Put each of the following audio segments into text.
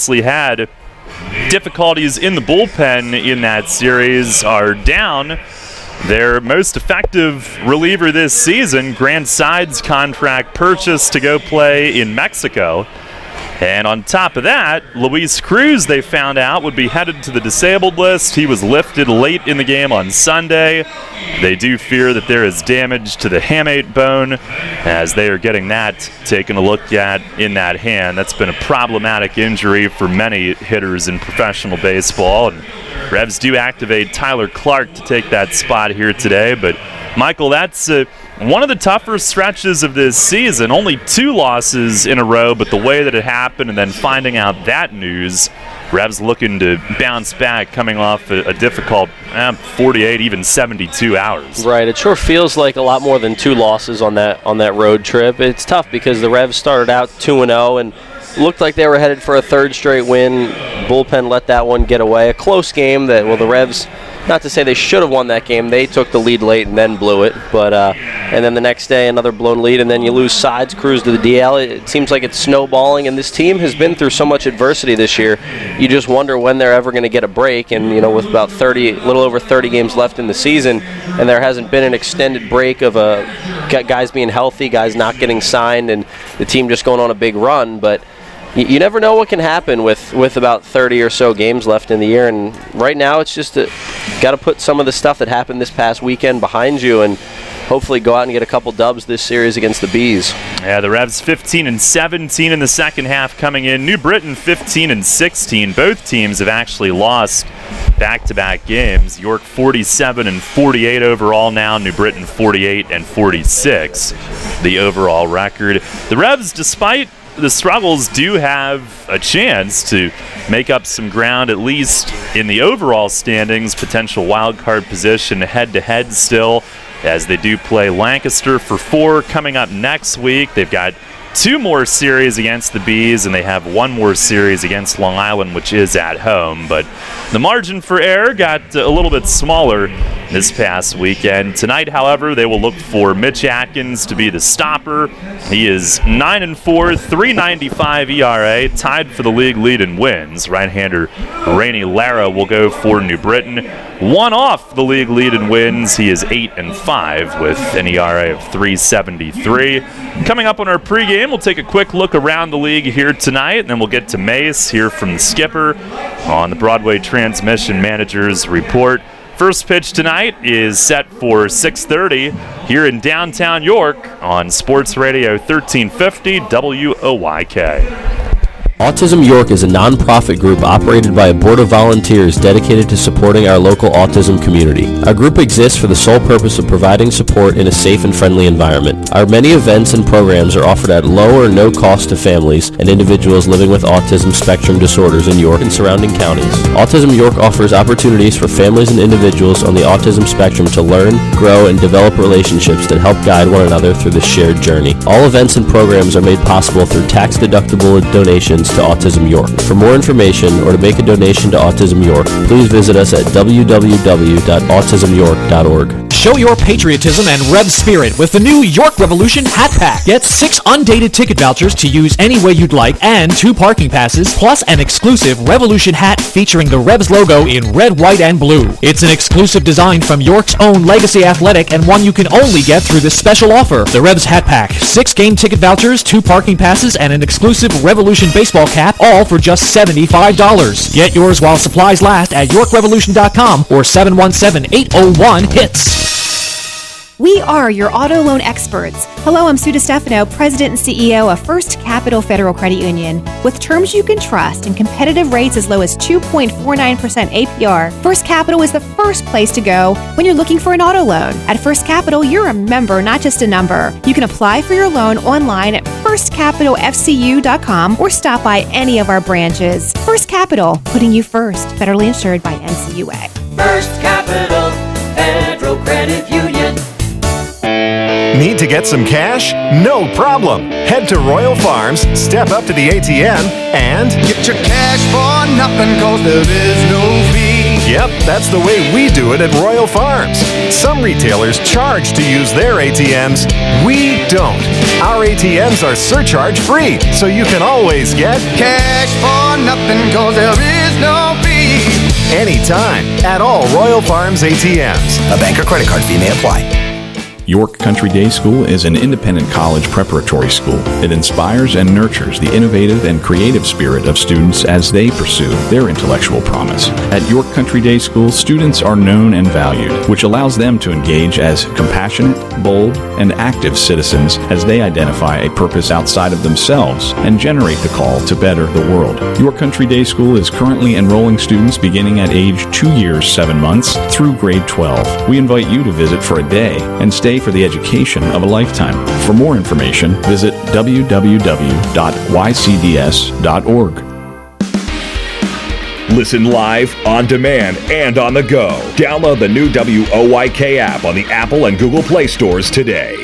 obviously had difficulties in the bullpen in that series, are down their most effective reliever this season, Grant Side's contract purchase to go play in Mexico. And on top of that, Luis Cruz, they found out, would be headed to the disabled list. He was lifted late in the game on Sunday. They do fear that there is damage to the hamate bone as they are getting that taken a look at in that hand. That's been a problematic injury for many hitters in professional baseball. And Revs do activate Tyler Clark to take that spot here today. But, Michael, that's one of the tougher stretches of this season. Only 2 losses in a row, but the way that it happened and then finding out that news, Revs looking to bounce back coming off a difficult 48, even 72 hours. Right, it sure feels like a lot more than 2 losses on that road trip. It's tough because the Revs started out 2-0 and looked like they were headed for a 3rd straight win. Bullpen let that one get away. A close game that, well, the Revs, not to say they should have won that game, they took the lead late and then blew it. But and then the next day, another blown lead, and then you lose Sides, Cruz to the DL. It seems like it's snowballing, and this team has been through so much adversity this year. You just wonder when they're ever going to get a break. And, you know, with about a little over 30 games left in the season, and there hasn't been an extended break of guys being healthy, guys not getting signed, and the team just going on a big run. But you never know what can happen with about 30 or so games left in the year, and right now it's just got to put some of the stuff that happened this past weekend behind you and hopefully go out and get a couple dubs this series against the Bees. Yeah, the Revs 15-17 in the second half coming in. New Britain 15-16. Both teams have actually lost back-to-back games. York 47-48 overall now. New Britain 48-46, the overall record. The Revs, despite the struggles, do have a chance to make up some ground, at least in the overall standings, potential wild card position head-to-head still, as they do play Lancaster for 4 coming up next week. They've got 2 more series against the Bees, and they have 1 more series against Long Island, which is at home. But the margin for error got a little bit smaller this past weekend. Tonight, however, they will look for Mitch Atkins to be the stopper. He is 9-4, 3.95 ERA, tied for the league lead in wins. Right-hander Rainey Lara will go for New Britain. 1 off the league lead in wins. He is 8-5 with an ERA of 3.73. Coming up on our pregame, we'll take a quick look around the league here tonight, and then we'll get to Mace, hear from the skipper on the Broadway Transmission Manager's Report. First pitch tonight is set for 6:30 here in downtown York on Sports Radio 1350 WOYK. Autism York is a non-profit group operated by a board of volunteers dedicated to supporting our local autism community. Our group exists for the sole purpose of providing support in a safe and friendly environment. Our many events and programs are offered at low or no cost to families and individuals living with autism spectrum disorders in York and surrounding counties. Autism York offers opportunities for families and individuals on the autism spectrum to learn, grow, and develop relationships that help guide one another through the shared journey. All events and programs are made possible through tax-deductible donations to Autism York. For more information or to make a donation to Autism York, please visit us at www.autismyork.org. Show your patriotism and Rev spirit with the new York Revolution Hat Pack. Get 6 undated ticket vouchers to use any way you'd like and 2 parking passes, plus an exclusive Revolution hat featuring the Revs logo in red, white, and blue. It's an exclusive design from York's own Legacy Athletic and one you can only get through this special offer. The Revs Hat Pack. 6 game ticket vouchers, 2 parking passes, and an exclusive Revolution baseball cap, all for just $75. Get yours while supplies last at YorkRevolution.com or 717-801-HITS. We are your auto loan experts. Hello, I'm Sue DeStefano, President and CEO of First Capital Federal Credit Union. With terms you can trust and competitive rates as low as 2.49% APR, First Capital is the first place to go when you're looking for an auto loan. At First Capital, you're a member, not just a number. You can apply for your loan online at firstcapitalfcu.com or stop by any of our branches. First Capital, putting you first. Federally insured by NCUA. First Capital Federal Credit Union. Need to get some cash? No problem. Head to Royal Farms, step up to the ATM, and get your cash for nothing, cause there is no fee. Yep, that's the way we do it at Royal Farms. Some retailers charge to use their ATMs. We don't. Our ATMs are surcharge-free, so you can always get cash for nothing, 'cause there is no fee. anytime at all Royal Farms ATMs. A bank or credit card fee may apply. York Country Day School is an independent college preparatory school. It inspires and nurtures the innovative and creative spirit of students as they pursue their intellectual promise. At York Country Day School, students are known and valued, which allows them to engage as compassionate, bold, and active citizens as they identify a purpose outside of themselves and generate the call to better the world. York Country Day School is currently enrolling students beginning at age 2 years, 7 months through grade 12. We invite you to visit for a day and stay for the education of a lifetime. For more information, visit www.ycds.org. Listen live, on demand, and on the go. Download the new WOYK app on the Apple and Google Play stores today.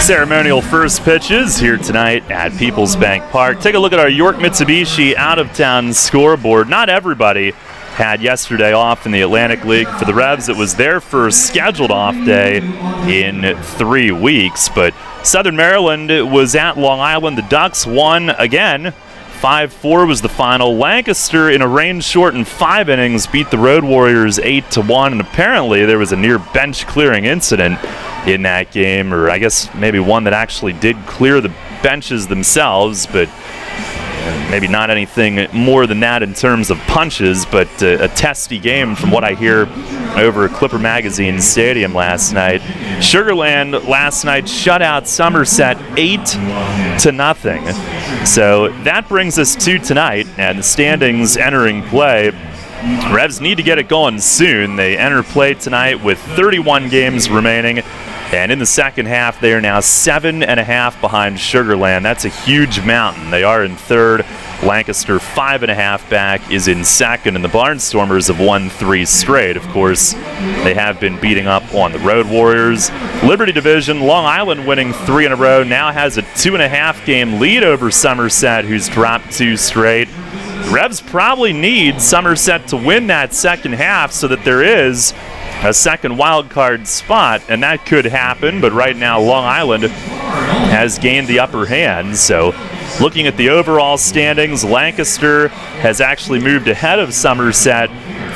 Ceremonial first pitches here tonight at Peoples Bank Park. Take a look at our York Mitsubishi out-of-town scoreboard. Not everybody had yesterday off in the Atlantic League. For the Revs, it was their first scheduled off day in 3 weeks. But Southern Maryland was at Long Island. The Ducks won again. 5-4 was the final. Lancaster, in a rain-shortened 5 innings, beat the Road Warriors 8-1. And apparently there was a near bench-clearing incident in that game, or I guess maybe one that actually did clear the benches themselves, but maybe not anything more than that in terms of punches, but a testy game from what I hear over at Clipper Magazine Stadium last night. Sugarland last night shut out Somerset 8-0. So that brings us to tonight, and the standings entering play. Revs need to get it going soon. They enter play tonight with 31 games remaining. And in the second half, they are now 7.5 behind Sugarland. That's a huge mountain. They are in third. Lancaster 5.5 back is in second, and the Barnstormers have won 3 straight. Of course, they have been beating up on the Road Warriors. Liberty Division, Long Island winning 3 in a row, now has a 2.5 game lead over Somerset, who's dropped 2 straight. The Revs probably need Somerset to win that second half so that there is a second wild card spot, and that could happen, but right now Long Island has gained the upper hand. So looking at the overall standings, Lancaster has actually moved ahead of Somerset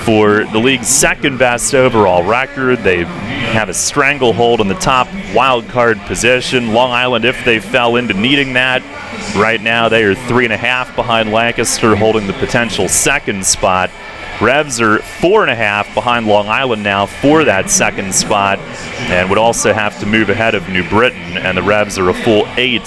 for the league's second best overall record. They have a stranglehold on the top wild card position. Long Island, if they fell into needing that, right now they are 3.5 behind Lancaster, holding the potential second spot. Revs are 4.5 behind Long Island now for that second spot, and would also have to move ahead of New Britain, and the Revs are a full 8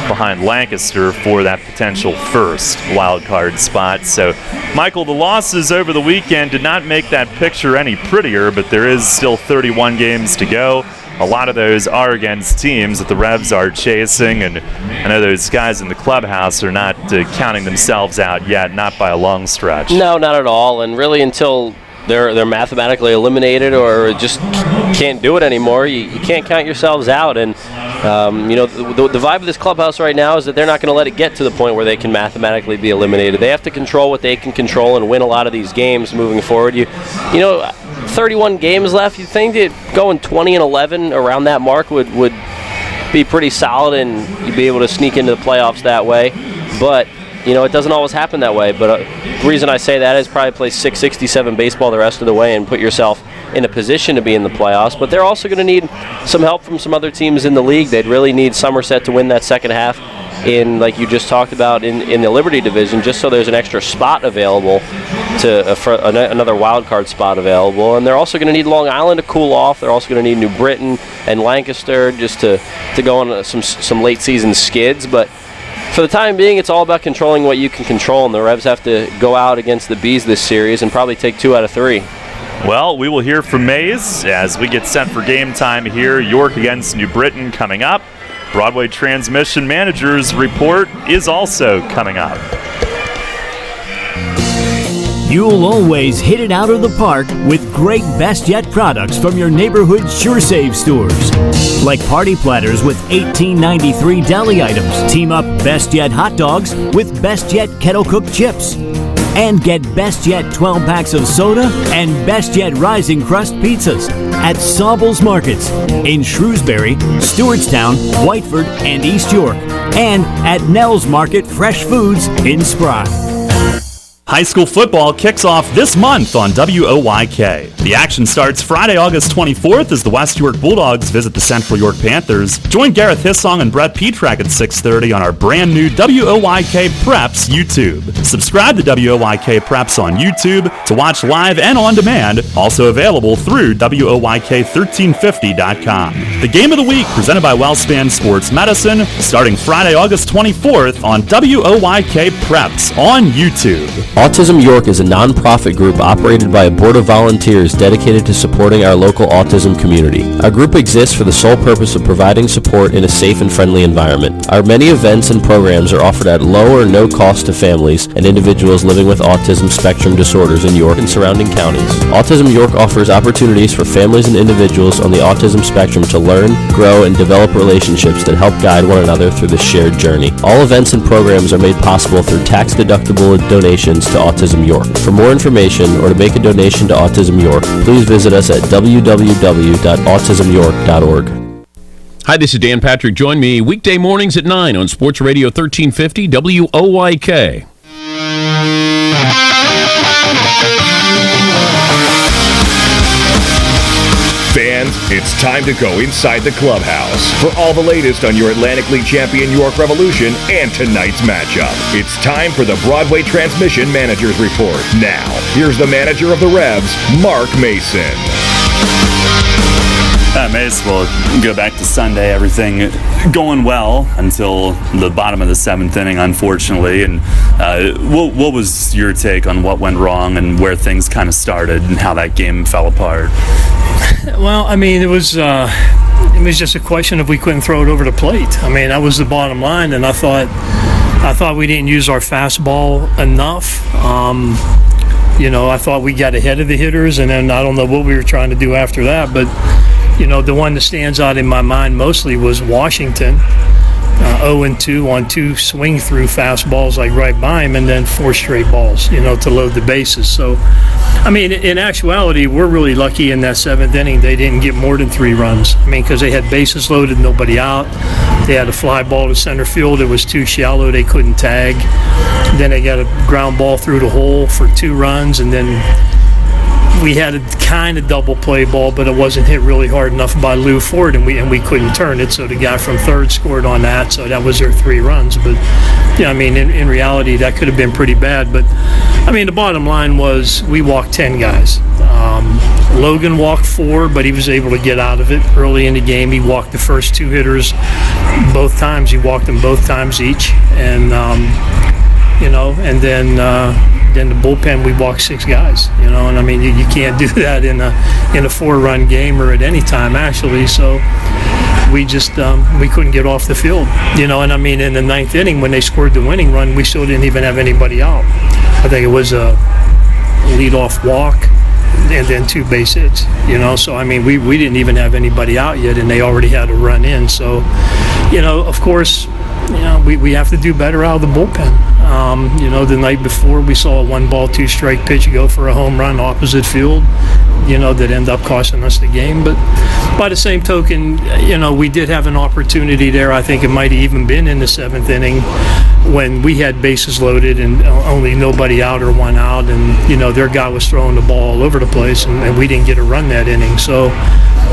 behind Lancaster for that potential first wild card spot. So, Michael, the losses over the weekend did not make that picture any prettier, but there is still 31 games to go. A lot of those are against teams that the Revs are chasing, and I know those guys in the clubhouse are not counting themselves out yet, not by a long stretch. No, not at all, and really until they're mathematically eliminated or just can't do it anymore, you can't count yourselves out. And you know, the vibe of this clubhouse right now is that they're not going to let it get to the point where they can mathematically be eliminated. They have to control what they can control and win a lot of these games moving forward. You know, 31 games left. You'd think that going 20-11 around that mark would be pretty solid, and you'd be able to sneak into the playoffs that way. But you know, it doesn't always happen that way. But the reason I say that is probably play 667 baseball the rest of the way and put yourself in a position to be in the playoffs. But they're also going to need some help from some other teams in the league. They'd really need Somerset to win that second half in, like you just talked about, in the Liberty Division, just so there's an extra spot available, to another wild card spot available. And they're also going to need Long Island to cool off. They're also going to need New Britain and Lancaster just to go on some late season skids. But for the time being, it's all about controlling what you can control, and the Revs have to go out against the Bees this series and probably take 2 out of 3. Well, we will hear from Mays as we get set for game time here. York against New Britain coming up. Broadway Transmission Managers Report is also coming up. You'll always hit it out of the park with great Best Yet products from your neighborhood SureSave stores. Like party platters with $18.93 deli items. Team up Best Yet hot dogs with Best Yet kettle cooked chips. And get Best Yet 12 packs of soda and Best Yet Rising Crust pizzas at Sobel's Markets in Shrewsbury, Stewartstown, Whiteford, and East York. And at Nell's Market Fresh Foods in Spry. High school football kicks off this month on WOYK. The action starts Friday, August 24th as the West York Bulldogs visit the Central York Panthers. Join Gareth Hissong and Brett Petrak at 6:30 on our brand new WOYK Preps YouTube. Subscribe to WOYK Preps on YouTube to watch live and on demand, also available through WOYK1350.com. The game of the week presented by Wellspan Sports Medicine starting Friday, August 24th on WOYK Preps on YouTube. Autism York is a non-profit group operated by a board of volunteers dedicated to supporting our local autism community. Our group exists for the sole purpose of providing support in a safe and friendly environment. Our many events and programs are offered at low or no cost to families and individuals living with autism spectrum disorders in York and surrounding counties. Autism York offers opportunities for families and individuals on the autism spectrum to learn, grow, and develop relationships that help guide one another through this shared journey. All events and programs are made possible through tax-deductible donations to Autism York. For more information or to make a donation to Autism York, please visit us at www.autismyork.org. Hi, this is Dan Patrick. Join me weekday mornings at 9 on Sports Radio 1350 WOYK. Fans, it's time to go inside the clubhouse for all the latest on your Atlantic League champion York Revolution and tonight's matchup. It's time for the Broadway Transmission Manager's Report. Now, here's the manager of the Revs, Mark Mason. May as well go back to Sunday. Everything going well until the bottom of the 7th inning, unfortunately. And what was your take on what went wrong and where things kind of started and how that game fell apart? Well, I mean, it was just a question of we couldn't throw it over the plate. I mean, that was the bottom line, and I thought we didn't use our fastball enough. I thought we got ahead of the hitters, and then I don't know what we were trying to do after that, but the one that stands out in my mind mostly was Washington. 0-2 on 2 swing-through fastballs like right by him, and then 4 straight balls, to load the bases. So, I mean, in actuality, we're really lucky in that 7th inning they didn't get more than 3 runs. I mean, because they had bases loaded, nobody out. They had a fly ball to center field. It was too shallow. They couldn't tag. Then they got a ground ball through the hole for 2 runs, and then we had a kind of double play ball, but it wasn't hit really hard enough by Lou Ford, and we couldn't turn it. So the guy from third scored on that. So that was their 3 runs. But I mean, in reality, that could have been pretty bad. But I mean, the bottom line was we walked 10 guys. Logan walked 4, but he was able to get out of it early in the game. He walked the first 2 hitters both times. He walked them both times each, and and then the bullpen, we walked 6 guys, and I mean, you can't do that in a 4-run game or at any time, actually. So we just we couldn't get off the field, and I mean, in the 9th inning when they scored the winning run, we still didn't even have anybody out. I think it was a leadoff walk and then 2 base hits, so I mean, we didn't even have anybody out yet, and they already had a run in. So, of course, we have to do better out of the bullpen. The night before we saw a 1-ball 2-strike pitch go for a home run opposite field, that ended up costing us the game. But by the same token, we did have an opportunity there. I think it might have even been in the 7th inning when we had bases loaded and only nobody out or 1 out, and their guy was throwing the ball all over the place, and we didn't get a run that inning. So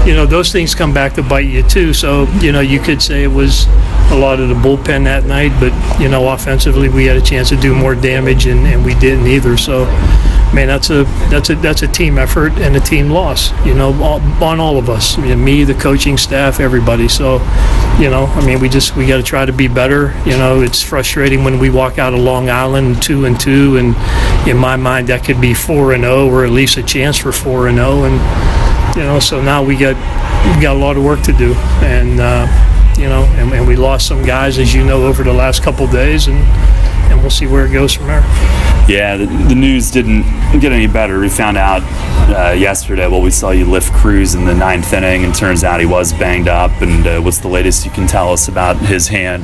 those things come back to bite you too. So you could say it was a lot of the bullpen that night, but offensively we had a chance to do more damage, and we didn't either. So man, that's a team effort and a team loss, on all of us, me, the coaching staff, everybody. So I mean, we got to try to be better. It's frustrating when we walk out of Long Island 2-2, and in my mind that could be 4-0 or at least a chance for 4-0, and so now we got a lot of work to do, and and we lost some guys, as over the last couple of days, and and we'll see where it goes from there. Yeah, the news didn't get any better. We found out yesterday, we saw you lift Cruz in the 9th inning, and turns out he was banged up. And what's the latest you can tell us about his hand?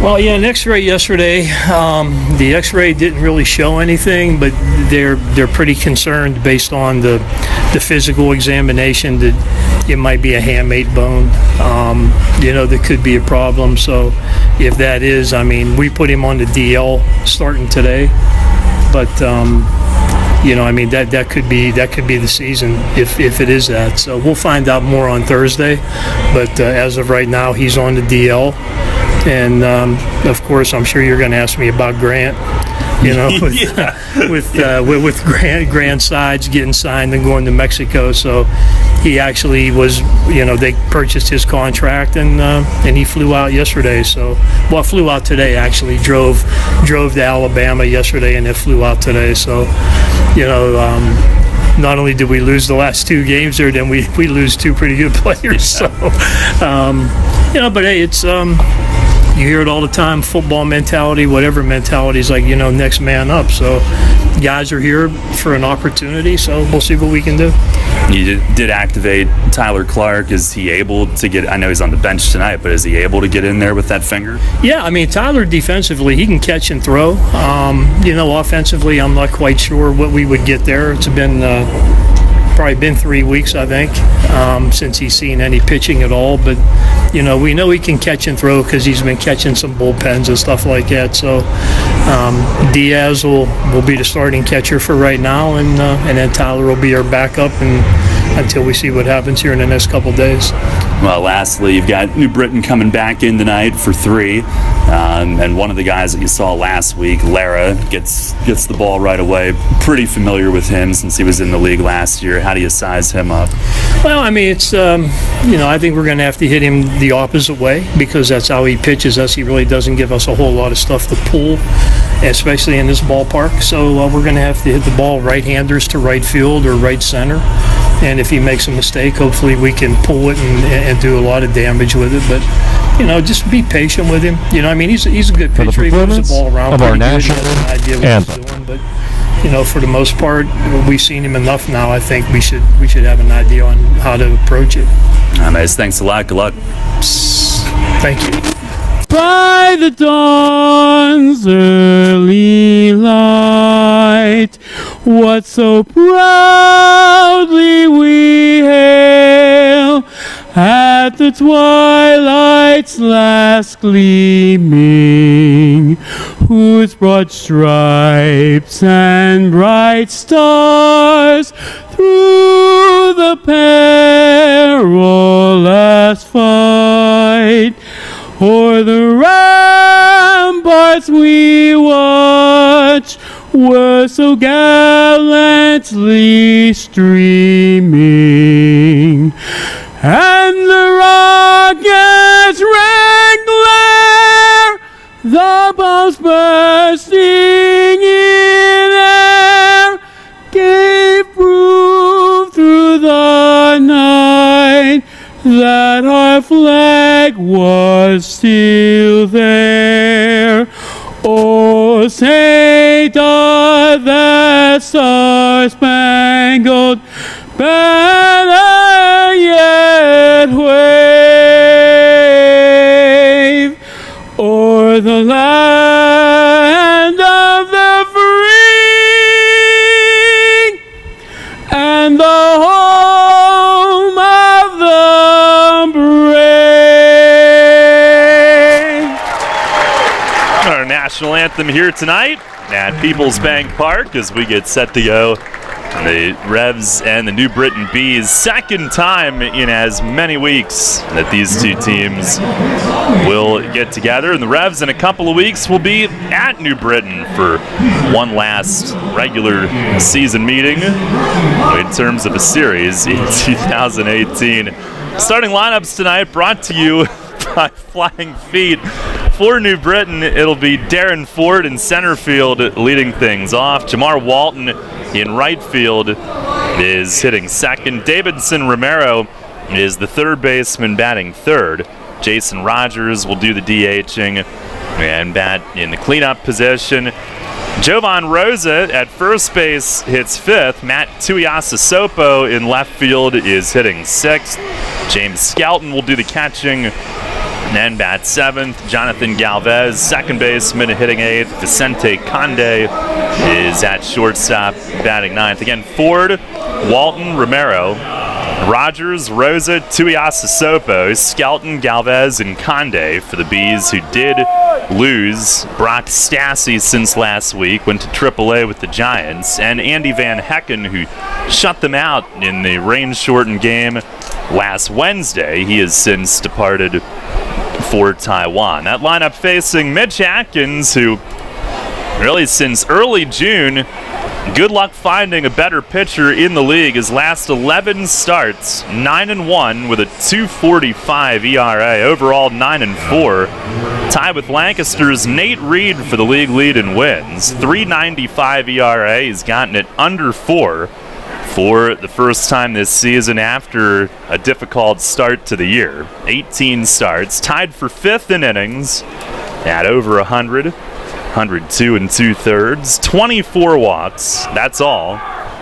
Well, yeah, an X-ray yesterday. The X-ray didn't really show anything, but they're pretty concerned based on the physical examination that it might be a hamate bone. That could be a problem. So if that is, we put him on the DL starting today. But that could be the season if it is that. So we'll find out more on Thursday. But as of right now, he's on the DL. And of course, I'm sure you're going to ask me about Grant. With Grant Sides getting signed and going to Mexico. So he actually was, they purchased his contract and he flew out yesterday. So, flew out today actually. Drove to Alabama yesterday and then flew out today. So, not only did we lose the last 2 games there, then we lose 2 pretty good players. So, but hey, it's. You hear it all the time, football mentality, whatever mentality is like, next man up. So guys are here for an opportunity, so we'll see what we can do. You did activate Tyler Clark. Is he able to get, I know he's on the bench tonight, but is he able to get in there with that finger? Yeah, Tyler defensively, he can catch and throw. Offensively, I'm not quite sure what we would get there. It's been probably been 3 weeks, I think, since he's seen any pitching at all. But, we know he can catch and throw because he's been catching some bullpens and stuff like that. So Diaz will be the starting catcher for right now, and then Tyler will be our backup until we see what happens here in the next couple days. Well, lastly, you've got New Britain coming back in tonight for 3. And one of the guys that you saw last week, Lara, gets the ball right away. Pretty familiar with him since he was in the league last year. How do you size him up? Well, it's, I think we're going to have to hit him the opposite way because that's how he pitches us. He really doesn't give us a whole lot of stuff to pull, especially in this ballpark. So we're going to have to hit the ball right-handers to right field or right center. And if he makes a mistake, hopefully we can pull it and do a lot of damage with it. But, just be patient with him. He's a good pitcher. He moves the ball around pretty good. He has an idea what he's doing. But, for the most part, we've seen him enough now. I think we should have an idea on how to approach it. Nice. Thanks a lot. Good luck. Thank you. By the dawn's early light, what so proudly we hail at the twilight's last gleaming, whose broad stripes and bright stars through the perilous fight o'er the ramparts we watch were so gallantly streaming, and the rocket's red glare, the bombs bursting in air, gave proof through the night that our flag was still there. Oh, say doth the star-spangled banner yet wave o'er the land of the free and the home of the brave. Our national anthem here tonight at People's Bank Park as we get set to go. The Revs and the New Britain Bees, second time in as many weeks that these two teams will get together. And the Revs in a couple of weeks will be at New Britain for one last regular season meeting in terms of a series in 2018. Starting lineups tonight brought to you by Flying Feet. For New Britain, it'll be Darren Ford in center field leading things off. Jamar Walton in right field is hitting second. Davidson Romero is the third baseman batting third. Jason Rogers will do the DHing. And bat in the cleanup position. Jovan Rosa at first base hits 5th. Matt Tuiasosopo in left field is hitting 6th. James Skelton will do the catching and bat 7th. Jonathan Galvez, second baseman, hitting 8th. Vicente Conde is at shortstop, batting 9th. Again, Ford, Walton, Romero, Rogers, Rosa, Tuiasosopo, Skelton, Galvez, and Conde for the Bees, who did lose Brock Stassi since last week, went to AAA with the Giants, and Andy Van Hecken, who shut them out in the rain-shortened game last Wednesday. He has since departed for Taiwan. That lineup facing Mitch Atkins, who really since early June, good luck finding a better pitcher in the league. His last 11 starts, 9-1 with a 2.45 ERA. Overall, 9-4. Tied with Lancaster's Nate Reed for the league lead in wins. 3.95 ERA. He's gotten it under 4 for the first time this season after a difficult start to the year. 18 starts. Tied for 5th in innings at over 100. 102 2/3, 24 walks, that's all,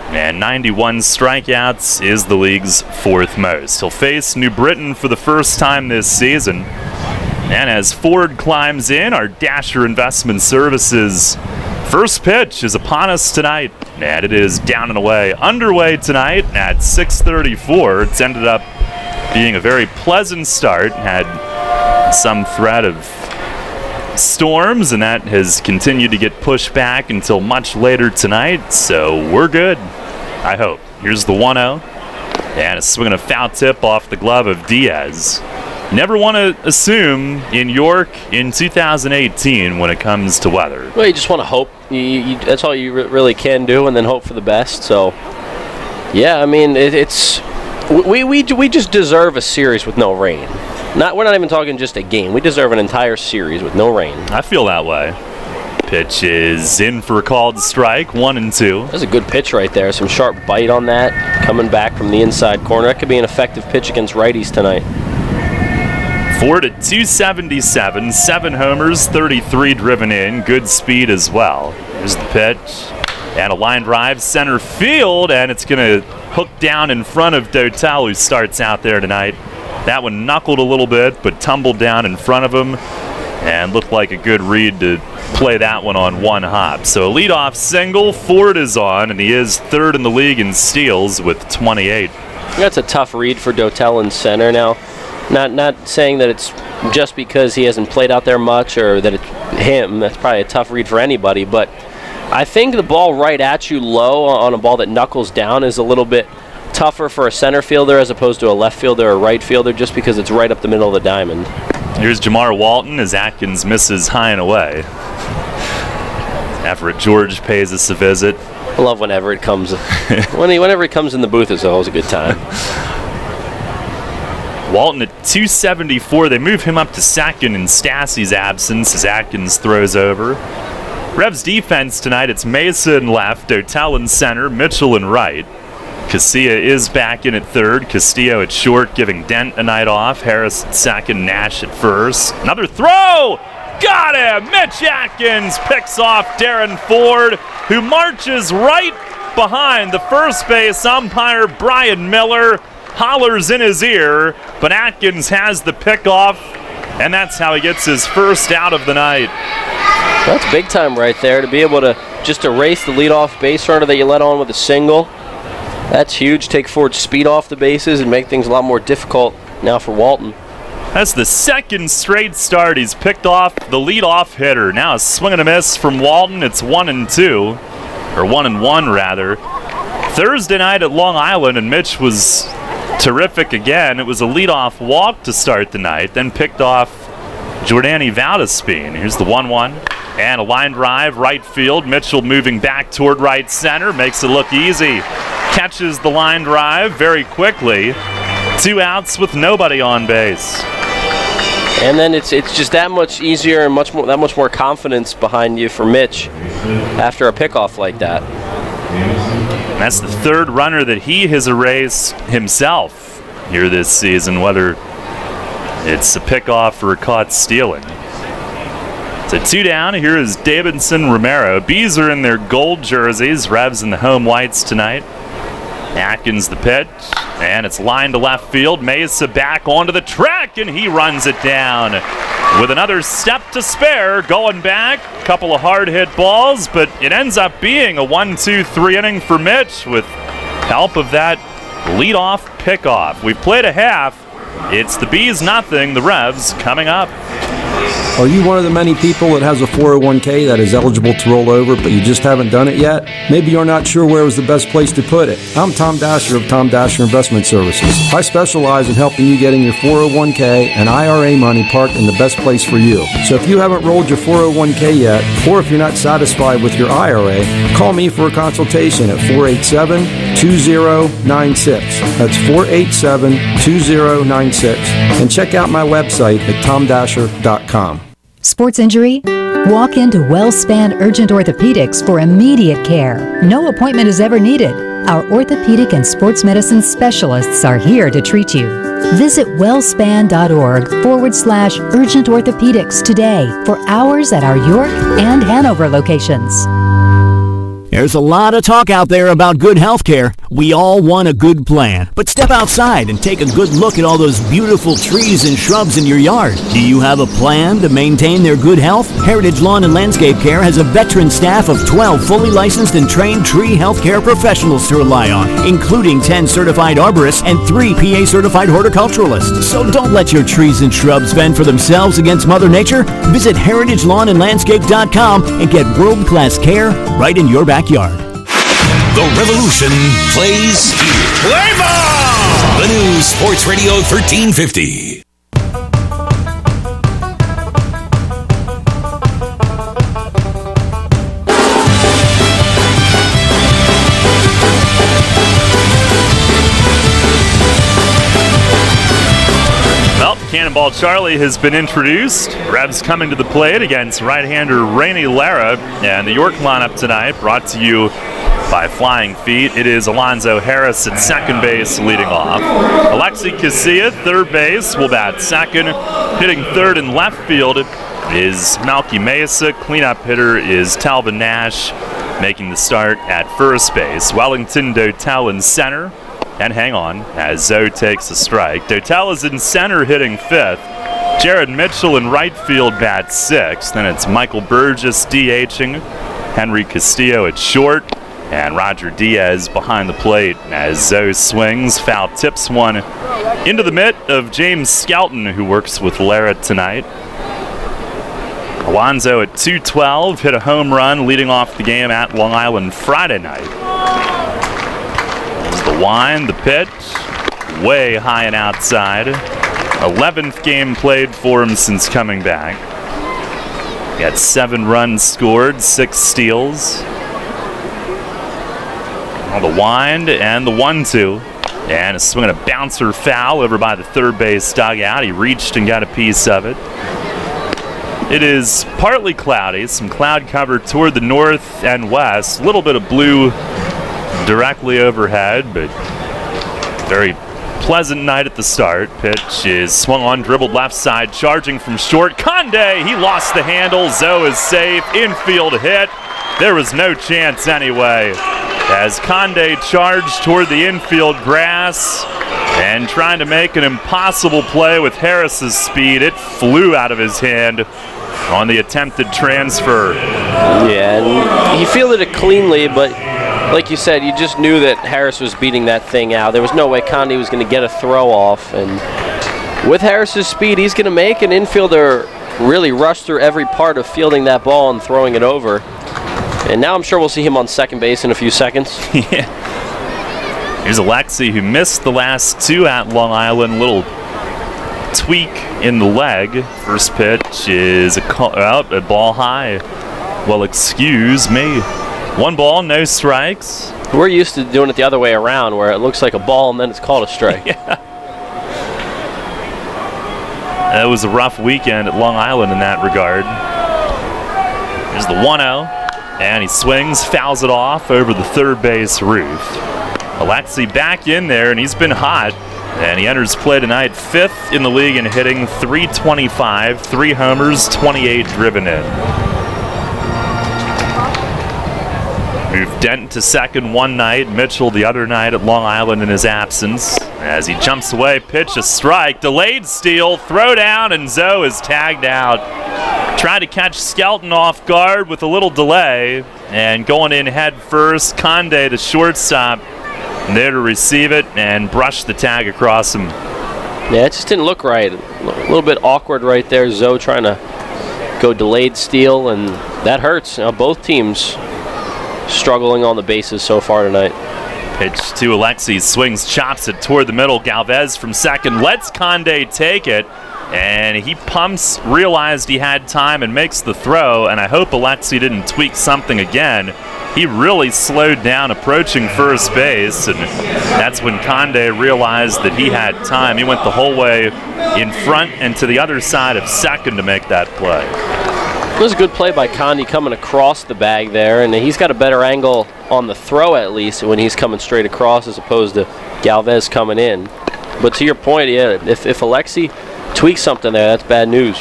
and 91 strikeouts is the league's 4th most. He'll face New Britain for the first time this season, and as Ford climbs in, our Dasher Investment Services first pitch is upon us tonight, and it is down and away, underway tonight at 6:34. It's ended up being a very pleasant start, had some threat of storms, and that has continued to get pushed back until much later tonight, so we're good, I hope. Here's the 1-0, and a swing and a foul tip off the glove of Diaz. Never want to assume in York in 2018 when it comes to weather. Well, you just want to hope. That's all you really can do, and then hope for the best. So, yeah, I mean, we just deserve a series with no rain. We're not even talking just a game. We deserve an entire series with no rain. I feel that way. Pitch is in for a called strike, 1-2. That's a good pitch right there. Some sharp bite on that, coming back from the inside corner. That could be an effective pitch against righties tonight. Ford at 277, 7 homers, 33 driven in, good speed as well. Here's the pitch, and a line drive center field, and it's going to hook down in front of Dotel, who starts out there tonight. That one knuckled a little bit, but tumbled down in front of him and looked like a good read to play that one on one hop. So a leadoff single, Ford is on, and he is 3rd in the league in steals with 28. That's a tough read for Dotel in center. Now, not saying that it's just because he hasn't played out there much or that it's him. That's probably a tough read for anybody, but I think the ball right at you low on a ball that knuckles down is a little bit tougher for a center fielder as opposed to a left fielder or right fielder, just because it's right up the middle of the diamond. Here's Jamar Walton as Atkins misses high and away. Everett George pays us a visit. I love whenever it comes. Whenever it comes in the booth, it's always a good time. Walton at 274. They move him up to second in Stassi's absence as Atkins throws over. Revs defense tonight, it's Mesa in left, Dotel in center, Mitchell in right. Casilla is back in at 3rd. Castillo at short, giving Dent a night off. Harris at 2nd, Nash at 1st. Another throw! Got him! Mitch Atkins picks off Darren Ford, who marches right behind the first base umpire, Brian Miller. Hollers in his ear, but Atkins has the pickoff, and that's how he gets his first out of the night. That's big time right there, to be able to just erase the leadoff base runner that you let on with a single. That's huge. Take Ford's speed off the bases and make things a lot more difficult now for Walton. That's the 2nd straight start. He's picked off the leadoff hitter. Now a swing and a miss from Walton. It's 1-2, or 1-1 rather. Thursday night at Long Island, and Mitch was terrific again. It was a leadoff walk to start the night, then picked off Jordani Valdespin. Here's the 1-1. And a line drive, right field. Mitchell moving back toward right center, makes it look easy. Catches the line drive very quickly. 2 outs with nobody on base. And then it's just that much easier and that much more confidence behind you for Mitch after a pickoff like that. And that's the 3rd runner that he has erased himself here this season, whether it's a pickoff or a caught stealing. So 2 down. Here is Davidson Romero. Bees are in their gold jerseys. Revs in the home whites tonight. Atkins the pitch, and it's lined to left field. Mesa back onto the track, and he runs it down with another step to spare. Going back, a couple of hard-hit balls, but it ends up being a 1-2-3 inning for Mitch with help of that leadoff pickoff. We've played a half. It's the Bees nothing, the Revs coming up. Are you one of the many people that has a 401k that is eligible to roll over, but you just haven't done it yet? Maybe you're not sure where was the best place to put it. I'm Tom Dasher of Tom Dasher Investment Services. I specialize in helping you getting your 401k and IRA money parked in the best place for you. So if you haven't rolled your 401k yet, or if you're not satisfied with your IRA, call me for a consultation at 487-2096. That's 487-2096. And check out my website at tomdasher.com. Sports injury? Walk into WellSpan Urgent Orthopedics for immediate care. No appointment is ever needed. Our orthopedic and sports medicine specialists are here to treat you. Visit wellspan.org/urgent orthopedics today for hours at our York and Hanover locations. There's a lot of talk out there about good health care. We all want a good plan. But step outside and take a good look at all those beautiful trees and shrubs in your yard. Do you have a plan to maintain their good health? Heritage Lawn and Landscape Care has a veteran staff of 12 fully licensed and trained tree health care professionals to rely on, including 10 certified arborists and 3 PA certified horticulturalists. So don't let your trees and shrubs fend for themselves against Mother Nature. Visit heritagelawnandlandscape.com and get world-class care right in your backyard. The Revolution plays here. Play ball! The new Sports Radio 1350. Well, Cannonball Charlie has been introduced. Revs coming to the plate against right-hander Rainey Lara. And the York lineup tonight brought to you by Flying Feet. It is Alonzo Harris at second base leading off. Alexi Casilla, third base, will bat second. Hitting third and left field is Malky Mesa. Cleanup hitter is Talvin Nash, making the start at first base. Wellington Dotel in center. And hang on, as Zoe takes a strike. Dotel is in center hitting fifth. Jared Mitchell in right field bats sixth. Then it's Michael Burgess DHing. Henry Castillo at short. And Roger Diaz behind the plate as Zoe swings. Foul tips one into the mitt of James Skelton, who works with Lara tonight. Alonzo at 212 hit a home run leading off the game at Long Island Friday night. There's the wind, the pitch, way high and outside. 11th game played for him since coming back. Got 7 runs scored, 6 steals. The wind and the 1-2. And a swing and a bouncer foul over by the third base dugout. He reached and got a piece of it. It is partly cloudy, some cloud cover toward the north and west. A little bit of blue directly overhead, but very pleasant night at the start. Pitch is swung on, dribbled left side, charging from short. Conde, he lost the handle. Zoe is safe. Infield hit. There was no chance anyway, as Conde charged toward the infield grass and trying to make an impossible play with Harris's speed. It flew out of his hand on the attempted transfer. Yeah, and he fielded it cleanly, but like you said, you just knew that Harris was beating that thing out. There was no way Conde was going to get a throw off, and with Harris's speed, he's going to make an infielder really rush through every part of fielding that ball and throwing it over. And now I'm sure we'll see him on second base in a few seconds. Yeah. Here's Alexi, who missed the last 2 at Long Island. Little tweak in the leg. First pitch is a ball high. Well, excuse me. 1 ball, no strikes. We're used to doing it the other way around, where it looks like a ball and then it's called a strike. Yeah. That was a rough weekend at Long Island in that regard. Here's the 1-0. And he swings, fouls it off over the third base roof. Alexi back in there, and he's been hot. And he enters play tonight 5th in the league in hitting, .325, 3 homers, 28 driven in. Moved Denton to second one night, Mitchell the other night at Long Island in his absence. As he jumps away, pitch a strike, delayed steal, throw down, and Zoe is tagged out. Tried to catch Skelton off guard with a little delay, and going in head first, Conde, the shortstop, there to receive it and brush the tag across him. Yeah, it just didn't look right. A little bit awkward right there. Zoe trying to go delayed steal, and that hurts. Now both teams struggling on the bases so far tonight. Pitch to Alexi, swings, chops it toward the middle. Galvez from second lets Conde take it, and he pumps, realized he had time and makes the throw, and I hope Alexi didn't tweak something again. He really slowed down approaching first base, and that's when Conde realized that he had time. He went the whole way in front and to the other side of second to make that play. It was a good play by Conde coming across the bag there, and he's got a better angle on the throw at least when he's coming straight across as opposed to Galvez coming in. But to your point, yeah, if Alexi tweaks something there, that's bad news.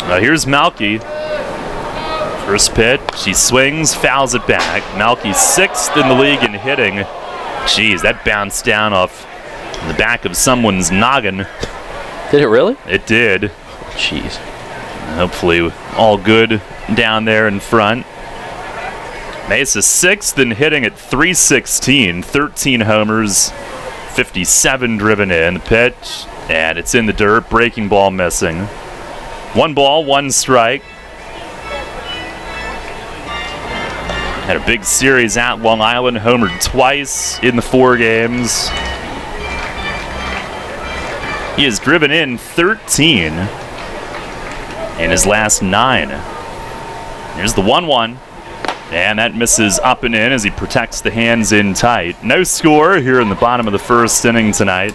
Here's Malky. First pitch, he swings, fouls it back. Malky 6th in the league in hitting. Jeez, that bounced down off the back of someone's noggin. Did it really? It did. Jeez. Hopefully all good down there in front. Mesa 6th in hitting at .316, 13 homers, 57 driven in. The pitch, and it's in the dirt, breaking ball missing. 1 ball, 1 strike. Had a big series at Long Island, homered twice in the 4 games. He has driven in 13 in his last 9. Here's the 1-1, and that misses up and in as he protects the hands in tight. No score here in the bottom of the first inning tonight.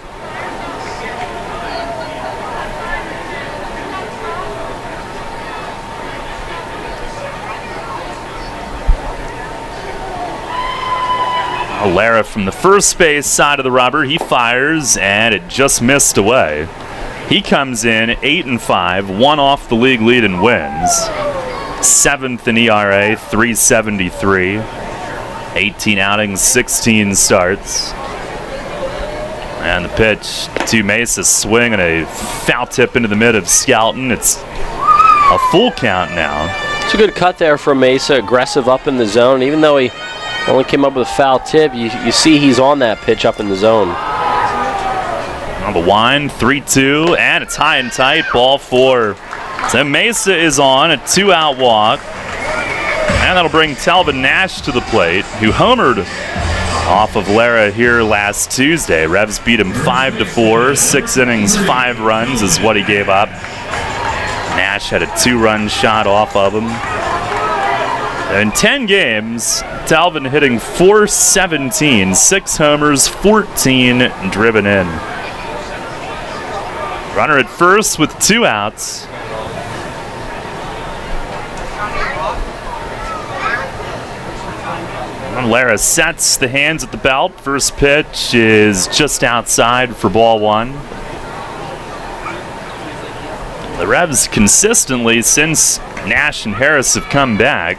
Lara from the first base side of the rubber, he fires, and it just missed away. He comes in 8-5, 1 off the league lead and wins. 7th in ERA, .373. 18 outings, 16 starts. And the pitch to Mesa, swing and a foul tip into the mid of Skelton. It's a full count now. It's a good cut there from Mesa, aggressive up in the zone. Even though he only came up with a foul tip, you see he's on that pitch up in the zone. On the wind, 3-2, and it's high and tight, ball 4. So Mesa is on a 2-out walk, and that'll bring Talbot Nash to the plate, who homered off of Lara here last Tuesday. Revs beat him 5-4, 6 innings, 5 runs is what he gave up. Nash had a 2-run shot off of him. In 10 games, Talbot hitting .417, 6 homers, 14 driven in. Runner at first with 2 outs. Lara sets the hands at the belt. First pitch is just outside for ball 1. The Revs consistently, since Nash and Harris have come back,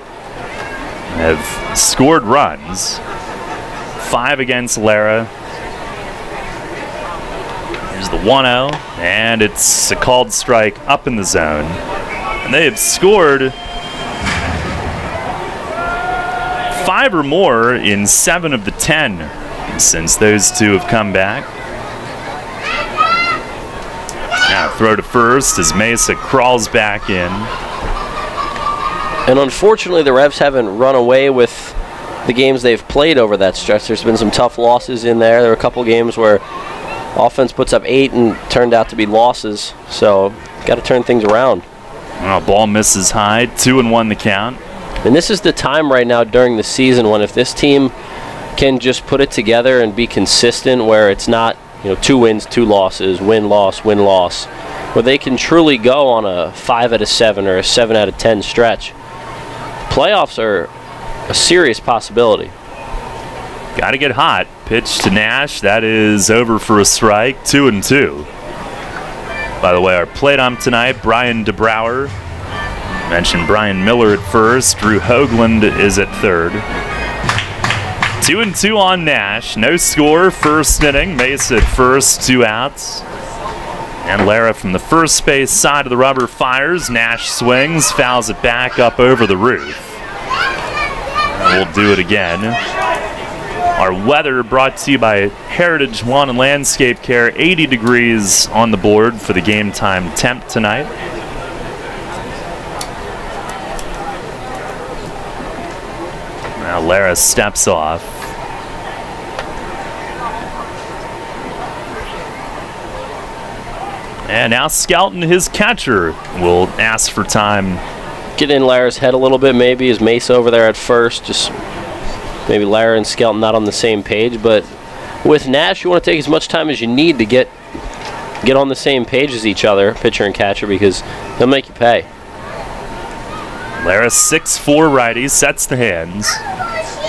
have scored runs. 5 against Lara. Here's the 1-0, and it's a called strike up in the zone. And they have scored 5 or more in 7 of the 10 since those two have come back. Now throw to first as Mesa crawls back in. And unfortunately, the Revs haven't run away with the games they've played over that stretch. There's been some tough losses in there. There were a couple games where offense puts up 8 and turned out to be losses. So, got to turn things around. Well, ball misses high, 2-1 the count. And this is the time right now during the season when if this team can just put it together and be consistent, where it's not 2 wins, 2 losses, win, loss, where they can truly go on a 5 out of 7 or a 7 out of 10 stretch. Playoffs are a serious possibility. Got to get hot. Pitch to Nash. That is over for a strike. 2-2. By the way, our plate ump tonight, Brian DeBrouwer. Mentioned Brian Miller at first. Drew Hoagland is at third. 2-2 on Nash. No score. First inning. Mesa at first. 2 outs. And Lara from the first base side of the rubber fires. Nash swings. Fouls it back up over the roof. And we'll do it again. Our weather brought to you by Heritage Lawn and Landscape Care. 80 degrees on the board for the game time temp tonight. Now Lara steps off. And now Skelton, his catcher, will ask for time. Get in Lara's head a little bit maybe. Is Mesa over there at first? Just maybe Lara and Skelton not on the same page. But with Nash, you want to take as much time as you need to get on the same page as each other, pitcher and catcher, because they'll make you pay. Lara 6'4" righty, sets the hands.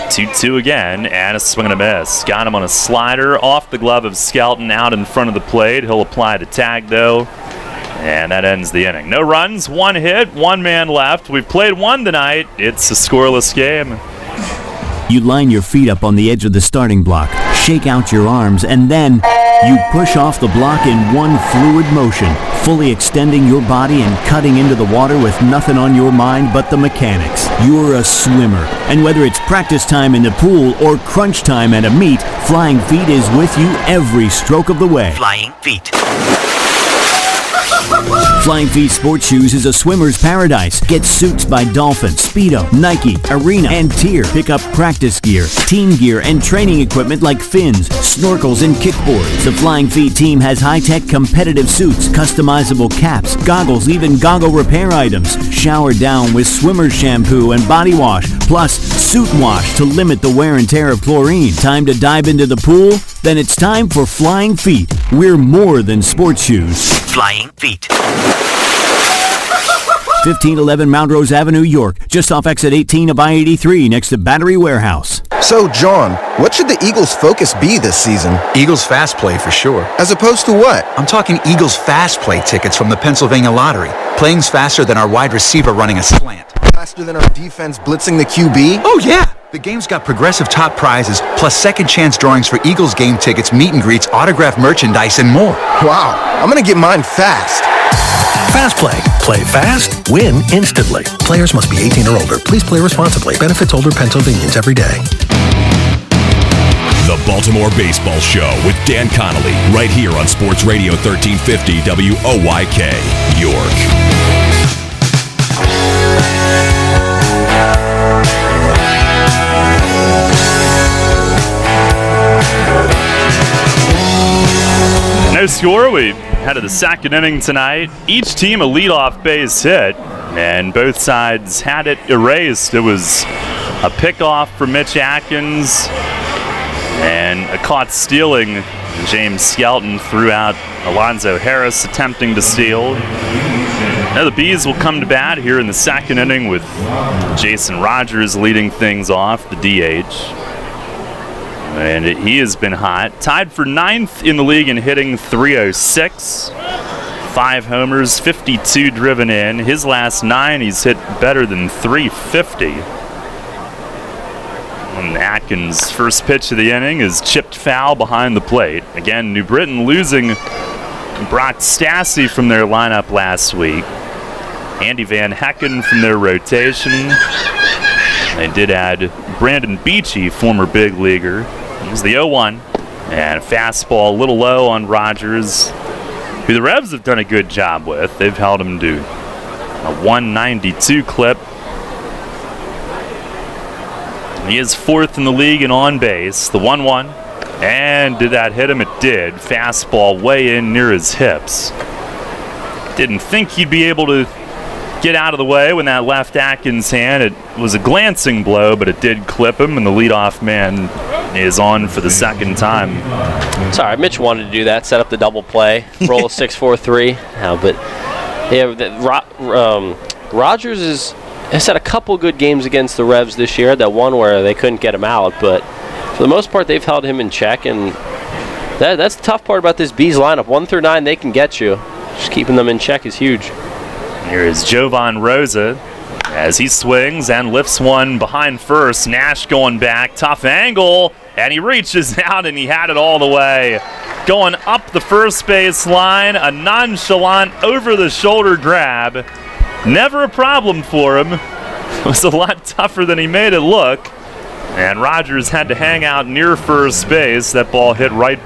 2-2 again, and a swing and a miss. Got him on a slider off the glove of Skelton out in front of the plate. He'll apply the tag, though, and that ends the inning. No runs, 1 hit, 1 man left. We've played 1 tonight. It's a scoreless game. You line your feet up on the edge of the starting block, shake out your arms, and then you push off the block in one fluid motion, fully extending your body and cutting into the water with nothing on your mind but the mechanics. You're a swimmer, and whether it's practice time in the pool or crunch time at a meet, Flying Feet is with you every stroke of the way. Flying Feet. Flying Feet Sports Shoes is a swimmer's paradise. Get suits by Dolphin, Speedo, Nike, Arena, and Tier. Pick up practice gear, team gear, and training equipment like fins, snorkels, and kickboards. The Flying Feet team has high-tech competitive suits, customizable caps, goggles, even goggle repair items. Shower down with swimmer's shampoo and body wash, plus suit wash to limit the wear and tear of chlorine. Time to dive into the pool? Then it's time for Flying Feet. We're more than sports shoes. Flying Feet. 1511 Mount Rose Avenue, York, just off exit 18 of I-83 next to Battery Warehouse. So, John, what should the Eagles' focus be this season? Eagles Fast Play for sure. As opposed to what? I'm talking Eagles Fast Play tickets from the Pennsylvania Lottery. Playing's faster than our wide receiver running a slant. Faster than our defense blitzing the QB? Oh, yeah. The game's got progressive top prizes, plus second chance drawings for Eagles game tickets, meet and greets, autographed merchandise, and more. Wow, I'm gonna get mine fast. Fast Play. Play fast, win instantly. Players must be 18 or older. Please play responsibly. Benefits older Pennsylvanians every day. The Baltimore Baseball Show with Dan Connolly, right here on Sports Radio 1350 WOYK, York. No score. We head to the second inning tonight. Each team a leadoff base hit, and both sides had it erased. It was a pickoff for Mitch Atkins and a caught stealing. James Skelton threw out Alonzo Harris attempting to steal. Now the Bees will come to bat here in the second inning with Jason Rogers leading things off, the DH. And he has been hot. Tied for 9th in the league in hitting, 306. 5 homers, 52 driven in. His last 9, he's hit better than 350. And Atkins' first pitch of the inning is chipped foul behind the plate. Again, New Britain losing Brock Stassi from their lineup last week. Andy Van Hecken from their rotation. They did add Brandon Beachy, former big leaguer. Here's the 0-1, and a fastball a little low on Rogers, who the Revs have done a good job with. They've held him to a 192 clip. He is 4th in the league in on base. The 1-1, and did that hit him? It did. Fastball way in near his hips. Didn't think he'd be able to get out of the way when that left Atkins hand. It was a glancing blow, but it did clip him, and the leadoff man is on for the second time. Sorry, Mitch wanted to do that, set up the double play, roll a 6-4-3. But yeah, Rogers has had a couple good games against the Revs this year. That one where they couldn't get him out, but for the most part, they've held him in check, and that's the tough part about this Bees lineup. 1 through 9, they can get you. Just keeping them in check is huge. Here is Jovan Rosa as he swings and lifts one behind first. Nash going back, tough angle, and he reaches out and he had it all the way. Going up the first base line, a nonchalant over-the-shoulder grab. Never a problem for him. It was a lot tougher than he made it look. And Rogers had to hang out near first base. That ball hit right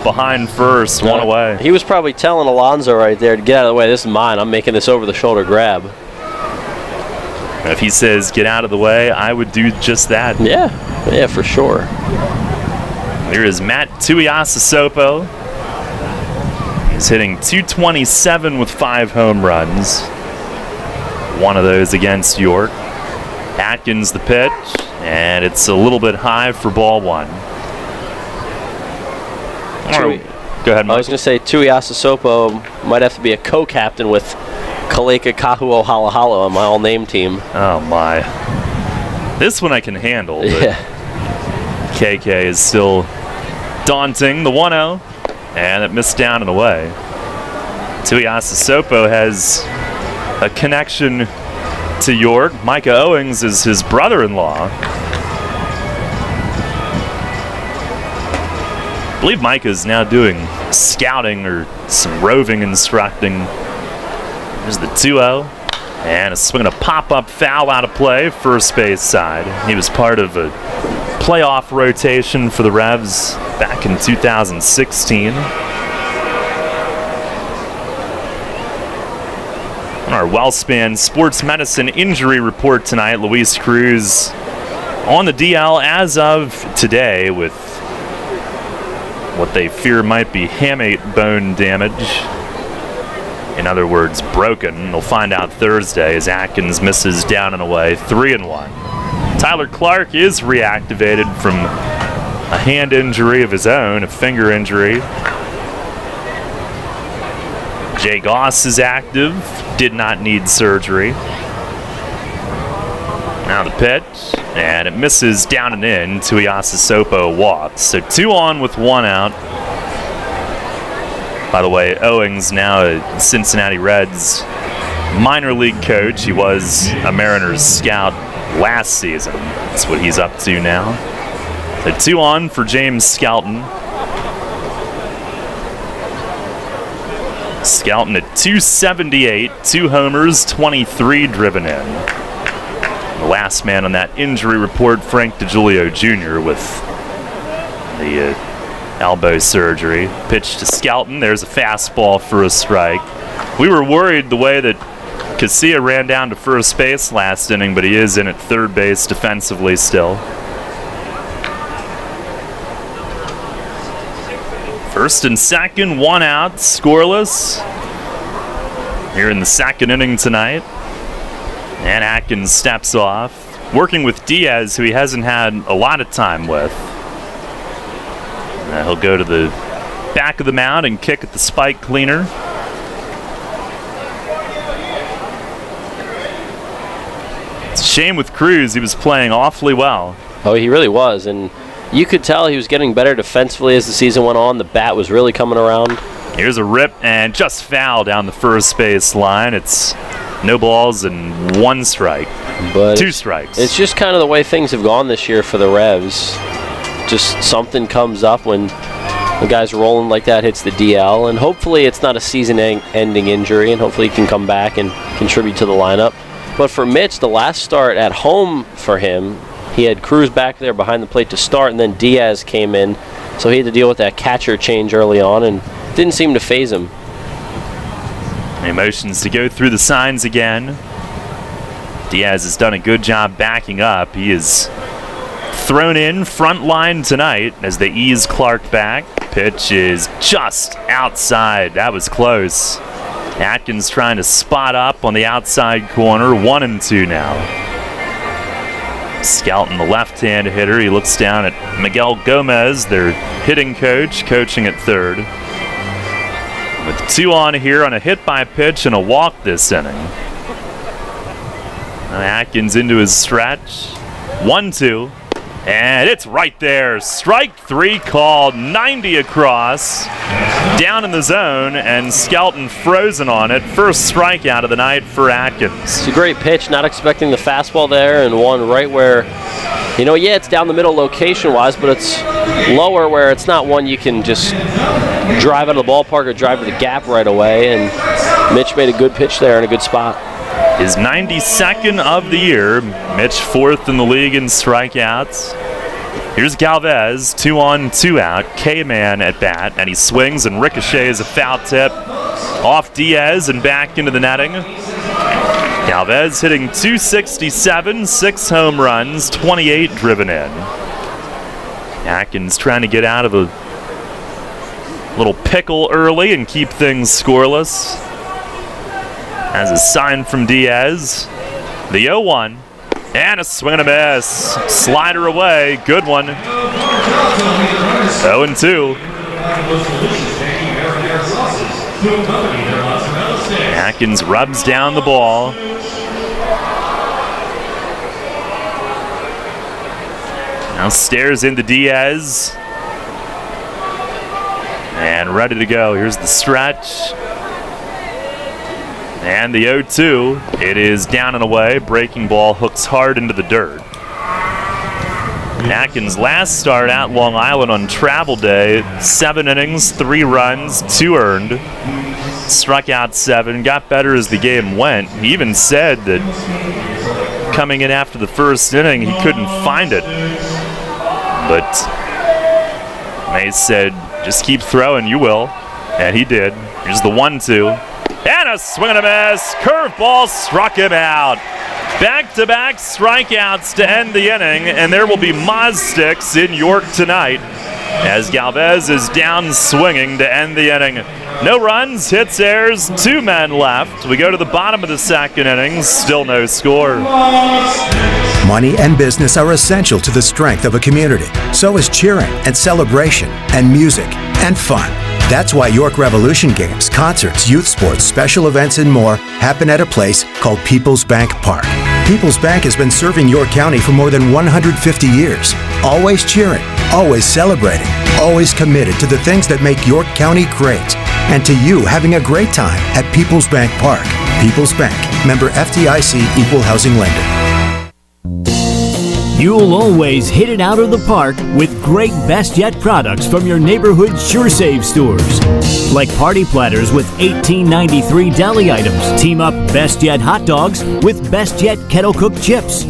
behind first, one away. He was probably telling Alonso right there to get out of the way. This is mine. I'm making this over-the-shoulder grab. If he says get out of the way, I would do just that. Yeah, for sure. Here is Matt Tuiasosopo. He's hitting .227 with 5 home runs. One of those against York. Atkins the pitch, and it's a little bit high for ball 1. Go ahead, Mike. I was going to say Tuiasosopo might have to be a co-captain with Kaleka Kahuo Halahala on my all-name team. Oh, my. This one I can handle, but KK is still daunting. The 1-0, and it missed down and away. Tuiasosopo has a connection to York. Micah Owings is his brother-in-law. I believe Micah is now doing scouting or some roving instructing. There's the 2-0, and a swing and a pop-up foul out of play, first base side. He was part of a playoff rotation for the Revs back in 2016. On our Wellspan Sports Medicine injury report tonight, Luis Cruz on the DL as of today with what they fear might be hamate bone damage. In other words, broken. They'll find out Thursday as Atkins misses down and away, 3-1. Tyler Clark is reactivated from a hand injury of his own, a finger injury. Jay Goss is active, did not need surgery. Now the pitch, and it misses down and in. Tuiasosopo walks. So 2 on with 1 out. By the way, Owings now a Cincinnati Reds minor league coach. He was a Mariners scout last season. That's what he's up to now. So 2 on for James Skelton. Skelton at .278, 2 homers, 23 driven in. The last man on that injury report, Frank DiGiulio Jr. with the elbow surgery. Pitch to Skelton. There's a fastball for a strike. We were worried the way that Casilla ran down to first base last inning, but he is in at third base defensively still. First and second, 1 out, scoreless. Here in the second inning tonight. And Atkins steps off, working with Diaz, who he hasn't had a lot of time with. He'll go to the back of the mound and kick at the spike cleaner. It's a shame with Cruz. He was playing awfully well. Oh, he really was, and you could tell he was getting better defensively as the season went on. The bat was really coming around. Here's a rip and just foul down the first base line. It's no balls and 1 strike. But 2 strikes. It's just kind of the way things have gone this year for the Revs. Just something comes up when the guy's rolling like that, hits the DL, and hopefully it's not a season-ending injury, and hopefully he can come back and contribute to the lineup. But for Mitch, the last start at home for him, he had Cruz back there behind the plate to start, and then Diaz came in, so he had to deal with that catcher change early on, and didn't seem to faze him. Emotions to go through the signs again. Diaz has done a good job backing up. He is thrown in front line tonight as they ease Clark back. Pitch is just outside. That was close. Atkins trying to spot up on the outside corner. 1-2 now. Skelton, the left-hand hitter. He looks down at Miguel Gomez, their hitting coach, coaching at third. With 2 on here on a hit by pitch and a walk this inning. Now Atkins into his stretch. 1-2. And it's right there. Strike 3 called, 90 across, down in the zone, and Skelton frozen on it. First strikeout of the night for Atkins. It's a great pitch, not expecting the fastball there, and one right where, it's down the middle location-wise, but it's lower where it's not one you can just drive out of the ballpark or drive to the gap right away, and Mitch made a good pitch there in a good spot. His 92nd of the year. Mitch 4th in the league in strikeouts. Here's Galvez, 2 on, 2 out. K-Man at bat, and he swings and ricochets a foul tip off Diaz and back into the netting. Galvez hitting .267, 6 home runs, 28 driven in. Atkins trying to get out of a little pickle early and keep things scoreless. As a sign from Diaz, the 0-1, and a swing and a miss. Slider away, good one. 0-2. Atkins rubs down the ball. Now stares into Diaz. And ready to go. Here's the stretch. And the 0-2, it is down and away. Breaking ball hooks hard into the dirt. Atkins' last start at Long Island on travel day, 7 innings, 3 runs, 2 earned. Struck out 7, got better as the game went. He even said that coming in after the first inning, he couldn't find it. But Mays said, just keep throwing, you will. And he did. Here's the 1-2. And a swing and a miss. Curveball struck him out. Back-to-back strikeouts to end the inning, and there will be Moz sticks in York tonight as Galvez is down swinging to end the inning. No runs, hits, errors, 2 men left. We go to the bottom of the second inning, still no score. Money and business are essential to the strength of a community. So is cheering and celebration and music and fun. That's why York Revolution games, concerts, youth sports, special events, and more happen at a place called People's Bank Park. People's Bank has been serving York County for more than 150 years. Always cheering, always celebrating, always committed to the things that make York County great. And to you having a great time at People's Bank Park. People's Bank, member FDIC, equal housing lender. You'll always hit it out of the park with great Best Yet products from your neighborhood SureSave stores. Like party platters with $18.93 deli items. Team up Best Yet hot dogs with Best Yet kettle cooked chips.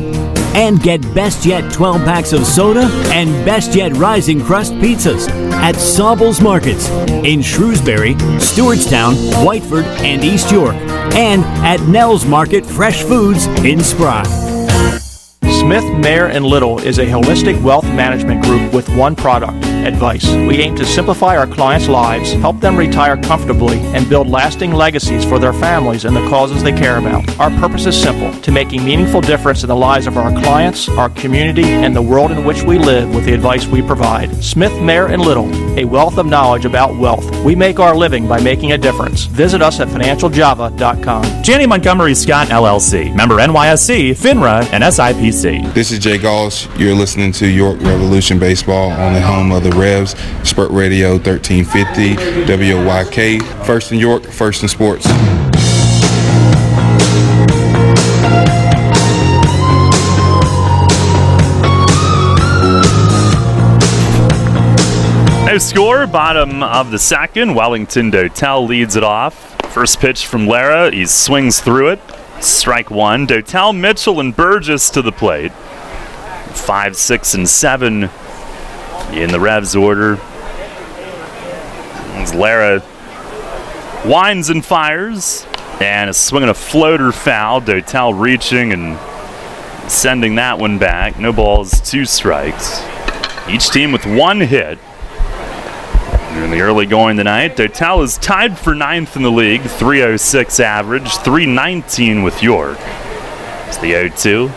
And get Best Yet 12 packs of soda and Best Yet Rising Crust pizzas at Sobel's Markets in Shrewsbury, Stewartstown, Whiteford, and East York. And at Nell's Market Fresh Foods in Spry. Smith, Mayer & Little is a holistic wealth management group with one product, advice. We aim to simplify our clients' lives, help them retire comfortably, and build lasting legacies for their families and the causes they care about. Our purpose is simple, to make a meaningful difference in the lives of our clients, our community, and the world in which we live with the advice we provide. Smith, Mayer & Little, a wealth of knowledge about wealth. We make our living by making a difference. Visit us at financialjava.com. Janney Montgomery Scott LLC, member NYSE, FINRA, and SIPC. This is Jay Gaush. You're listening to York Revolution Baseball on the home of the Revs, Spurt Radio 1350, WOYK. First in York, first in sports. No score, bottom of the second. Wellington Dotel leads it off. First pitch from Lara, he swings through it. Strike 1. Dotel, Mitchell, and Burgess to the plate. 5, 6, and 7 in the Revs order. As Lara winds and fires, and a swing and a floater foul. Dotel reaching and sending that one back. No balls, 2 strikes. Each team with 1 hit. In the early going tonight, Dotel is tied for 9th in the league, 306 average, 319 with York. It's the 0-2,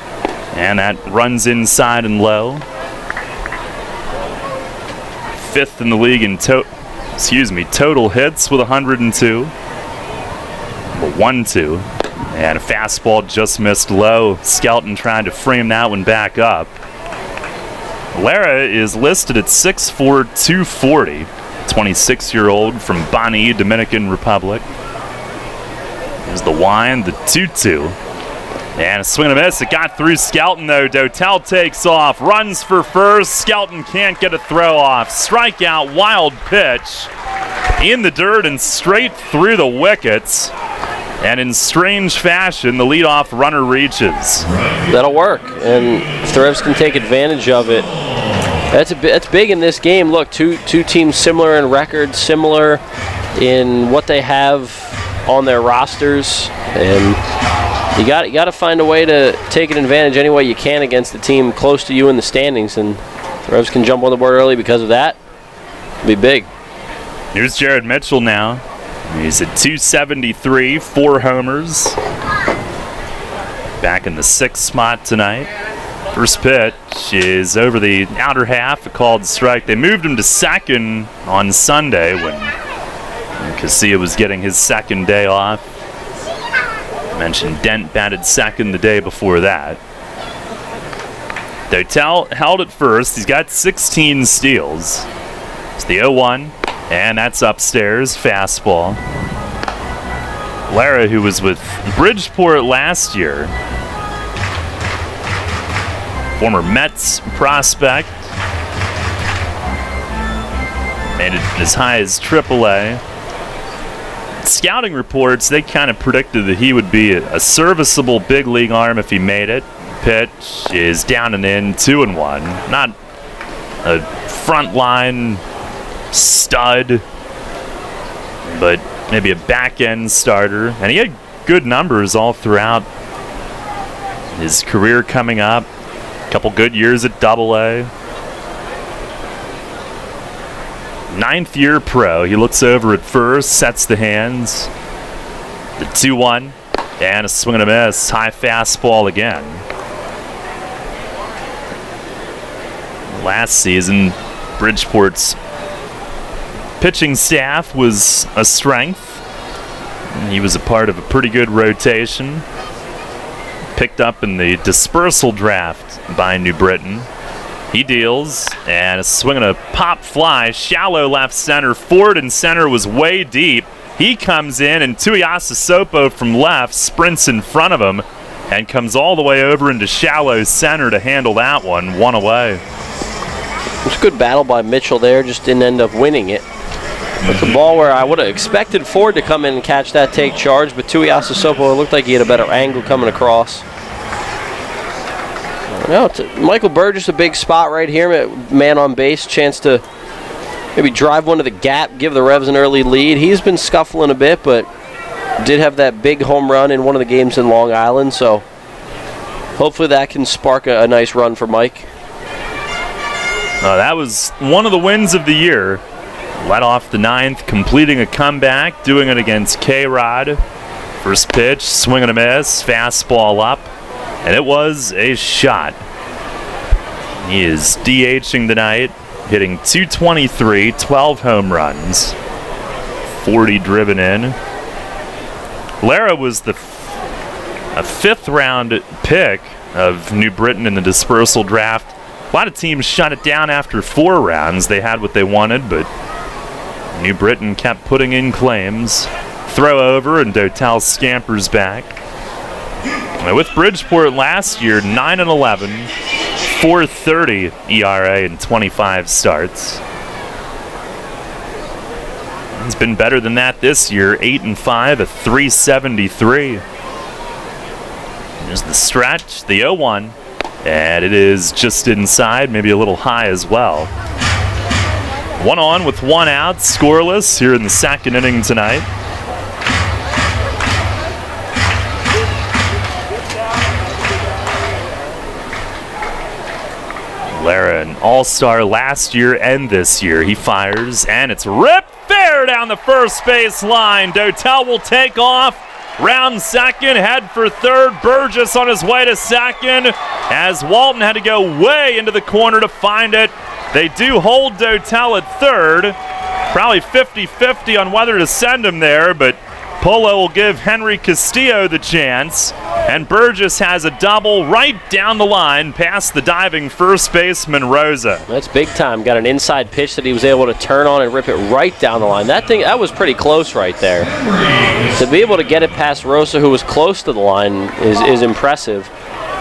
and that runs inside and low. 5th in the league in total hits with 102. 1-2, and a fastball just missed low. Skelton trying to frame that one back up. Lara is listed at 6'4", 240. 26-year-old from Bani, Dominican Republic. There's the wind, the 2-2. And a swing and a miss. It got through Skelton, though. Dotel takes off, runs for first. Skelton can't get a throw off. Strikeout, wild pitch. In the dirt and straight through the wickets. And in strange fashion, the leadoff runner reaches. That'll work. And if the Revs can take advantage of it, that's big in this game. Look, two teams similar in record, similar in what they have on their rosters, and you got to find a way to take an advantage any way you can against the team close to you in the standings, and the Revs can jump on the board early because of that. It'll be big. Here's Jared Mitchell now. He's at 273, 4 homers. Back in the 6th spot tonight. First pitch is over the outer half, a called strike. They moved him to second on Sunday when Casilla was getting his second day off. I mentioned Dent batted second the day before that. Dotel held at first. He's got 16 steals. It's the 0-1, and that's upstairs, fastball. Lara, who was with Bridgeport last year, former Mets prospect, made it as high as AAA. Scouting reports, they kind of predicted that he would be a serviceable big league arm if he made it. Pitch is down and in, 2-1. Not a frontline stud, but maybe a back-end starter. And he had good numbers all throughout his career coming up. Couple good years at AA. 9th year pro. He looks over at first, sets the hands. The 2-1, and a swing and a miss. High fastball again. Last season, Bridgeport's pitching staff was a strength. He was a part of a pretty good rotation. Picked up in the dispersal draft by New Britain. He deals, and a swing and a pop fly, shallow left center. Ford in center was way deep. He comes in, and Tuiasa Sopo from left sprints in front of him and comes all the way over into shallow center to handle that one. One away. It was a good battle by Mitchell there, just didn't end up winning it. But the ball where I would have expected Ford to come in and catch that take charge, but Tuiasa Sopo looked like he had a better angle coming across. No, Michael Burgess, a big spot right here, man on base, chance to maybe drive one to the gap, give the Revs an early lead. He's been scuffling a bit, but did have that big home run in one of the games in Long Island, so hopefully that can spark a nice run for Mike. That was one of the wins of the year. Led off the 9th, completing a comeback, doing it against K-Rod. First pitch, swing and a miss, fastball up. And it was a shot. He is DHing tonight, hitting .223, 12 home runs, 40 driven in. Lara was a 5th-round pick of New Britain in the dispersal draft. A lot of teams shut it down after 4 rounds. They had what they wanted, but New Britain kept putting in claims. Throw over, and Dotel scampers back. With Bridgeport last year, 9-11, 4.30 ERA in 25 starts. It's been better than that this year, 8-5, a 3.73. There's the stretch, the 0-1, and it is just inside, maybe a little high as well. 1 on with 1 out, scoreless here in the 2nd inning tonight. Lara, an all-star last year and this year. He fires, and it's ripped fair down the first base line. Dotel will take off, round second, head for third. Burgess on his way to second, as Walton had to go way into the corner to find it. They do hold Dotel at third. Probably 50-50 on whether to send him there, but Polo will give Henry Castillo the chance. And Burgess has a double right down the line past the diving first baseman Rosa. That's big time. Got an inside pitch that he was able to turn on and rip it right down the line. That was pretty close right there. To be able to get it past Rosa, who was close to the line, is impressive.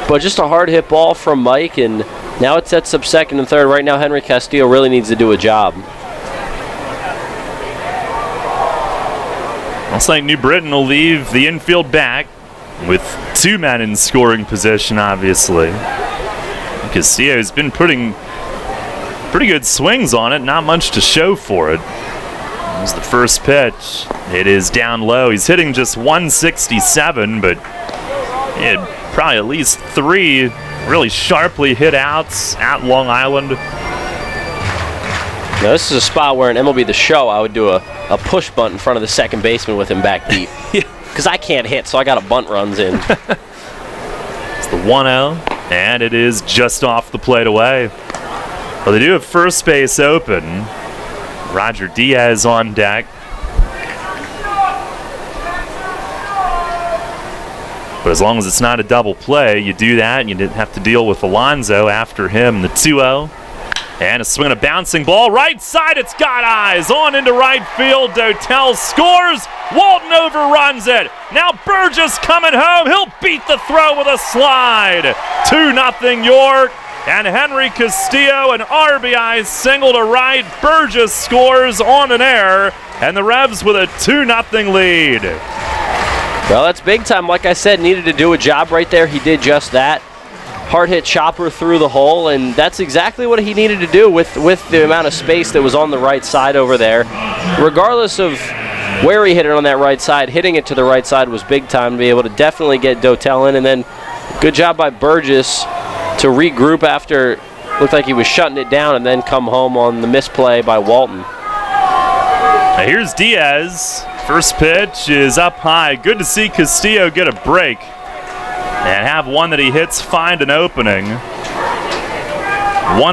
But just a hard hit ball from Mike, and now it sets up second and third. Right now, Henry Castillo really needs to do a job. Looks like New Britain will leave the infield back with 2 men in scoring position, obviously. Castillo's been putting pretty good swings on it, not much to show for it. Here's the first pitch. It is down low. He's hitting just 167, but he had probably at least 3 really sharply hit outs at Long Island. Now, this is a spot where in MLB The Show, I would do a push bunt in front of the second baseman with him back deep. Because I can't hit, so I got a bunt runs in. It's the 1-0, and it is just off the plate away. Well, they do have first base open. Roger Diaz on deck. But as long as it's not a double play, you do that, and you didn't have to deal with Alonso after him. The 2-0. And a swing and a bouncing ball. Right side, it's got eyes. On into right field. Dotel scores. Walton overruns it. Now Burgess coming home. He'll beat the throw with a slide. 2-0 York. And Henry Castillo, an RBI single to right. Burgess scores on an error. And the Revs with a 2-0 lead. Well, that's big time. Like I said, needed to do a job right there. He did just that. Hard hit chopper through the hole, and that's exactly what he needed to do with the amount of space that was on the right side over there. Regardless of where he hit it on that right side, hitting it to the right side was big time to be able to definitely get Dotel in, and then good job by Burgess to regroup after looked like he was shutting it down and then come home on the misplay by Walton. Now here's Diaz. First pitch is up high. Good to see Castillo get a break and have one that he hits find an opening. 1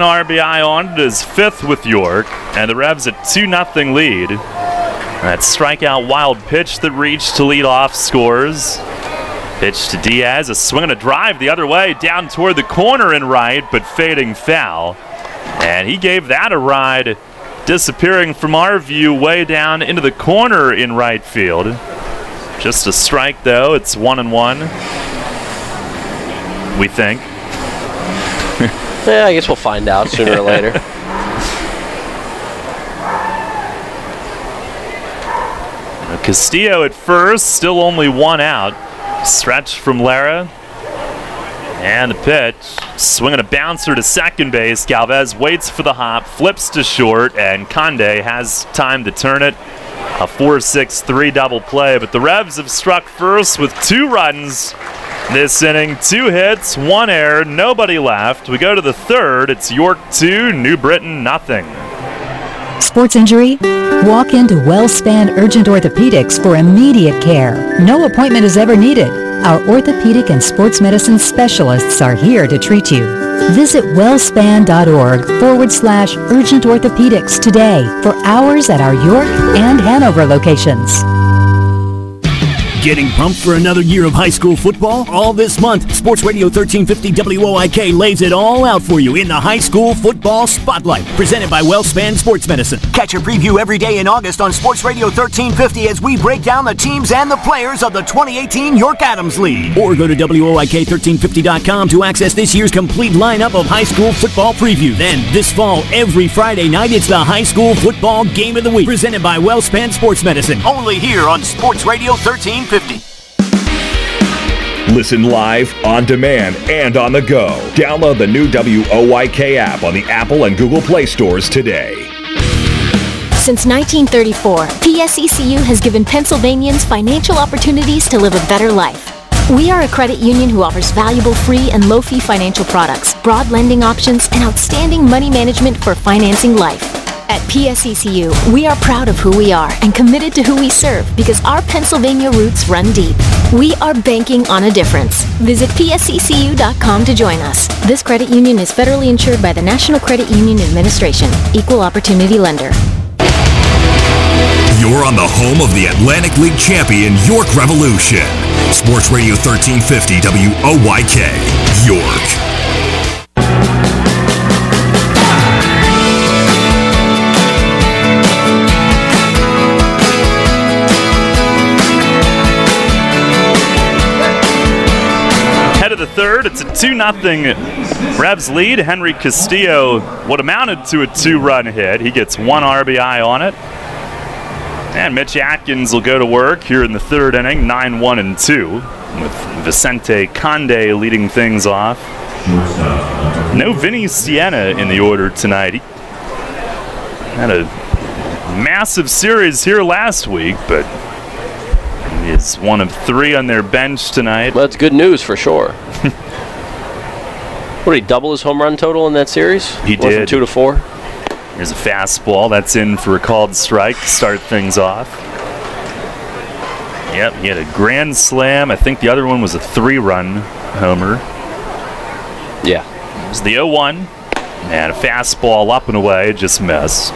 RBI on it, is 5th with York, and the Revs a 2-0 lead. That strikeout wild pitch that reached to lead off scores. Pitch to Diaz, a swing and a drive the other way, down toward the corner and right, but fading foul. And he gave that a ride, disappearing from our view way down into the corner in right field. Just a strike though, it's 1-1. We think. Yeah, I guess we'll find out sooner or later. Castillo at first, still only 1 out. Stretch from Lara. And the pitch, swinging a bouncer to second base. Galvez waits for the hop, flips to short, and Conde has time to turn it. A 4-6-3 double play, but the Revs have struck first with 2 runs this inning. 2 hits, 1 error, nobody left. We go to the third. It's York 2, New Britain nothing. Sports injury? Walk into WellSpan Urgent Orthopedics for immediate care. No appointment is ever needed. Our orthopedic and sports medicine specialists are here to treat you. Visit wellspan.org/urgent orthopedics today for hours at our York and Hanover locations. Getting pumped for another year of high school football? All this month, Sports Radio 1350 WOIK lays it all out for you in the High School Football Spotlight, presented by WellSpan Sports Medicine. Catch a preview every day in August on Sports Radio 1350 as we break down the teams and the players of the 2018 York Adams League. Or go to WOIK1350.com to access this year's complete lineup of high school football preview. Then, this fall, every Friday night, it's the High School Football Game of the Week, presented by WellSpan Sports Medicine. Only here on Sports Radio 1350. Listen live, on demand, and on the go. Download the new WOYK app on the Apple and Google Play stores today. Since 1934, PSECU has given Pennsylvanians financial opportunities to live a better life. We are a credit union who offers valuable free and low-fee financial products, broad lending options, and outstanding money management for financing life. At PSECU, we are proud of who we are and committed to who we serve because our Pennsylvania roots run deep. We are banking on a difference. Visit PSECU.com to join us. This credit union is federally insured by the National Credit Union Administration. Equal Opportunity Lender. You're on the home of the Atlantic League champion York Revolution. Sports Radio 1350 WOYK, York. The third, it's a 2-0 Revs lead. Henry Castillo, what amounted to a 2-run hit. He gets 1 RBI on it. And Mitch Atkins will go to work here in the third inning, 9-1-2, with Vicente Conde leading things off. No Vinny Sienna in the order tonight. He had a massive series here last week, but he is one of 3 on their bench tonight. Well, that's good news for sure. What, did he double his home run total in that series? He did. From 2 to 4? Here's a fastball. That's in for a called strike to start things off. Yep, he had a grand slam. I think the other one was a 3-run homer. Yeah. It was the 0-1. And a fastball up and away, just missed.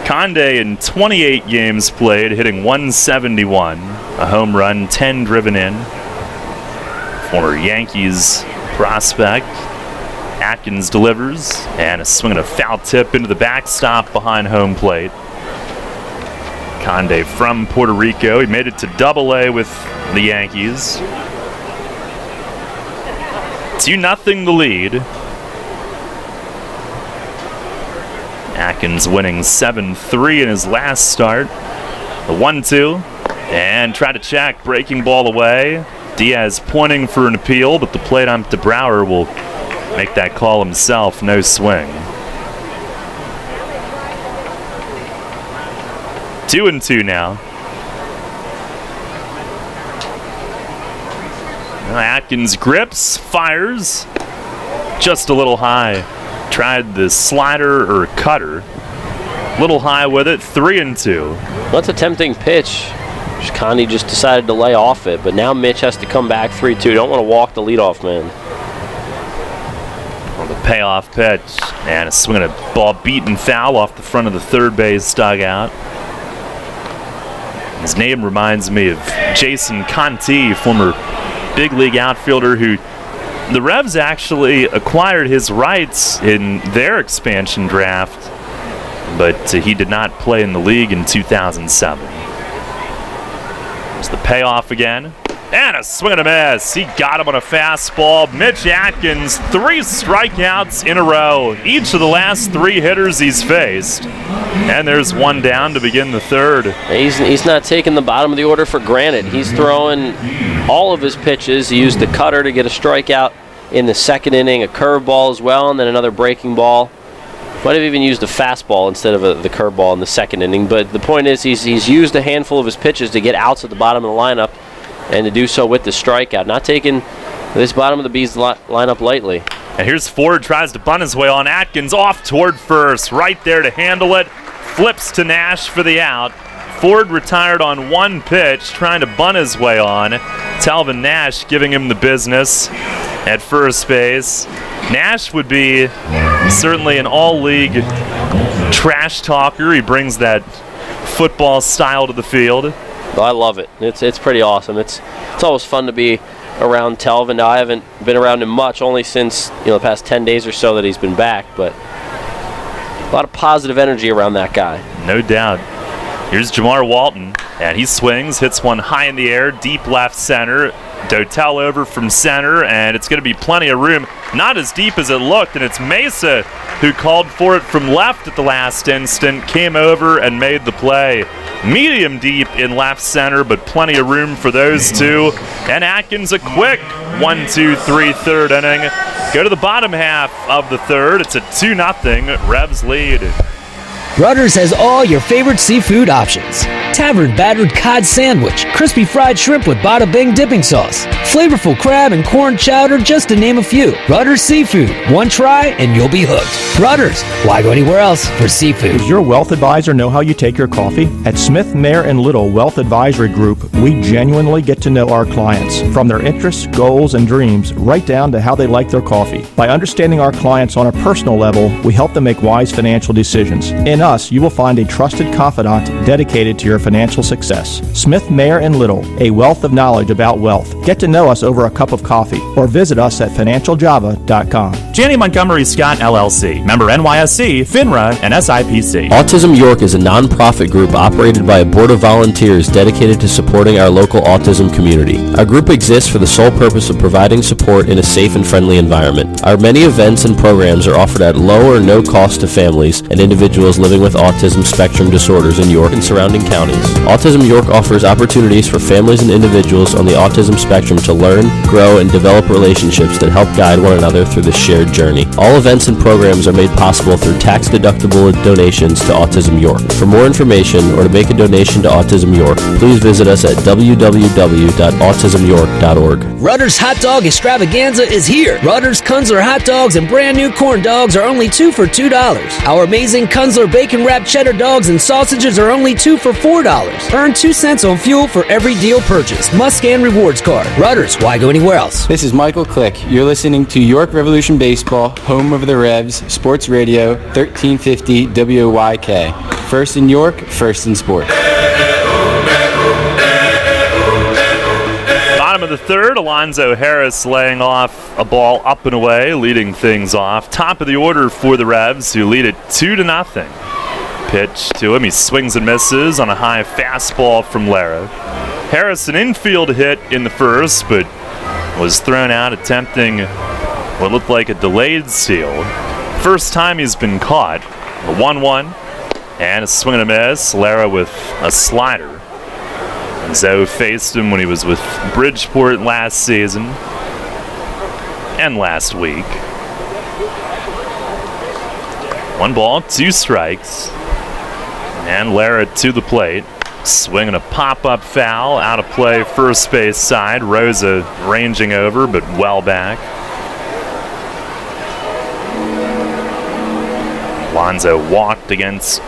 Conde in 28 games played, hitting 171. A home run, 10 driven in. Former Yankees prospect. Atkins delivers, and a swing and a foul tip into the backstop behind home plate. Conde from Puerto Rico. He made it to Double-A with the Yankees. 2-0 the lead. Atkins winning 7-3 in his last start. The 1-2, and try to check, breaking ball away. Diaz pointing for an appeal, but the plate umpire Brower will make that call himself. No swing. 2-2 now. Atkins grips, fires, just a little high. Tried the slider or cutter. Little high with it, 3-2. That's a tempting pitch. Conde just decided to lay off it, but now Mitch has to come back 3-2. Don't want to walk the leadoff man. Well, the payoff pitch, and a swing and a ball beaten foul off the front of the third base dugout. His name reminds me of Jason Conti, former big league outfielder who the Revs actually acquired his rights in their expansion draft, but he did not play in the league in 2007. There's the payoff again. And a swing and a miss. He got him on a fastball. Mitch Atkins, 3 strikeouts in a row. Each of the last 3 hitters he's faced. And there's one down to begin the third. He's not taking the bottom of the order for granted. He's throwing all of his pitches. He used the cutter to get a strikeout in the second inning, a curveball as well, and then another breaking ball. Might have even used a fastball instead of the curveball in the second inning. But the point is he's used a handful of his pitches to get outs at the bottom of the lineup, and to do so with the strikeout. Not taking this bottom of the B's lineup lightly. And here's Ford, tries to bunt his way on. Atkins off toward first, right there to handle it. Flips to Nash for the out. Ford retired on 1 pitch, trying to bunt his way on. Talvin Nash giving him the business at first base. Nash would be certainly an all-league trash talker. He brings that football style to the field. I love it. It's pretty awesome. It's always fun to be around Talvin. Now, I haven't been around him much, only since the past 10 days or so that he's been back, but a lot of positive energy around that guy. No doubt. Here's Jamar Walton, and he swings, hits one high in the air, deep left center. Dotel over from center, and it's going to be plenty of room. Not as deep as it looked, and it's Mesa who called for it from left at the last instant, came over and made the play. Medium deep in left center, but plenty of room for those two. And Atkins a quick 1-2-3 third inning. Go to the bottom half of the third. It's a 2-0 Revs lead. Rutter's has all your favorite seafood options. Tavern battered cod sandwich, crispy fried shrimp with bada bing dipping sauce, flavorful crab and corn chowder, just to name a few. Rutter's Seafood. One try and you'll be hooked. Rutter's. Why go anywhere else for seafood? Does your wealth advisor know how you take your coffee? At Smith, Mayer & Little Wealth Advisory Group, we genuinely get to know our clients, from their interests, goals, and dreams, right down to how they like their coffee. By understanding our clients on a personal level, we help them make wise financial decisions. In us, you will find a trusted confidant dedicated to your financial success. Smith, Mayer & Little, a wealth of knowledge about wealth. Get to know us over a cup of coffee or visit us at financialjava.com. Janney Montgomery Scott LLC, member NYSE, FINRA, and SIPC. Autism York is a nonprofit group operated by a board of volunteers dedicated to supporting our local autism community. Our group exists for the sole purpose of providing support in a safe and friendly environment. Our many events and programs are offered at low or no cost to families and individuals living with autism spectrum disorders in York and surrounding counties. Autism York offers opportunities for families and individuals on the autism spectrum to learn, grow, and develop relationships that help guide one another through this shared journey. All events and programs are made possible through tax-deductible donations to Autism York. For more information or to make a donation to Autism York, please visit us at www.autismyork.org. Rutter's Hot Dog Extravaganza is here. Rutter's Kunzler hot dogs and brand new corn dogs are only 2 for $2. Our amazing Kunzler bacon wrapped cheddar dogs and sausages are only 2 for $4. Earn 2 cents on fuel for every deal purchased. Must scan rewards card. Rutter's, why go anywhere else? This is Michael Click. You're listening to York Revolution Baseball, home of the Revs, Sports Radio, 1350 WYK. First in York, first in sports. Bottom of the third, Alonzo Harris laying off a ball up and away, leading things off. Top of the order for the Revs, who lead it 2-0. Pitch to him, he swings and misses on a high fastball from Lara. Harris, an infield hit in the first, but was thrown out attempting what looked like a delayed steal. First time he's been caught. A 1-1 and a swing and a miss. Lara with a slider. Zoe faced him when he was with Bridgeport last season and last week. 1 ball, 2 strikes. And Lara to the plate. Swinging a pop-up foul. Out of play, first base side. Rosa ranging over, but well back. Alonzo walked against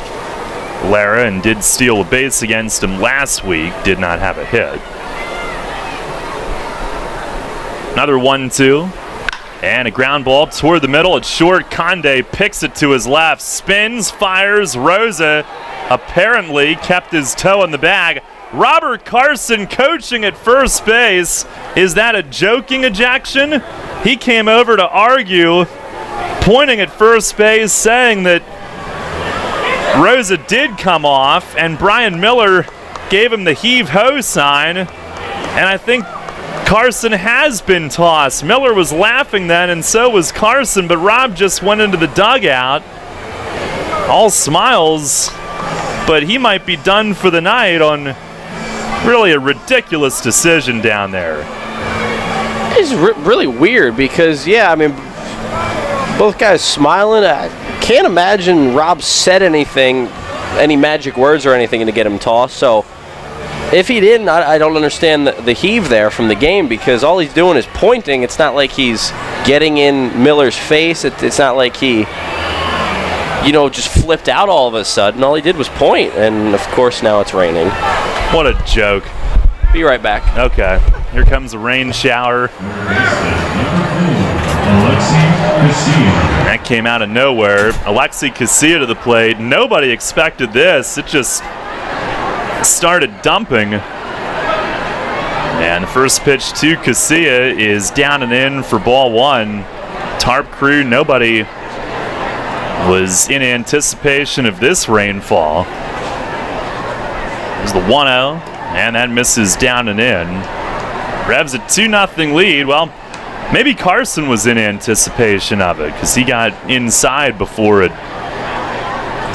Lara and did steal a base against him last week. Did not have a hit. Another 1-2. And a ground ball toward the middle. It's short. Conde picks it to his left. Spins, fires. Rosa apparently kept his toe in the bag. Robert Carson coaching at first base. Is that a joking ejection? He came over to argue, pointing at first base, saying that Rosa did come off, and Brian Miller gave him the heave-ho sign, and I think Carson has been tossed. Miller was laughing then, and so was Carson, but Rob just went into the dugout, all smiles, but he might be done for the night on really a ridiculous decision down there. It's really weird because, yeah, I mean, both guys smiling. I can't imagine Rob said anything, any magic words or anything to get him tossed. So if he didn't, I don't understand the heave there from the game, because all he's doing is pointing. It's not like he's getting in Miller's face. It's not like he, you know, just flipped out all of a sudden. All he did was point, and of course now it's raining. What a joke. Be right back. Okay. Here comes a rain shower. That came out of nowhere. Alexi Casilla to the plate. Nobody expected this. It just started dumping. And the first pitch to Casilla is down and in for ball 1. Tarp crew, nobody was in anticipation of this rainfall. There's the 1-0, and that misses down and in. Revs a 2-0 lead. Well, maybe Carson was in anticipation of it because he got inside before it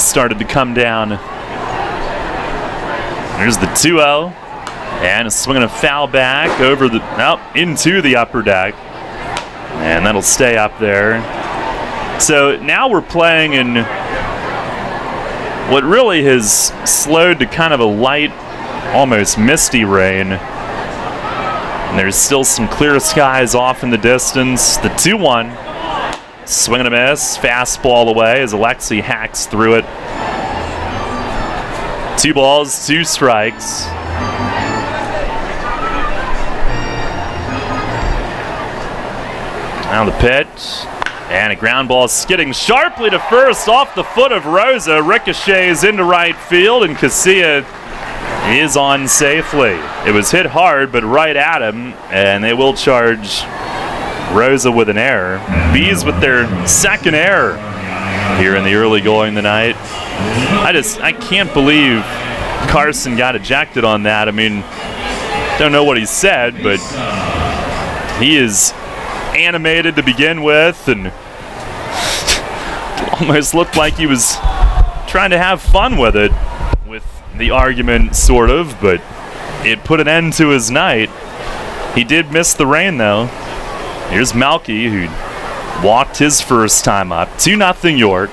started to come down. There's the 2-0, and a swing and a foul back over the into the upper deck, and that'll stay up there. So now we're playing in what really has slowed to kind of a light, almost misty rain. And there's still some clear skies off in the distance. The 2-1, swing and a miss, fastball away as Alexi hacks through it. 2 balls, 2 strikes. Now the pitch, And a ground ball skidding sharply to first off the foot of Rosa. Ricochets into right field, and Casilla is on safely. It was hit hard, but right at him, and they will charge Rosa with an error. Bees with their second error here in the early going tonight. I can't believe Carson got ejected on that. I mean, don't know what he said, but he is animated to begin with, and almost looked like he was trying to have fun with it, with the argument, sort of, but it put an end to his night. He did miss the rain, though. Here's Melky, who walked his first time up. 2-0 York.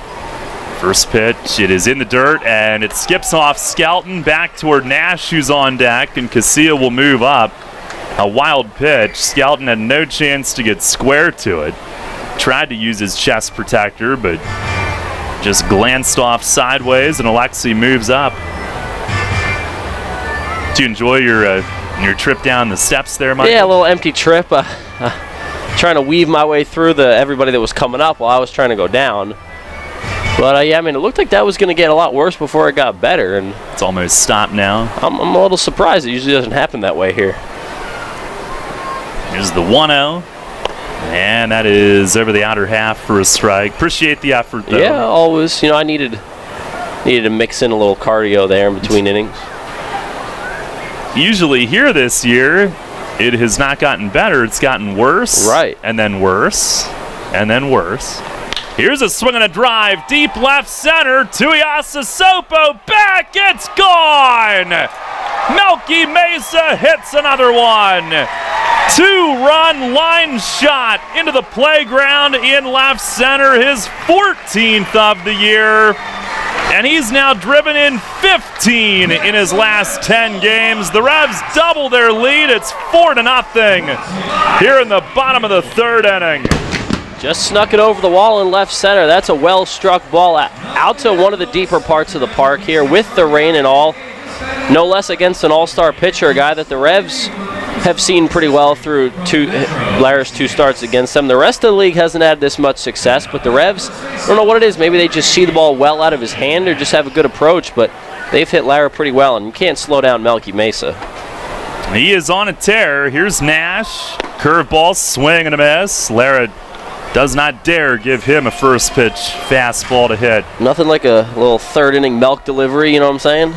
First pitch, it is in the dirt, and it skips off Skelton back toward Nash, who's on deck, and Casilla will move up. A wild pitch. Skelton had no chance to get square to it. Tried to use his chest protector, but just glanced off sideways, and Alexi moves up. Do you enjoy your trip down the steps there, Michael? Yeah, a little empty trip. Trying to weave my way through everybody that was coming up while I was trying to go down. But yeah, I mean, it looked like that was going to get a lot worse before it got better, and it's almost stopped now. I'm a little surprised. It usually doesn't happen that way here. Here's the 1-0, and that is over the outer half for a strike. Appreciate the effort, though. Yeah, always. You know, I needed to mix in a little cardio there in between innings. Usually here this year, it has not gotten better. It's gotten worse. Right. And then worse. And then worse. Here's a swing and a drive. Deep left center. Tuiasa Sopo back. It's gone. Melky Mesa hits another one. 2-run line shot into the playground in left center. His 14th of the year. And he's now driven in 15 in his last 10 games. The Revs double their lead. It's 4-0 here in the bottom of the third inning. Just snuck it over the wall in left center. That's a well-struck ball out to one of the deeper parts of the park here with the rain and all. No less against an all-star pitcher, a guy that the Revs have seen pretty well through Lara's 2 starts against them. The rest of the league hasn't had this much success, but the Revs, I don't know what it is. Maybe they just see the ball well out of his hand or just have a good approach, but they've hit Lara pretty well, and you can't slow down Melky Mesa. He is on a tear. Here's Nash. Curveball, swing and a miss. Lara does not dare give him a first pitch fastball to hit. Nothing like a little third inning milk delivery, you know what I'm saying?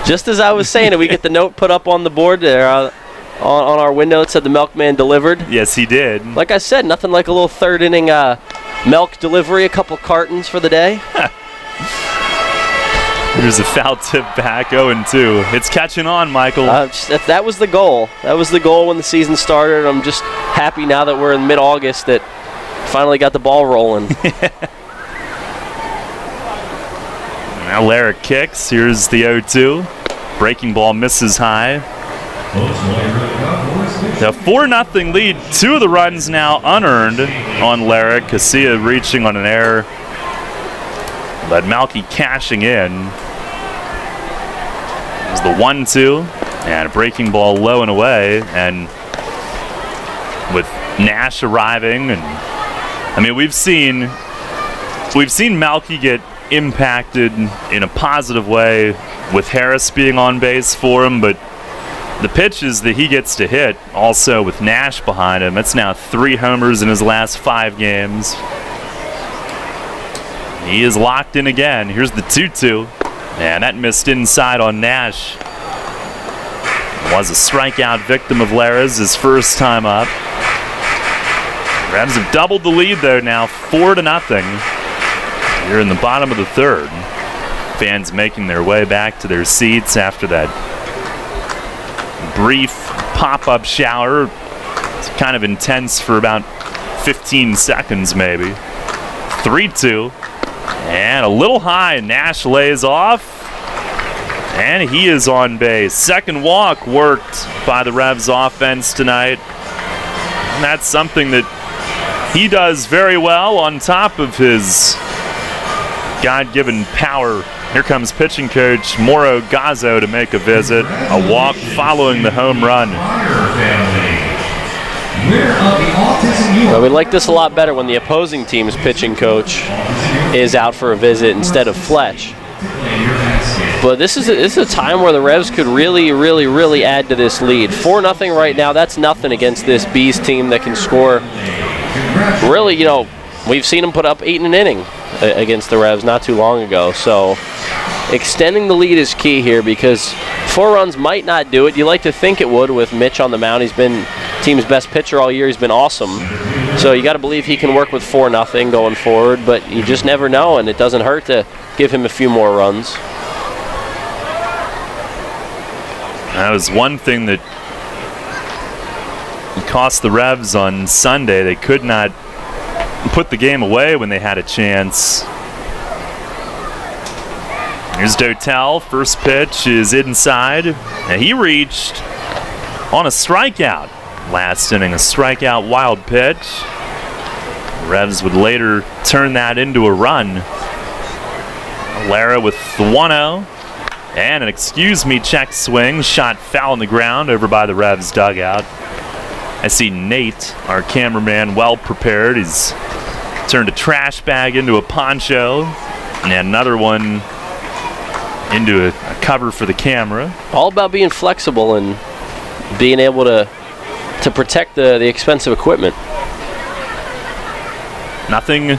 Just as I was saying it, we get the note put up on the board there on our window. It said the milkman delivered. Yes, he did. Like I said, nothing like a little third inning milk delivery, a couple cartons for the day. There's a foul tip back, 0-2. It's catching on, Michael. That was the goal. That was the goal when the season started. I'm just happy now that we're in mid-August that finally got the ball rolling. Now Lara kicks. Here's the 0-2. Breaking ball misses high. The 4-0 lead. 2 of the runs now unearned on Lara. Casilla reaching on an error, but Melky cashing in. There's the 1-2, and a breaking ball low and away, and with Nash arriving, and I mean we've seen Melky get impacted in a positive way with Harris being on base for him, but the pitches that he gets to hit also with Nash behind him, it's now 3 homers in his last 5 games. He is locked in again. Here's the 2-2. And that missed inside on Nash. Was a strikeout victim of Lara's his first time up. Revs have doubled the lead though now, 4-0. Here in the bottom of the third. Fans making their way back to their seats after that brief pop-up shower. It's kind of intense for about 15 seconds maybe. 3-2. And a little high. Nash lays off. And he is on base. Second walk worked by the Revs offense tonight. And that's something that he does very well on top of his God-given power. Here comes pitching coach Mauro Gazzo to make a visit. A walk following the home run. Well, we like this a lot better when the opposing team's pitching coach is out for a visit instead of Fletch. But this is a time where the Revs could really add to this lead. 4-0 right now. That's nothing against this Bees team that can score. Really, you know, we've seen them put up 8 in an inning against the Revs not too long ago. So extending the lead is key here because 4 runs might not do it. You like to think it would with Mitch on the mound. He's been team's best pitcher all year. He's been awesome. So you got to believe he can work with 4-0 going forward, but you just never know, and it doesn't hurt to give him a few more runs. That was one thing that cost the Revs on Sunday. They could not put the game away when they had a chance. Here's Dotel. First pitch is inside, and he reached on a strikeout last inning. A strikeout wild pitch. The Revs would later turn that into a run. Lara with the 1-0. And an excuse-me check swing. Shot foul on the ground over by the Revs dugout. I see Nate, our cameraman, well prepared. He's turned a trash bag into a poncho. And another one into a cover for the camera. All about being flexible and being able to protect the expensive equipment. Nothing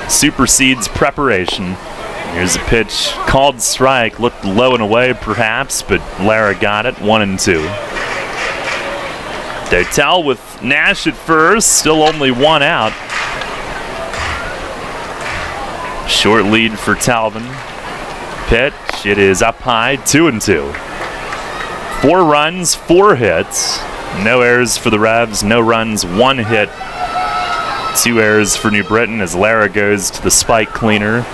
supersedes preparation. Here's a pitch called strike. Looked low and away perhaps, but Lara got it. 1-2. Dotel with Nash at first. Still only 1 out. Short lead for Talvin. Pitch. It is up high. 2-2. 4 runs, 4 hits. No errors for the Revs. No runs, 1 hit. 2 errors for New Britain as Lara goes to the spike cleaner.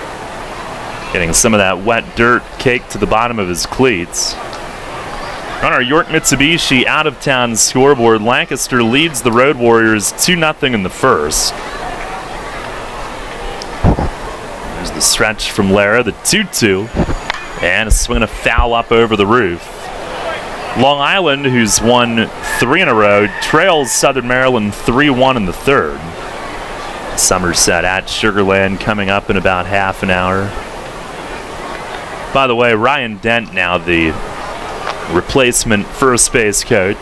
Getting some of that wet dirt caked to the bottom of his cleats. On our York Mitsubishi out-of-town scoreboard, Lancaster leads the Road Warriors 2-0 in the first. There's the stretch from Lara, the 2-2, and a swing and a foul up over the roof. Long Island, who's won 3 in a row, trails Southern Maryland 3-1 in the third. Somerset at Sugarland coming up in about half an hour. By the way, Ryan Dent now the replacement first base coach.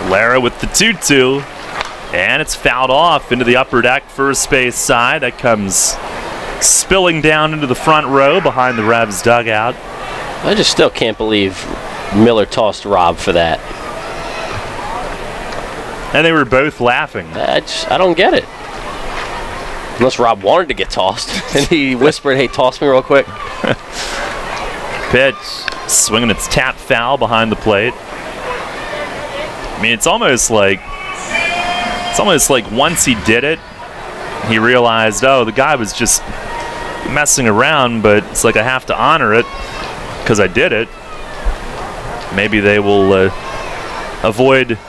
Lara with the 2-2, and it's fouled off into the upper deck first base side. That comes spilling down into the front row behind the Revs dugout. I just still can't believe Miller tossed Rob for that. And they were both laughing. I don't get it. Unless Rob wanted to get tossed and he whispered, "Hey, toss me real quick." Pitch, swinging its tap foul behind the plate. I mean, it's almost like once he did it, he realized, oh, the guy was just messing around, but it's like I have to honor it because I did it. Maybe they will avoid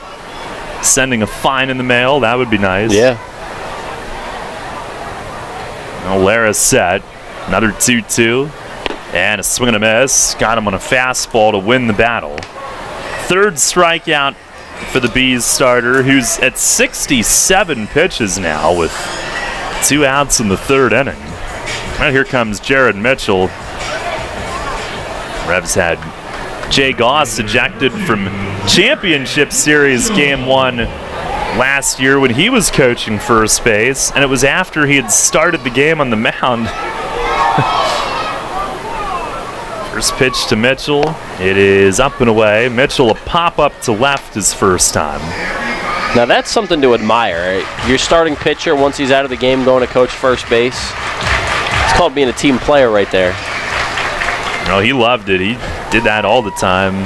sending a fine in the mail. That would be nice. Yeah. Now Lara's set. Another 2-2. And a swing and a miss. Got him on a fastball to win the battle. Third strikeout for the Bees starter, who's at 67 pitches now with 2 outs in the third inning. And here comes Jared Mitchell. Revs had Jay Goss ejected from Championship Series Game 1 last year when he was coaching first base, and it was after he had started the game on the mound. First pitch to Mitchell. It is up and away. Mitchell a pop-up to left his first time. Now that's something to admire. Your starting pitcher, once he's out of the game, going to coach first base. It's called being a team player right there. No, he loved it. He did that all the time.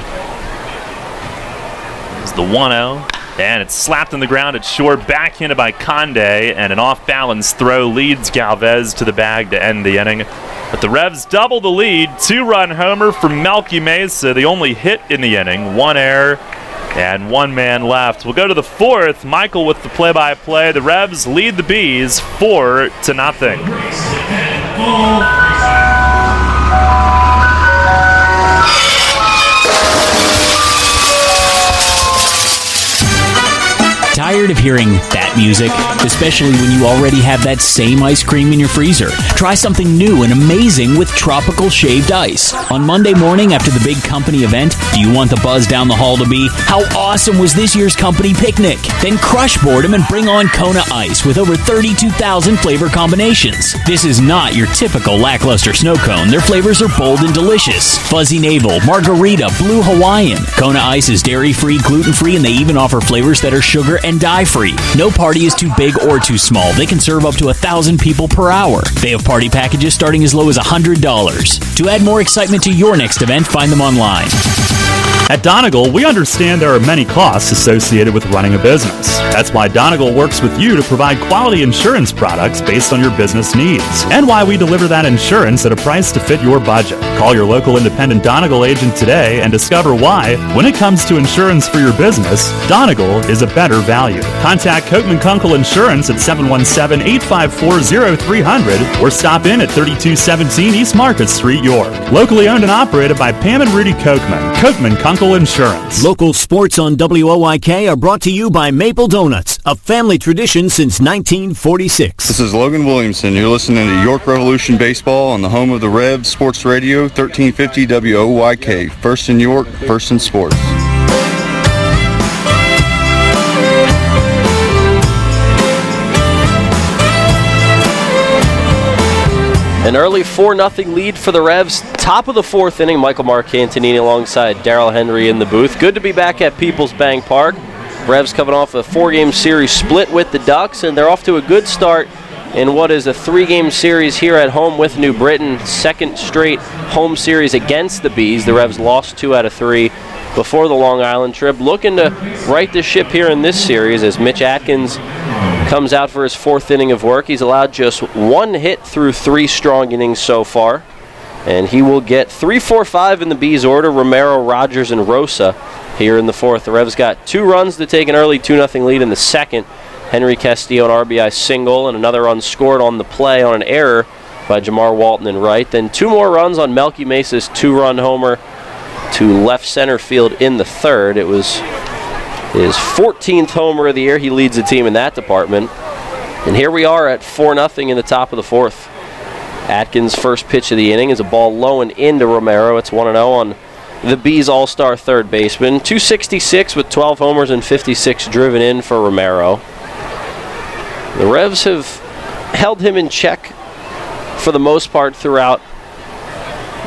It's the 1-0. And it's slapped on the ground at short, backhanded by Conde, and an off-balance throw leads Galvez to the bag to end the inning. But the Revs double the lead. 2-run homer from Melky Mesa, the only hit in the inning. 1 error and 1 man left. We'll go to the fourth. Michael with the play-by-play. The Revs lead the Bees 4-0. Tired of hearing that music? Especially when you already have that same ice cream in your freezer. Try something new and amazing with tropical shaved ice. On Monday morning after the big company event, do you want the buzz down the hall to be, how awesome was this year's company picnic? Then crush boredom and bring on Kona Ice with over 32,000 flavor combinations. This is not your typical lackluster snow cone. Their flavors are bold and delicious. Fuzzy Navel, Margarita, Blue Hawaiian. Kona Ice is dairy-free, gluten-free, and they even offer flavors that are sugar and dye-free. No party is too big or too small. They can serve up to 1,000 people per hour. They have party packages starting as low as $100. To add more excitement to your next event, find them online. At Donegal, we understand there are many costs associated with running a business. That's why Donegal works with you to provide quality insurance products based on your business needs, and why we deliver that insurance at a price to fit your budget. Call your local independent Donegal agent today and discover why, when it comes to insurance for your business, Donegal is a better value. Contact Kochman Kunkel Insurance at 717-854-0300 or stop in at 3217 East Market Street, York. Locally owned and operated by Pam and Rudy Kochman. Kochman Kunkel Insurance. Local sports on WOYK are brought to you by Maple Donuts, a family tradition since 1946. This is Logan Williamson. You're listening to York Revolution Baseball on the home of the Revs, Sports Radio 1350 WOYK. First in York, first in sports. An early 4-0 lead for the Revs. Top of the fourth inning, Michael Marcantonini alongside Darrell Henry in the booth. Good to be back at Peoples Bank Park. Revs coming off a 4-game series split with the Ducks, and they're off to a good start in what is a 3-game series here at home with New Britain. Second straight home series against the Bees. The Revs lost 2 out of 3 before the Long Island trip. Looking to right the ship here in this series as Mitch Atkins comes out for his 4th inning of work. He's allowed just 1 hit through 3 strong innings so far. And he will get 3, 4, 5 in the Bees order. Romero, Rogers, and Rosa here in the 4th. The Revs got 2 runs to take an early 2-0 lead in the 2nd. Henry Castillo, an RBI single, and another run scored on the play on an error by Jamar Walton in right. Then 2 more runs on Melky Mesa's 2-run homer to left center field in the 3rd. It was his 14th homer of the year. He leads the team in that department. And here we are at 4-0 in the top of the 4th. Atkins' first pitch of the inning is a ball low and into Romero. It's 1-0 on the Bees all-star third baseman. 266 with 12 homers and 56 driven in for Romero. The Revs have held him in check for the most part throughout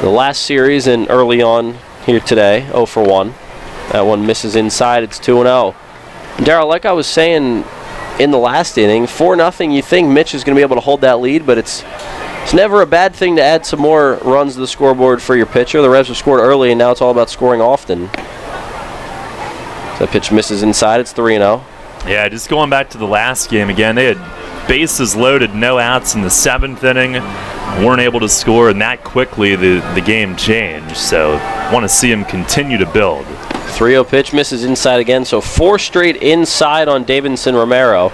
the last series and early on here today. 0 for 1. That one misses inside. It's 2-0. Darryl, like I was saying in the last inning, 4-0, you think Mitch is going to be able to hold that lead, but it's never a bad thing to add some more runs to the scoreboard for your pitcher. The Revs have scored early, and now it's all about scoring often. That pitch misses inside. It's 3-0. Yeah, just going back to the last game again, they had bases loaded, no outs in the 7th inning, weren't able to score, and that quickly the game changed. So want to see him continue to build. 3-0 pitch misses inside again, so 4 straight inside on Davidson Romero.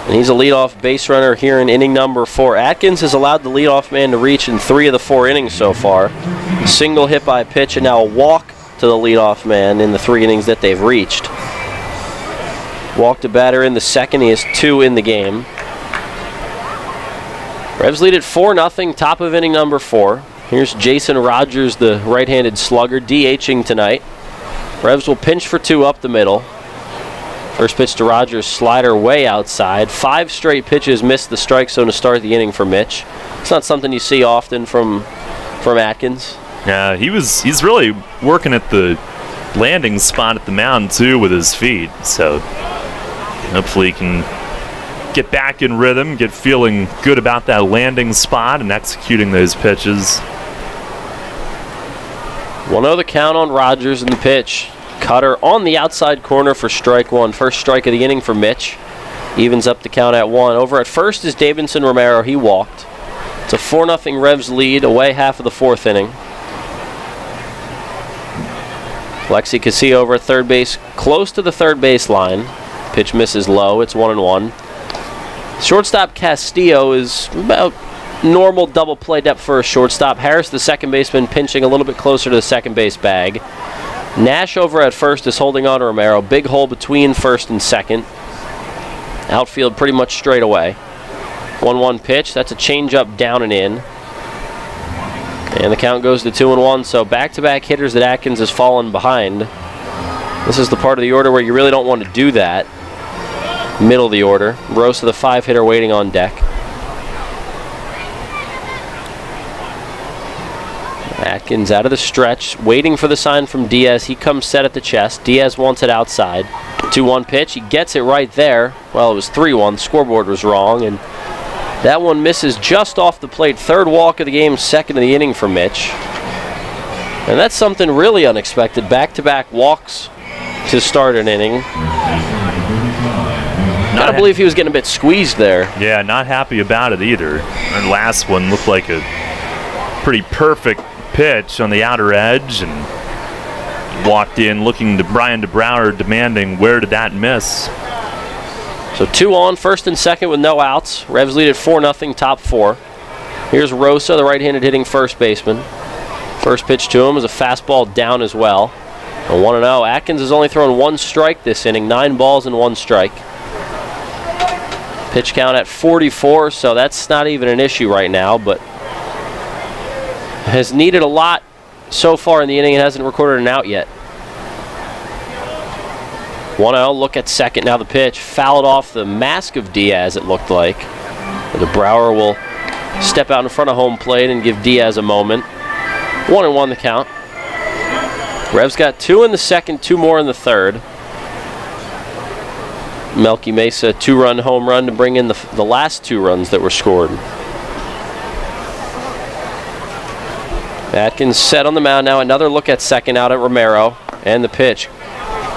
And he's a leadoff base runner here in inning number 4. Atkins has allowed the leadoff man to reach in 3 of the 4 innings so far. A single hit by pitch and now a walk to the leadoff man in the 3 innings that they've reached. Walked a batter in the 2nd. He has 2 in the game. Revs lead at 4-0, top of inning number 4. Here's Jason Rogers, the right-handed slugger, DHing tonight. Revs will pinch for 2 up the middle. First pitch to Rogers, slider way outside. 5 straight pitches missed the strike zone to start the inning for Mitch. It's not something you see often from Atkins. Yeah, he's really working at the landing spot at the mound too with his feet. So hopefully he can get back in rhythm, get feeling good about that landing spot and executing those pitches. 1-0 the count on Rogers in the pitch. Cutter on the outside corner for strike 1. First strike of the inning for Mitch. Evens up the count at 1. Over at first is Davidson Romero. He walked. It's a 4-0 Revs lead away half of the 4th inning. Lexi Castillo over at third base, close to the third base line. Pitch misses low. It's 1-1. Shortstop Castillo is about normal double play depth for a shortstop. Harris, the second baseman, pinching a little bit closer to the second base bag. Nash over at first is holding on to Romero. Big hole between first and second. Outfield pretty much straight away. 1-1 pitch. That's a changeup down and in. And the count goes to 2-1. So back-to-back hitters that Atkins has fallen behind. This is the part of the order where you really don't want to do that. Middle of the order. Rosa, the 5-hitter, waiting on deck. Atkins out of the stretch, waiting for the sign from Diaz. He comes set at the chest. Diaz wants it outside. 2-1 pitch. He gets it right there. Well, it was 3-1. The scoreboard was wrong, and that one misses just off the plate. Third walk of the game, second of the inning for Mitch. And that's something really unexpected. Back-to-back walks to start an inning. Gotta believe he was getting a bit squeezed there. Yeah, not happy about it either. And last one looked like a pretty perfect pitch on the outer edge, and walked in looking to Brian DeBrouwer, demanding where did that miss. So 2 on, first and second with no outs. Revs lead at 4-0, top 4. Here's Rosa, the right-handed hitting first baseman. First pitch to him is a fastball down as well. A 1-0. Atkins has only thrown 1 strike this inning, 9 balls and 1 strike. Pitch count at 44, so that's not even an issue right now, but has needed a lot so far in the inning and hasn't recorded an out yet. 1-0, look at second. Now the pitch. Fouled off the mask of Diaz, it looked like. DeBrouwer will step out in front of home plate and give Diaz a moment. 1-1 the count. Revs got 2 in the second, 2 more in the third. Melky Mesa, 2-run home run to bring in the last 2 runs that were scored. Atkins set on the mound now. Another look at second out at Romero. And the pitch.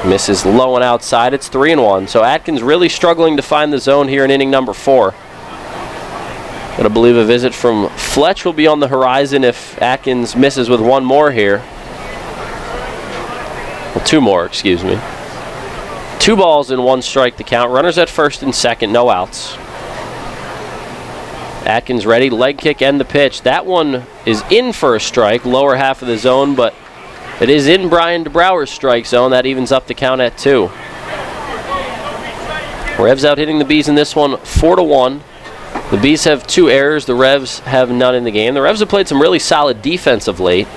Misses low and outside. It's 3-1. So Atkins really struggling to find the zone here in inning number 4. Gotta believe a visit from Fletch will be on the horizon if Atkins misses with 1 more here. Well, 2 more, excuse me. 2 balls and 1 strike the count. Runners at first and second, no outs. Atkins ready, leg kick and the pitch. That one is in for a strike, lower half of the zone, but it is in Brian DeBrouwer's strike zone. That evens up the count at 2. Revs out hitting the Bees in this one, 4-1. The Bees have 2 errors. The Revs have none in the game. The Revs have played some really solid defense of late.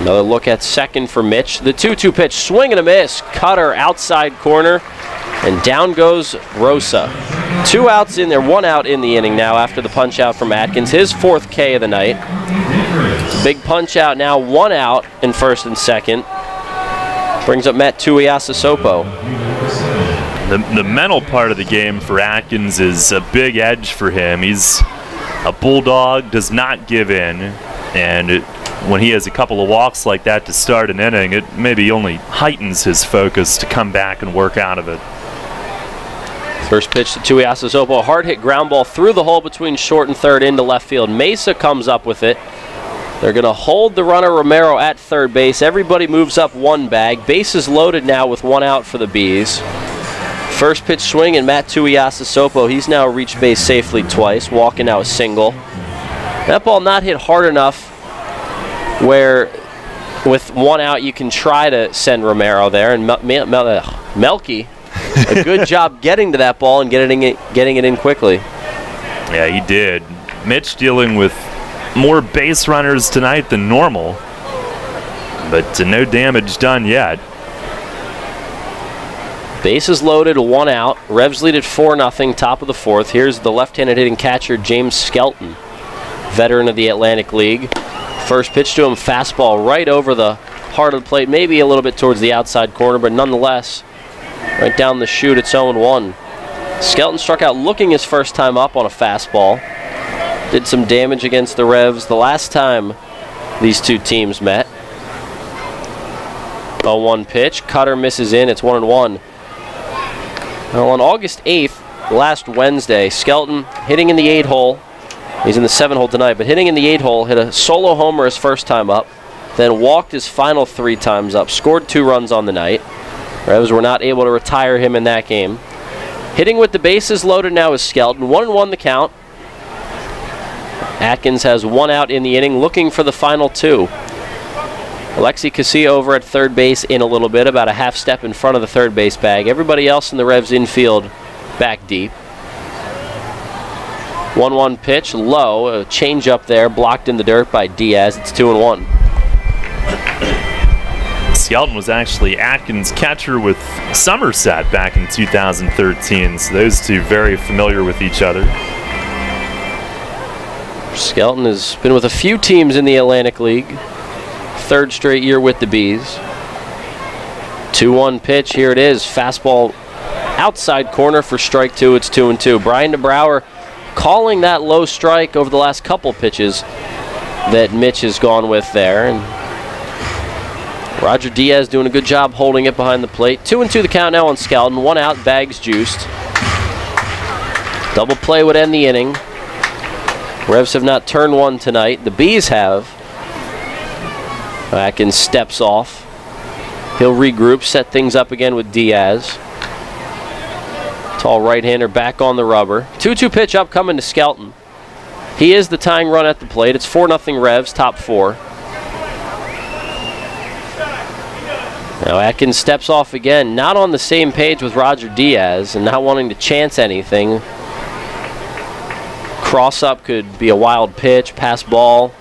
Another look at second for Mitch. The 2-2 pitch, swing and a miss. Cutter outside corner, and down goes Rosa. 2 outs in there, 1 out in the inning now after the punch out from Atkins. His 4th K of the night. Big punch out now, 1 out in first and second. Brings up Matt Tuiasosopo. The mental part of the game for Atkins is a big edge for him. He's a bulldog, does not give in, and when he has a couple of walks like that to start an inning, it maybe only heightens his focus to come back and work out of it. First pitch to Tuiasosopo, a hard hit ground ball through the hole between short and third into left field. Mesa comes up with it. They're going to hold the runner Romero at third base. Everybody moves up 1 bag. Bases loaded now with 1 out for the Bees. First pitch swing, and Matt Tuiasosopo, he's now reached base safely twice, walking out a single. That ball not hit hard enough where with 1 out you can try to send Romero there, and Melky, a good job getting to that ball and getting it in quickly. Yeah, he did. Mitch dealing with more base runners tonight than normal, but no damage done yet. Bases loaded, 1 out. Revs lead at 4-0, top of the 4th. Here's the left-handed hitting catcher, James Skelton, veteran of the Atlantic League. First pitch to him, fastball right over the heart of the plate, maybe a little bit towards the outside corner, but nonetheless, right down the chute, it's 0-1. Skelton struck out looking his first time up on a fastball. Did some damage against the Revs the last time these 2 teams met. 0-1 pitch, cutter misses in, it's 1-1. Well, on August 8th, last Wednesday, Skelton hitting in the 8 hole. He's in the 7 hole tonight, but hitting in the 8 hole, hit a solo homer his first time up, then walked his final 3 times up, scored 2 runs on the night. Revs were not able to retire him in that game. Hitting with the bases loaded now is Skelton. 1-1 the count. Atkins has 1 out in the inning, looking for the final 2. Alexi Casillo over at third base in a little bit, about a half step in front of the third base bag. Everybody else in the Revs infield back deep. 1-1 pitch, low, a change up there, blocked in the dirt by Diaz. It's 2-1. Skelton was actually Atkins' catcher with Somerset back in 2013, so those two very familiar with each other. Skelton has been with a few teams in the Atlantic League. Third straight year with the Bees. 2-1 pitch, here it is. Fastball outside corner for strike two. It's 2-2. Brian DeBrouwer calling that low strike over the last couple pitches that Mitch has gone with there. And Roger Diaz doing a good job holding it behind the plate. 2-2 the count now on Skelton. 1 out, bags juiced. Double play would end the inning. Revs have not turned one tonight. The Bees have. Atkins steps off. He'll regroup, set things up again with Diaz. Tall right-hander back on the rubber. 2-2 pitch upcoming to Skelton. He is the tying run at the plate. It's 4-0 Revs, top 4. Now Atkins steps off again, not on the same page with Roger Diaz and not wanting to chance anything. Cross up could be a wild pitch, pass ball.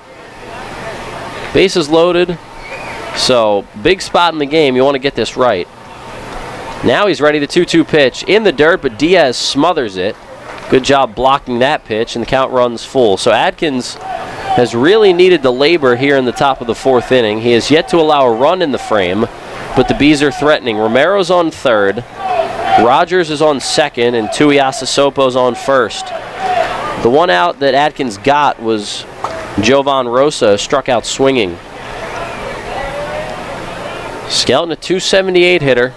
Bases loaded, so big spot in the game. You want to get this right. Now he's ready, the 2-2 pitch in the dirt, but Diaz smothers it. Good job blocking that pitch, and the count runs full. So Atkins has really needed to labor here in the top of the 4th inning. He has yet to allow a run in the frame, but the Bees are threatening. Romero's on third, Rogers is on second, and Tuiasosopo's on first. The one out that Atkins got was Jovan Rosa, struck out swinging. Skelton, a 278 hitter.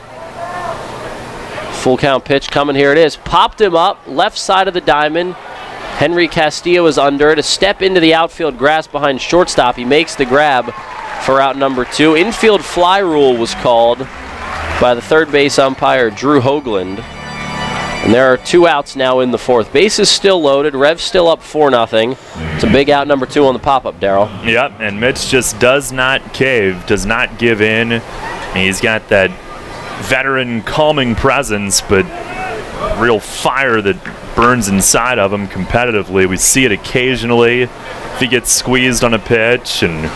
Full count pitch coming, here it is. Popped him up, left side of the diamond. Henry Castillo is under it. A step into the outfield grass behind shortstop. He makes the grab for out number 2. Infield fly rule was called by the third base umpire, Drew Hoagland. And there are 2 outs now in the 4th. Base is still loaded. Revs still up 4-0. It's a big out number 2 on the pop-up, Darryl. Yep, and Mitch just does not cave, does not give in. And he's got that veteran calming presence, but real fire that burns inside of him competitively. We see it occasionally if he gets squeezed on a pitch, and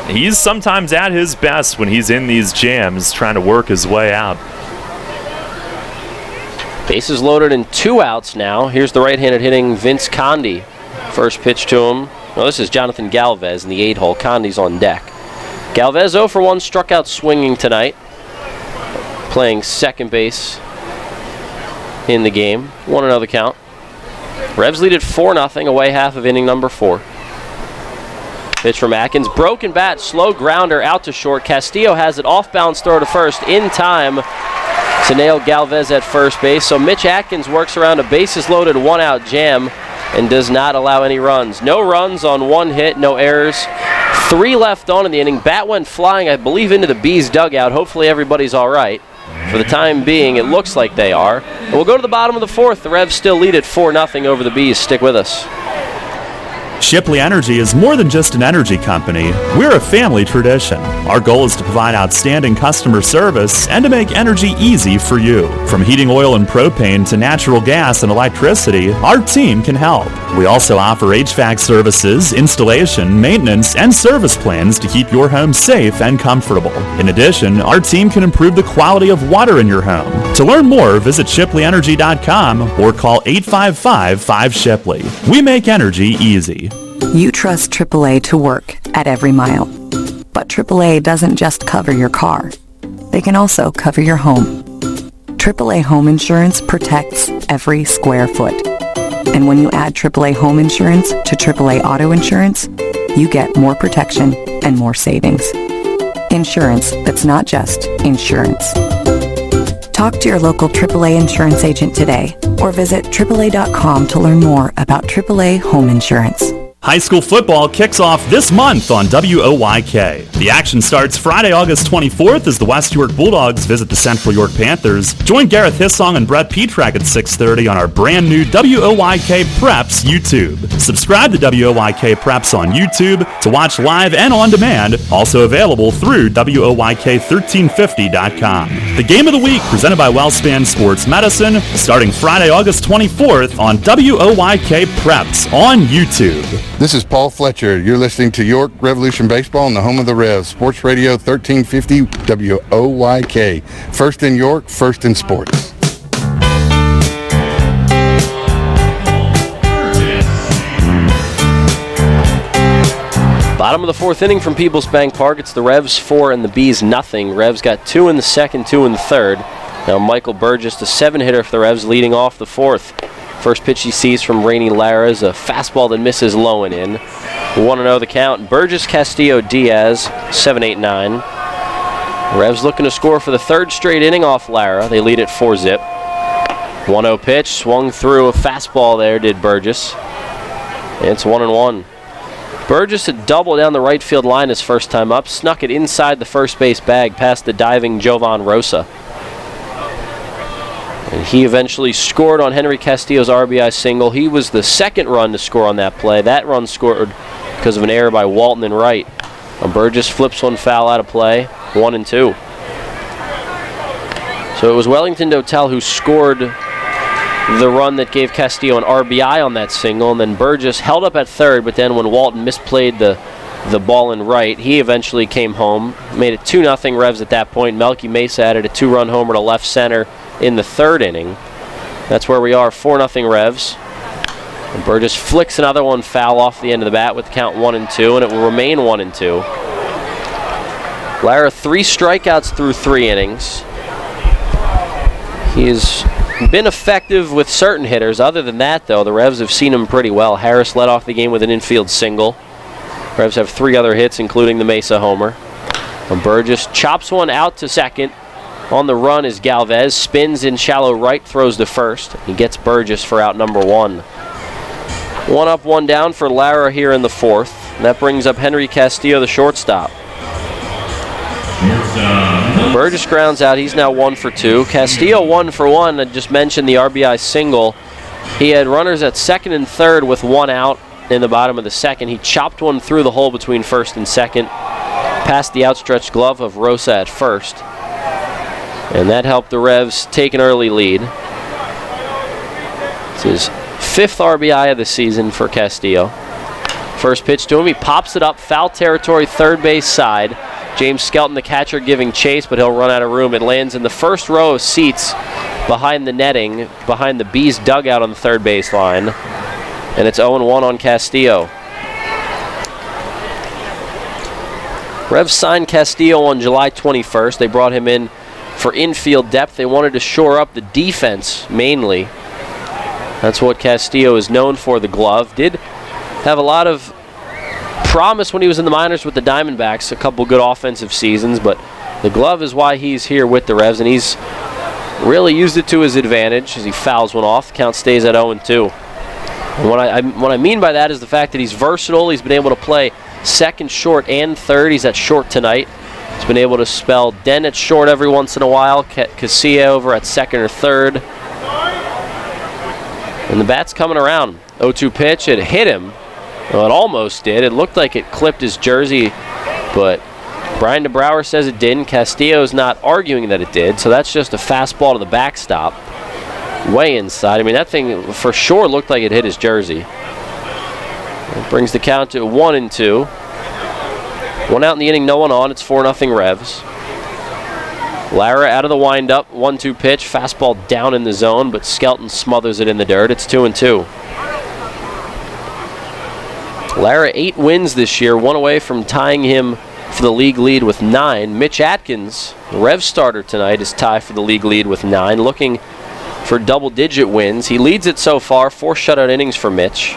he's sometimes at his best when he's in these jams trying to work his way out. Bases loaded and 2 outs now. Here's the right-handed hitting Vince Condi. First pitch to him. No, this is Jonathan Galvez in the 8-hole. Condi's on deck. Galvez 0 for 1, struck out swinging tonight. Playing second base in the game. 1-0 count. Revs lead at 4-0, away half of inning number 4. Pitch from Atkins. Broken bat, slow grounder out to short. Castillo has it, off-balance throw to first in time to nail Galvez at first base. So Mitch Atkins works around a bases-loaded 1-out jam and does not allow any runs. No runs on 1 hit, no errors. 3 left on in the inning. Bat went flying, I believe, into the Bees dugout. Hopefully everybody's all right. For the time being, it looks like they are. And we'll go to the bottom of the 4th. The Revs still lead at 4-0 over the Bees. Stick with us. Shipley Energy is more than just an energy company. We're a family tradition. Our goal is to provide outstanding customer service and to make energy easy for you. From heating oil and propane to natural gas and electricity, our team can help. We also offer HVAC services, installation, maintenance, and service plans to keep your home safe and comfortable. In addition, our team can improve the quality of water in your home. To learn more, visit ShipleyEnergy.com or call 855-5-SHIPLEY. We make energy easy. You trust AAA to work at every mile. But AAA doesn't just cover your car. They can also cover your home. AAA Home Insurance protects every square foot. And when you add AAA Home Insurance to AAA Auto Insurance, you get more protection and more savings. Insurance that's not just insurance. Talk to your local AAA insurance agent today or visit AAA.com to learn more about AAA Home Insurance. High school football kicks off this month on WOYK. The action starts Friday, August 24th as the West York Bulldogs visit the Central York Panthers. Join Gareth Hissong and Brett Petrak at 6:30 on our brand new WOYK Preps YouTube. Subscribe to WOYK Preps on YouTube to watch live and on demand, also available through WOYK1350.com. The game of the week presented by WellSpan Sports Medicine, starting Friday, August 24th on WOYK Preps on YouTube. This is Paul Fletcher. You're listening to York Revolution Baseball on the home of the Revs, Sports Radio 1350 WOYK. First in York, first in sports. Bottom of the fourth inning from Peoples Bank Park. It's the Revs 4 and the Bees nothing. Revs got 2 in the second, 2 in the third. Now Michael Burgess, the 7-hitter for the Revs, leading off the fourth. First pitch he sees from Rainey Lara is a fastball that misses low and in. 1-0 the count. Burgess, Castillo, Diaz, 7-8-9. Revs looking to score for the third straight inning off Lara. They lead at 4-zip. 1-0 pitch, swung through a fastball there, did Burgess. And it's 1-1. Burgess had doubled down the right field line his first time up, snuck it inside the first base bag past the diving Jovan Rosa. And he eventually scored on Henry Castillo's RBI single. He was the second run to score on that play. That run scored because of an error by Walton and Wright. And Burgess flips one foul out of play, 1-2. So it was Wellington Dotel who scored the run that gave Castillo an RBI on that single, and then Burgess held up at third, but then when Walton misplayed the ball in right, he eventually came home, made it 2-0 Revs at that point. Melky Mesa added a 2-run homer to left center in the third inning. That's where we are, 4-0 Revs. And Burgess flicks another one foul off the end of the bat with the count 1-2, and it will remain 1-2. Lara 3 strikeouts through 3 innings. He's been effective with certain hitters. Other than that, though, the Revs have seen him pretty well. Harris led off the game with an infield single. Revs have 3 other hits, including the Mesa homer. And Burgess chops one out to second. On the run is Galvez. Spins in shallow right, throws to first. He gets Burgess for out number 1. 1 up, 1 down for Lara here in the fourth. And that brings up Henry Castillo, the shortstop. Burgess grounds out. He's now 1 for 2. Castillo 1 for 1. I just mentioned the RBI single. He had runners at second and third with 1 out in the bottom of the second. He chopped one through the hole between first and second, past the outstretched glove of Rosa at first. And that helped the Revs take an early lead. It's his 5th RBI of the season for Castillo. First pitch to him. He pops it up, foul territory, third base side. James Skelton, the catcher, giving chase, but he'll run out of room. It lands in the first row of seats behind the netting, behind the Bees dugout on the third base line. And it's 0-1 on Castillo. Revs signed Castillo on July 21st. They brought him in for infield depth. They wanted to shore up the defense mainly. That's what Castillo is known for, the glove. Did have a lot of promise when he was in the minors with the Diamondbacks, a couple good offensive seasons, but the glove is why he's here with the Revs, and he's really used it to his advantage as he fouls one off. The count stays at 0-2. And what I mean by that is the fact that he's versatile. He's been able to play second, short, and third. He's at short tonight. He's been able to spell Den at short every once in a while, Casilla over at second or third. And the bat's coming around. 0-2 pitch, it hit him. Well, it almost did. It looked like it clipped his jersey, but Brian DeBrouwer says it didn't. Castillo's not arguing that it did, so that's just a fastball to the backstop. Way inside. I mean, that thing for sure looked like it hit his jersey. It brings the count to 1-2. 1 out in the inning, no one on. It's 4-0 Revs. Lara out of the windup. 1-2 pitch. Fastball down in the zone, but Skelton smothers it in the dirt. It's 2-2. Lara 8 wins this year, 1 away from tying him for the league lead with 9. Mitch Atkins, the Revs starter tonight, is tied for the league lead with 9, looking for double-digit wins. He leads it so far, 4 shutout innings for Mitch.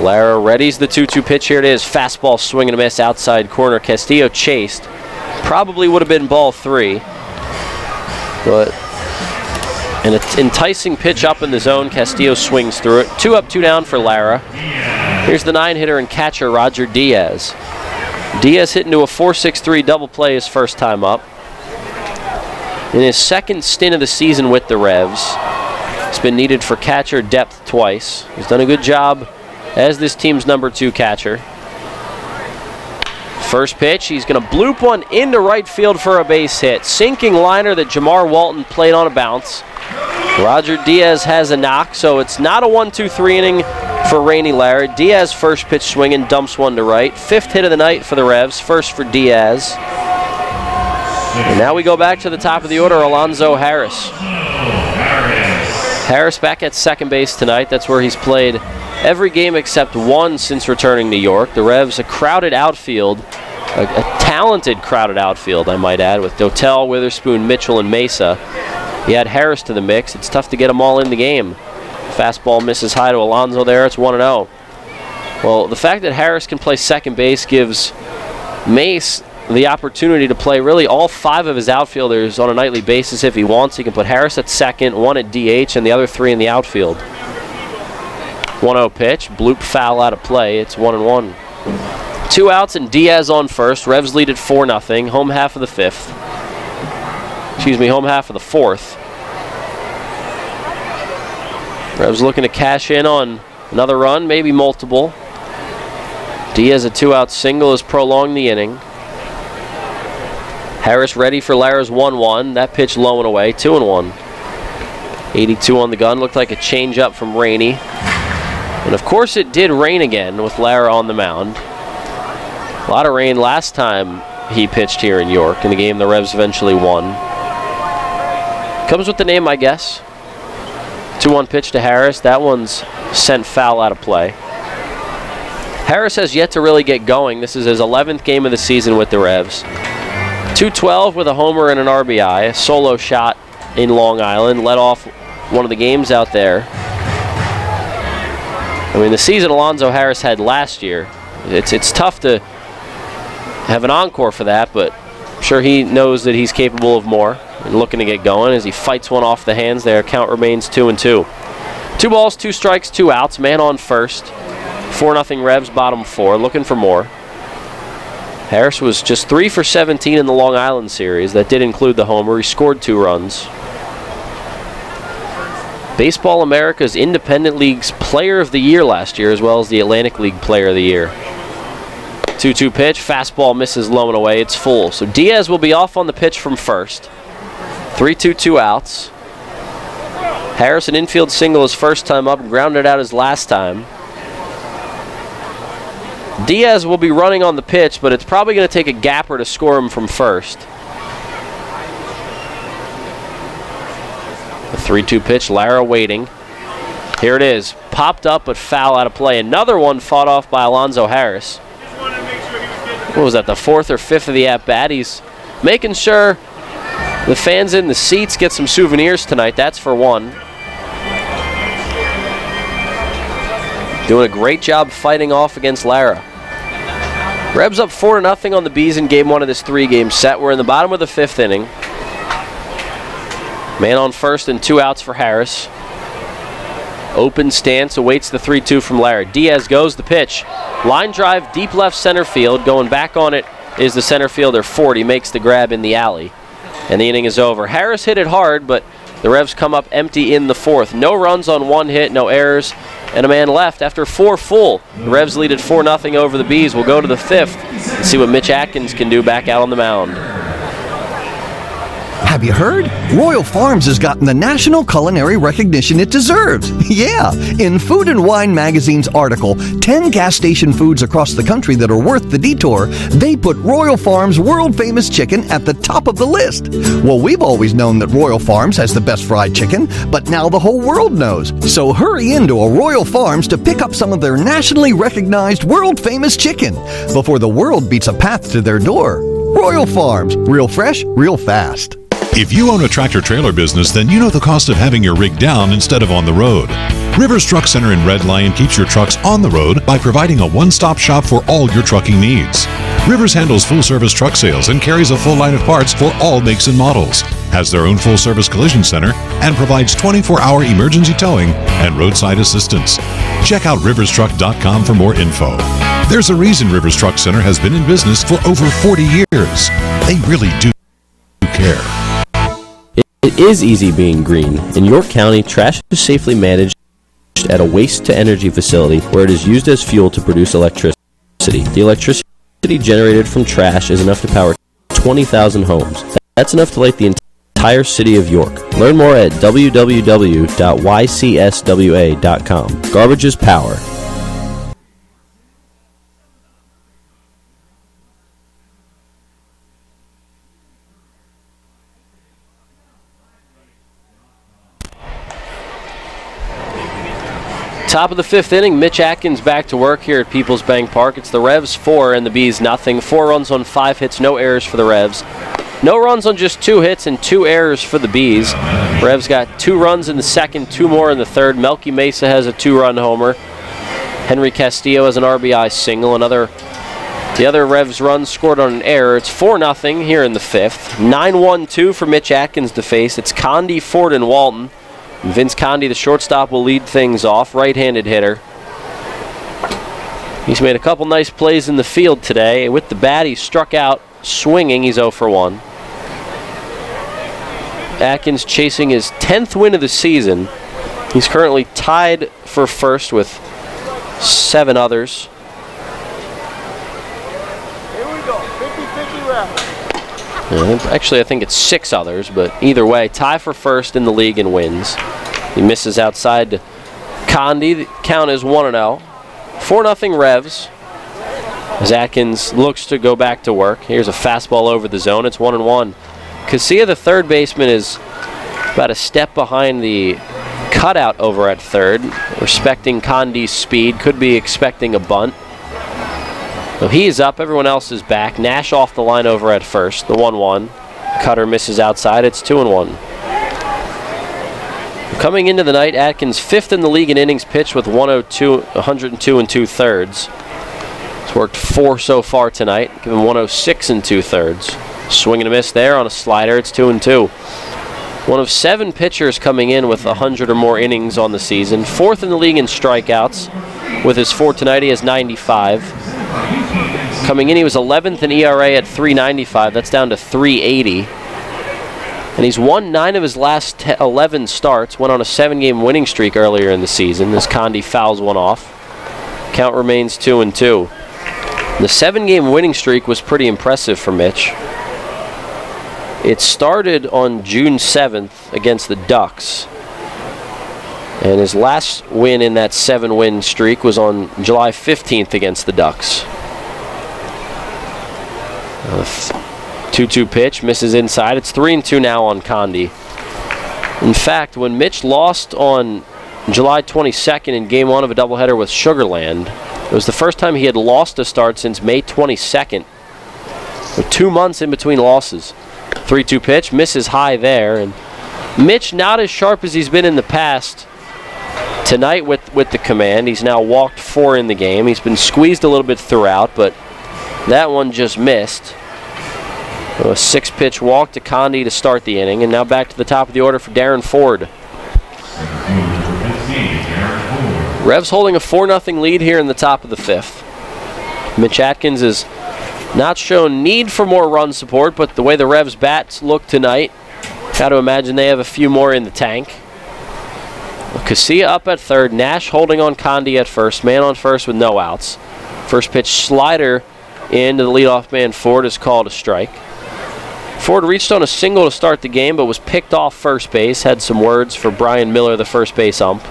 Lara readies the 2-2 pitch. Here it is. Fastball swing and a miss outside corner. Castillo chased. Probably would have been ball 3. But An enticing pitch up in the zone. Castillo swings through it. 2 up, 2 down for Lara. Here's the 9-hitter and catcher, Roger Diaz. Diaz hit into a 4.63 double play his first time up. In his second stint of the season with the Revs, he's been needed for catcher depth twice. He's done a good job as this team's number 2 catcher. First pitch, he's going to bloop one into right field for a base hit. Sinking liner that Jamar Walton played on a bounce. Roger Diaz has a knock, so it's not a 1-2-3 inning for Rainey Lara. Diaz first pitch swinging, dumps one to right. 5th hit of the night for the Revs, first for Diaz. And now we go back to the top of the order, Alonzo Harris. Harris back at second base tonight. That's where he's played every game except one since returning to York. The Revs, a crowded outfield, a talented crowded outfield, I might add, with Dotel, Witherspoon, Mitchell, and Mesa. You add Harris to the mix. It's tough to get them all in the game. Fastball misses high to Alonzo there. It's 1-0. Well, the fact that Harris can play second base gives Mace the opportunity to play really all 5 of his outfielders on a nightly basis if he wants. He can put Harris at second, 1 at DH, and the other 3 in the outfield. 1-0 pitch. Bloop foul out of play. It's 1-1. 2 outs and Diaz on first. Revs lead at 4-0. Home half of the 5th. Home half of the 4th. Revs looking to cash in on another run, maybe multiple. Diaz, a 2-out single, has prolonged the inning. Harris ready for Lara's 1-1. That pitch low and away, 2-1. 82 on the gun, looked like a changeup from Rainey. And of course it did rain again with Lara on the mound. A lot of rain last time he pitched here in York in the game the Revs eventually won. Comes with the name, I guess. 2-1 pitch to Harris. That one's sent foul out of play. Harris has yet to really get going. This is his 11th game of the season with the Revs. 212 with a homer and an RBI. A solo shot in Long Island. Led off one of the games out there. I mean, the season Alonzo Harris had last year, it's tough to have an encore for that, but I'm sure he knows that he's capable of more and looking to get going as he fights one off the hands there. Count remains 2-2. 2 balls, 2 strikes, 2 outs. Man on first. 4-0 Revs, bottom 4, looking for more. Harris was just 3 for 17 in the Long Island series. That did include the homer. He scored 2 runs. Baseball America's Independent League's Player of the Year last year, as well as the Atlantic League Player of the Year. 2-2 pitch. Fastball misses low and away. It's full. So Diaz will be off on the pitch from first. 3-2, 2 outs. Harris, an infield single his first time up, grounded out his last time. Diaz will be running on the pitch, but it's probably going to take a gapper to score him from first. The 3-2 pitch, Lara waiting. Here it is. Popped up, but foul out of play. Another one fought off by Alonzo Harris. What was that, the 4th or 5th of the at-bat? He's making sure the fans in the seats get some souvenirs tonight. That's for one. Doing a great job fighting off against Lara. Revs up 4-0 on the Bees in game 1 of this 3-game set. We're in the bottom of the 5th inning. Man on first and 2 outs for Harris. Open stance, awaits the 3-2 from Lara. Diaz goes the pitch. Line drive, deep left center field. Going back on it is the center fielder, Ford. He makes the grab in the alley. And the inning is over. Harris hit it hard, but the Revs come up empty in the 4th. No runs on 1 hit, no errors, and a man left after 4 full. The Revs lead at 4-0 over the Bees. We'll go to the 5th and see what Mitch Atkins can do back out on the mound. Have you heard? Royal Farms has gotten the national culinary recognition it deserves. Yeah, in Food and Wine magazine's article, 10 gas station foods across the country that are worth the detour, they put Royal Farms' world-famous chicken at the top of the list. Well, we've always known that Royal Farms has the best fried chicken, but now the whole world knows. So hurry into a Royal Farms to pick up some of their nationally recognized world-famous chicken before the world beats a path to their door. Royal Farms, real fresh, real fast. If you own a tractor-trailer business, then you know the cost of having your rig down instead of on the road. Rivers Truck Center in Red Lion keeps your trucks on the road by providing a one-stop shop for all your trucking needs. Rivers handles full-service truck sales and carries a full line of parts for all makes and models. has their own full-service collision center and provides 24-hour emergency towing and roadside assistance. Check out riverstruck.com for more info. There's a reason Rivers Truck Center has been in business for over 40 years. They really do care. It is easy being green. In York County, trash is safely managed at a waste-to-energy facility where it is used as fuel to produce electricity. The electricity generated from trash is enough to power 20,000 homes. That's enough to light the entire city of York. Learn more at www.ycswa.com. Garbage is power. Top of the 5th inning, Mitch Atkins back to work here at Peoples Bank Park. It's the Revs 4 and the Bees nothing. 4 runs on 5 hits, no errors for the Revs. No runs on just 2 hits and 2 errors for the Bees. Revs got 2 runs in the second, 2 more in the third. Melky Mesa has a 2-run homer. Henry Castillo has an RBI single. The other Revs run scored on an error. It's 4-0 here in the 5th. 9-1-2 for Mitch Atkins to face. It's Condi, Ford, and Walton. Vince Condi, the shortstop, will lead things off, right-handed hitter. He's made a couple nice plays in the field today. With the bat, he struck out swinging. He's 0 for 1. Atkins chasing his 10th win of the season. He's currently tied for first with 7 others. Here we go, 50-50 round. Actually, I think it's 6 others, but either way, tie for first in the league and wins. He misses outside to Condi. The count is 1-0. 4-0 Revs as Atkins looks to go back to work. Here's a fastball over the zone. It's 1-1. Casilla, the third baseman, is about a step behind the cutout over at third, respecting Condi's speed. Could be expecting a bunt. So he is up, everyone else is back. Nash off the line over at first, the 1-1. Cutter misses outside, it's 2-1. Coming into the night, Atkins 5th in the league in innings pitched with 102 2/3. He's worked 4 so far tonight, given 106 2/3. Swing and a miss there on a slider, it's 2-2. One of 7 pitchers coming in with 100 or more innings on the season. 4th in the league in strikeouts. With his 4 tonight, he has 95. Coming in, he was 11th in ERA at 3.95. That's down to 3.80. And he's won 9 of his last 11 starts. Went on a 7-game winning streak earlier in the season as Condi fouls one off. Count remains 2-2. The 7-game winning streak was pretty impressive for Mitch. It started on June 7th against the Ducks. And his last win in that 7-win streak was on July 15th against the Ducks. 2-2 pitch, misses inside. It's 3-2 now on Condi. In fact, when Mitch lost on July 22nd in Game 1 of a doubleheader with Sugarland, it was the first time he had lost a start since May 22nd. With 2 months in between losses. 3-2 pitch, misses high there. And Mitch not as sharp as he's been in the past. Tonight with the command, he's now walked 4 in the game. He's been squeezed a little bit throughout, but that one just missed. A 6-pitch walk to Condi to start the inning, and now back to the top of the order for Darren Ford. Revs holding a 4-0 lead here in the top of the 5th. Mitch Atkins has not shown need for more run support, but the way the Revs bats look tonight, got to imagine they have a few more in the tank. Casilla up at third, Nash holding on Condi at first, man on first with no outs. First pitch slider into the leadoff man Ford is called a strike. Ford reached on a single to start the game, but was picked off first base. Had some words for Brian Miller, the first base ump.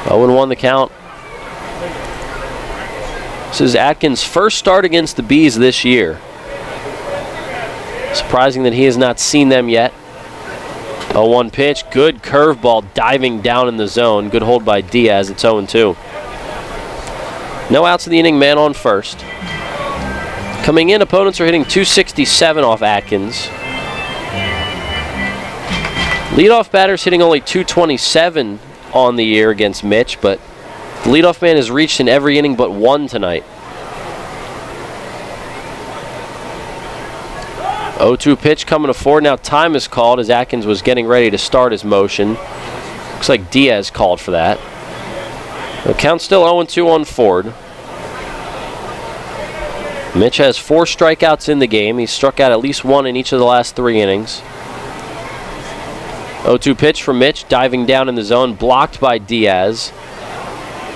0-1 the count. This is Atkins' first start against the Bees this year. Surprising that he has not seen them yet. 0-1 pitch, good curveball diving down in the zone. Good hold by Diaz, it's 0-2. No outs in the inning, man on first. Coming in, opponents are hitting .267 off Atkins. Leadoff batter's hitting only .227 on the year against Mitch, but the leadoff man has reached in every inning but 1 tonight. 0-2 pitch coming to Ford. Now time is called as Atkins was getting ready to start his motion. Looks like Diaz called for that. The count's still 0-2 on Ford. Mitch has 4 strikeouts in the game. He's struck out at least 1 in each of the last 3 innings. 0-2 pitch from Mitch, diving down in the zone, blocked by Diaz.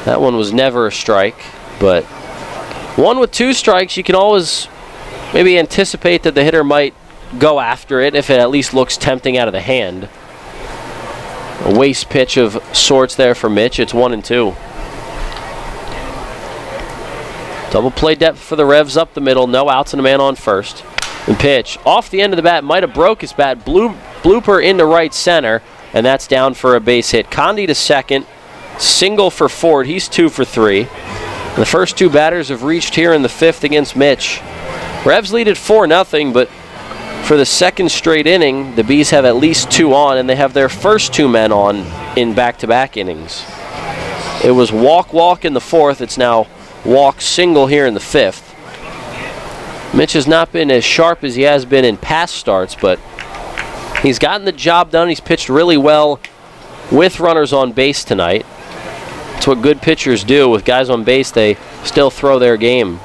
That one was never a strike, but one with 2 strikes, you can always maybe anticipate that the hitter might go after it if it at least looks tempting out of the hand. A waste pitch of sorts there for Mitch. It's 1-2. Double play depth for the Revs up the middle. No outs and a man on first. And pitch off the end of the bat. Might have broke his bat. Blooper into right center. And that's down for a base hit. Condi to second. Single for Ford. He's 2 for 3. And the first 2 batters have reached here in the 5th against Mitch. Revs lead at 4-0, but for the second straight inning, the Bees have at least 2 on, and they have their first 2 men on in back-to-back innings. It was walk in the 4th. It's now walk single here in the 5th. Mitch has not been as sharp as he has been in past starts, but he's gotten the job done. He's pitched really well with runners on base tonight. That's what good pitchers do. With guys on base, they still throw their game.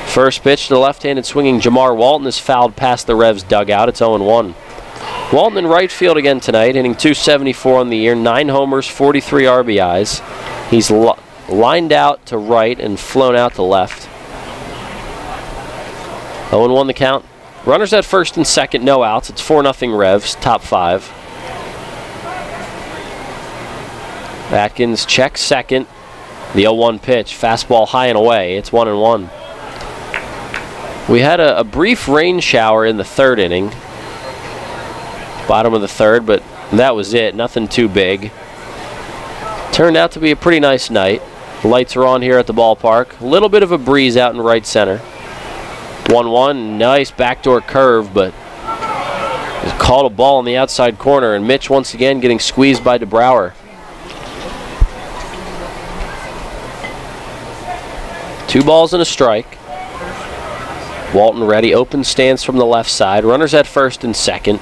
First pitch to the left-handed swinging Jamar Walton is fouled past the Revs dugout. It's 0-1. Walton in right field again tonight, hitting .274 on the year, 9 homers, 43 RBIs. He's lined out to right and flown out to left. 0-1 the count. Runners at first and second, no outs. It's 4-0 Revs, top 5. Atkins checks second. The 0-1 pitch, fastball high and away. It's 1-1. We had a brief rain shower in the 3rd inning. Bottom of the 3rd, but that was it. Nothing too big. Turned out to be a pretty nice night. The lights are on here at the ballpark. A little bit of a breeze out in right center. 1-1, nice backdoor curve, but called a ball on the outside corner, and Mitch once again getting squeezed by DeBrouwer. 2 balls and a strike. Walton ready, open stance from the left side. Runners at first and second.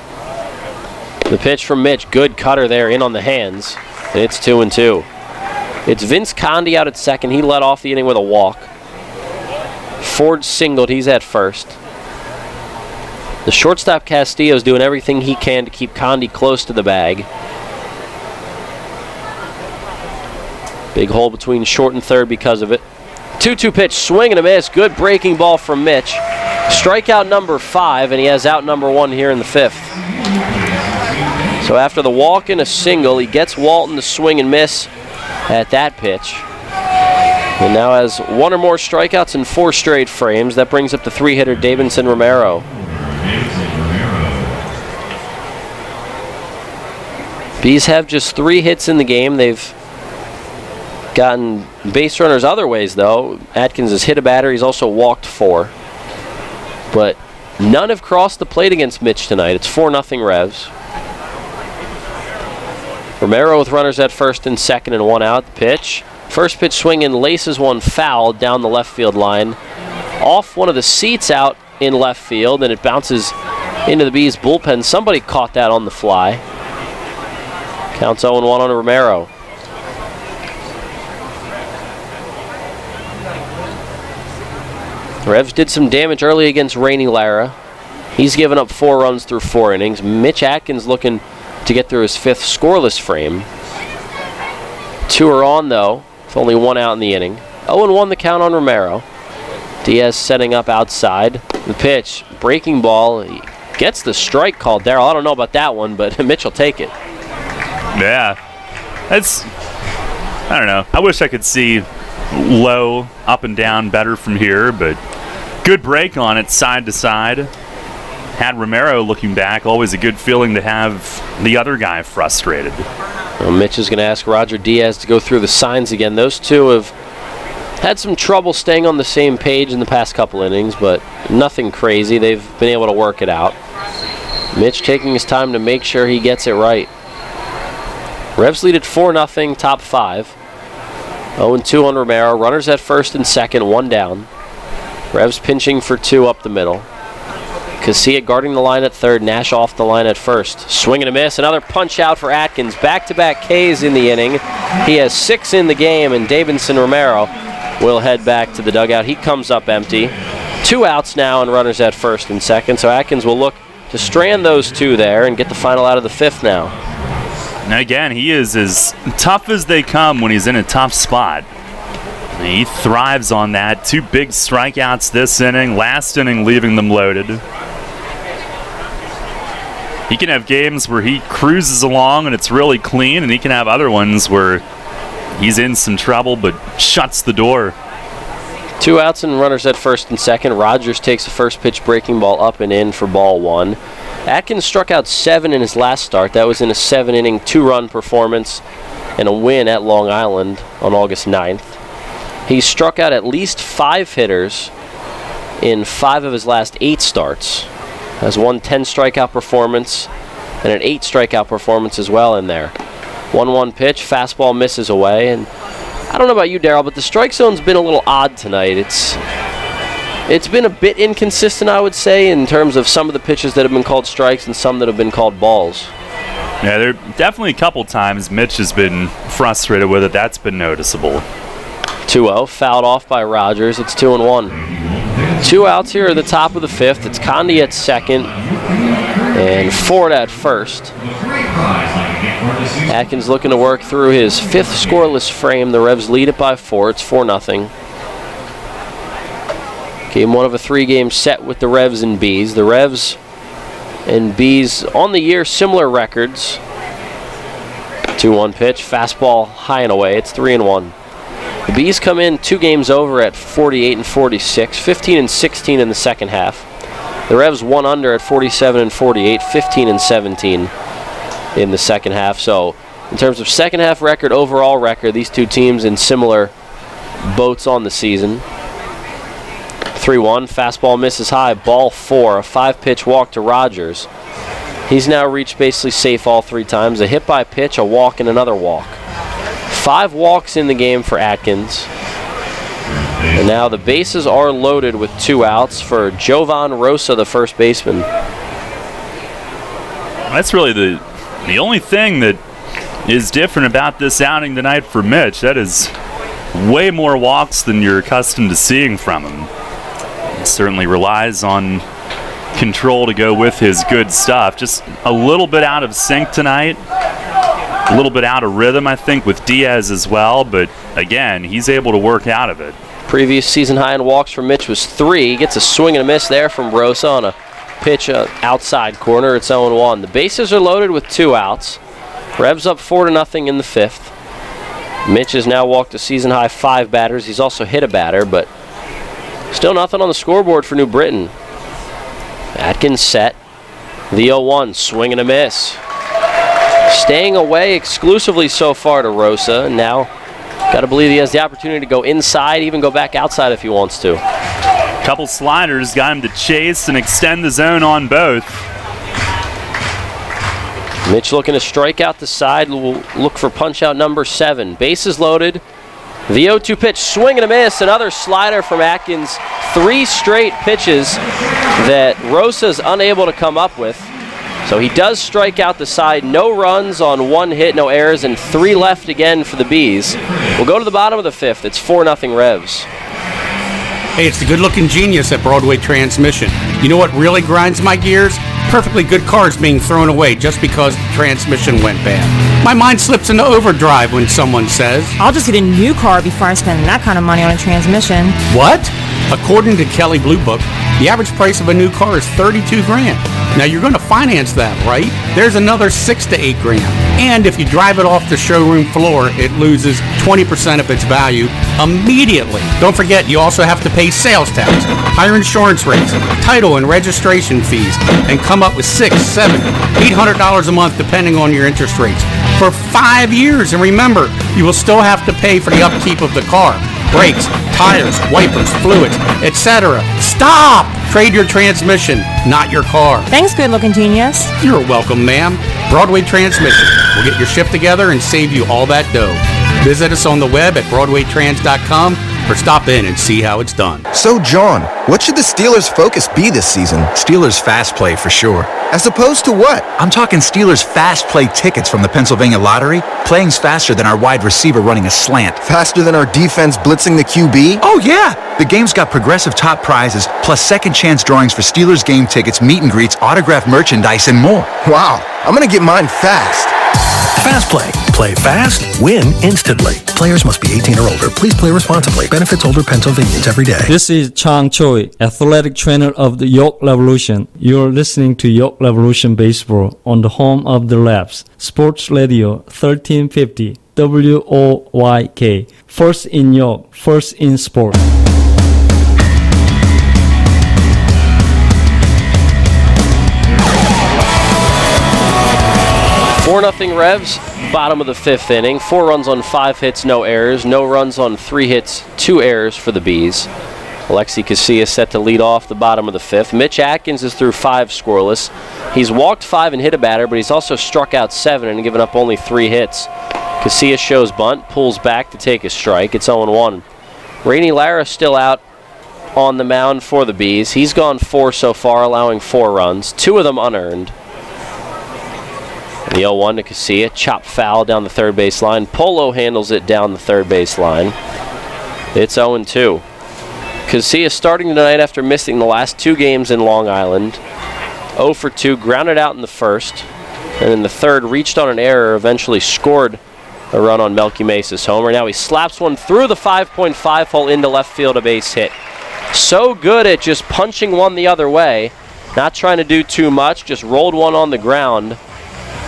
The pitch from Mitch, good cutter there, in on the hands. And it's 2-2. It's Vince Condi out at second. He led off the inning with a walk. Ford singled, he's at first. The shortstop Castillo's doing everything he can to keep Condi close to the bag. Big hole between short and third because of it. 2-2 pitch, swing and a miss. Good breaking ball from Mitch. Strikeout number 5, and he has out number 1 here in the 5th. So after the walk and a single, he gets Walton to swing and miss at that pitch. And now has 1 or more strikeouts in 4 straight frames. That brings up the 3-hitter Davidson Romero. Bees have just 3 hits in the game. They've gotten base runners other ways, though. Atkins has hit a batter. He's also walked 4. But none have crossed the plate against Mitch tonight. It's 4-0 Revs. Romero with runners at first and second and 1 out. The pitch. First pitch swinging, laces one foul down the left field line. Off one of the seats out in left field, and it bounces into the Bees bullpen. Somebody caught that on the fly. Counts 0-1 on Romero. Revs did some damage early against Rainey Lara. He's given up 4 runs through 4 innings. Mitch Atkins looking to get through his 5th scoreless frame. 2 are on, though, with only 1 out in the inning. 0-1 the count on Romero. Diaz setting up outside. The pitch, breaking ball. He gets the strike called there. I don't know about that one, but Mitch will take it. Yeah. I don't know. I wish I could see low, up and down better from here, but good break on it, side to side. Had Romero looking back, always a good feeling to have the other guy frustrated. Well, Mitch is going to ask Roger Diaz to go through the signs again. Those two have had some trouble staying on the same page in the past couple innings, but nothing crazy. They've been able to work it out. Mitch taking his time to make sure he gets it right. Revs lead at 4-0, top 5. 0-2 on Romero. Runners at first and second, 1 down. Revs pinching for 2 up the middle. Casilla guarding the line at third, Nash off the line at first. Swing and a miss, another punch out for Atkins. Back-to-back Ks in the inning. He has 6 in the game, and Davidson Romero will head back to the dugout. He comes up empty. 2 outs now and runners at first and second, so Atkins will look to strand those 2 there and get the final out of the 5th now. And again, he is as tough as they come when he's in a tough spot. He thrives on that. 2 big strikeouts this inning, last inning leaving them loaded. He can have games where he cruises along and it's really clean, and he can have other ones where he's in some trouble but shuts the door. 2 outs and runners at first and second. Rogers takes the first pitch breaking ball up and in for ball 1. Atkins struck out 7 in his last start. That was in a 7-inning, 2-run performance and a win at Long Island on August 9th. He struck out at least 5 hitters in 5 of his last 8 starts. Has 1 10-strikeout performance and an 8 strikeout performance as well in there. 1-1 pitch, fastball misses away, and I don't know about you, Darryl, but the strike zone's been a little odd tonight. It's been a bit inconsistent, I would say, in terms of some of the pitches that have been called strikes and some that have been called balls. Yeah, there are definitely a couple times Mitch has been frustrated with it. That's been noticeable. 2-0, fouled off by Rogers. It's 2-1. 2 outs here at the top of the 5th. It's Condi at second and Ford at first. Atkins looking to work through his 5th scoreless frame. The Revs lead it by 4. It's 4-0. Game 1 of a 3-game set with the Revs and Bees. The Revs and Bees on the year similar records. 2-1 pitch, fastball high and away. It's 3-1. The Bees come in 2 games over at 48 and 46, 15 and 16 in the second half. The Revs 1 under at 47 and 48, 15 and 17 in the second half. So in terms of second half record, overall record, these 2 teams in similar boats on the season. 3-1, fastball misses high, ball 4, a 5-pitch walk to Rogers. He's now reached basically safe all 3 times. A hit by pitch, a walk, and another walk. 5 walks in the game for Atkins. And now the bases are loaded with 2 outs for Jovan Rosa, the first baseman. That's really the only thing that is different about this outing tonight for Mitch. That is way more walks than you're accustomed to seeing from him. He certainly relies on control to go with his good stuff. Just a little bit out of sync tonight. A little bit out of rhythm, I think, with Diaz as well. But again, he's able to work out of it. Previous season high in walks for Mitch was 3. He gets a swing and a miss there from Rosa on a pitch outside corner. It's 0-1. The bases are loaded with 2 outs. Revs up 4-0 in the 5th. Mitch has now walked a season high 5 batters. He's also hit a batter, but still nothing on the scoreboard for New Britain. Atkins set. The 0-1, swing and a miss. Staying away exclusively so far to Rosa. Now, got to believe he has the opportunity to go inside, even go back outside if he wants to. Couple sliders got him to chase and extend the zone on both. Mitch looking to strike out the side. Will look for punch out number 7. Bases loaded. The 0-2 pitch, swing and a miss. Another slider from Atkins. 3 straight pitches that Rosa's unable to come up with. So he does strike out the side. No runs on 1 hit, no errors, and 3 left again for the Bees. We'll go to the bottom of the 5th. It's 4-0 Revs. Hey, it's the good-looking genius at Broadway Transmission. You know what really grinds my gears? Perfectly good cars being thrown away just because the transmission went bad. My mind slips into overdrive when someone says, I'll just get a new car before I spend that kind of money on a transmission. What? According to Kelley Blue Book, the average price of a new car is $32,000. Now you're going to finance that, right? There's another $6,000 to $8,000. And if you drive it off the showroom floor, it loses 20% of its value immediately. Don't forget, you also have to pay sales tax, higher insurance rates, title and registration fees, and come up with $600, $700, $800 a month depending on your interest rates for 5 years. And remember, you will still have to pay for the upkeep of the car. Brakes, tires, wipers, fluids, etc. Stop! Trade your transmission, not your car. Thanks, good-looking genius. You're welcome, ma'am. Broadway Transmission. We'll get your shift together and save you all that dough. Visit us on the web at BroadwayTrans.com or stop in and see how it's done. So, John, what should the Steelers' focus be this season? Steelers fast play for sure. As opposed to what? I'm talking Steelers fast play tickets from the Pennsylvania Lottery. Playing's faster than our wide receiver running a slant. Faster than our defense blitzing the QB? Oh, yeah! The game's got progressive top prizes, plus second chance drawings for Steelers game tickets, meet and greets, autographed merchandise, and more. Wow, I'm gonna get mine fast. Fast Play. Play fast, win instantly. Players must be 18 or older. Please play responsibly. Benefits older Pennsylvanians every day. This is Chang Choi, athletic trainer of the York Revolution. You're listening to York Revolution Baseball on the home of the Revs. Sports Radio 1350 WOYK. First in York, first in sport. 4-0 Revs, bottom of the 5th inning. 4 runs on 5 hits, no errors. No runs on 3 hits, 2 errors for the Bees. Alexi Casillas set to lead off the bottom of the 5th. Mitch Atkins is through 5 scoreless. He's walked 5 and hit a batter, but he's also struck out 7 and given up only 3 hits. Casillas shows bunt, pulls back to take a strike. It's 0-1. Rainey Lara still out on the mound for the Bees. He's gone 4 so far, allowing 4 runs, 2 of them unearned. The 0-1 to Casillas, chop foul down the third base line. Polo handles it down the third base line. It's 0-2. Casillas starting tonight after missing the last 2 games in Long Island. 0 for 2, grounded out in the first, and in the third reached on an error, eventually scored a run on Melky Mesa's homer. Now he slaps one through the 5.5 hole into left field, a base hit. So good at just punching one the other way, not trying to do too much, just rolled one on the ground.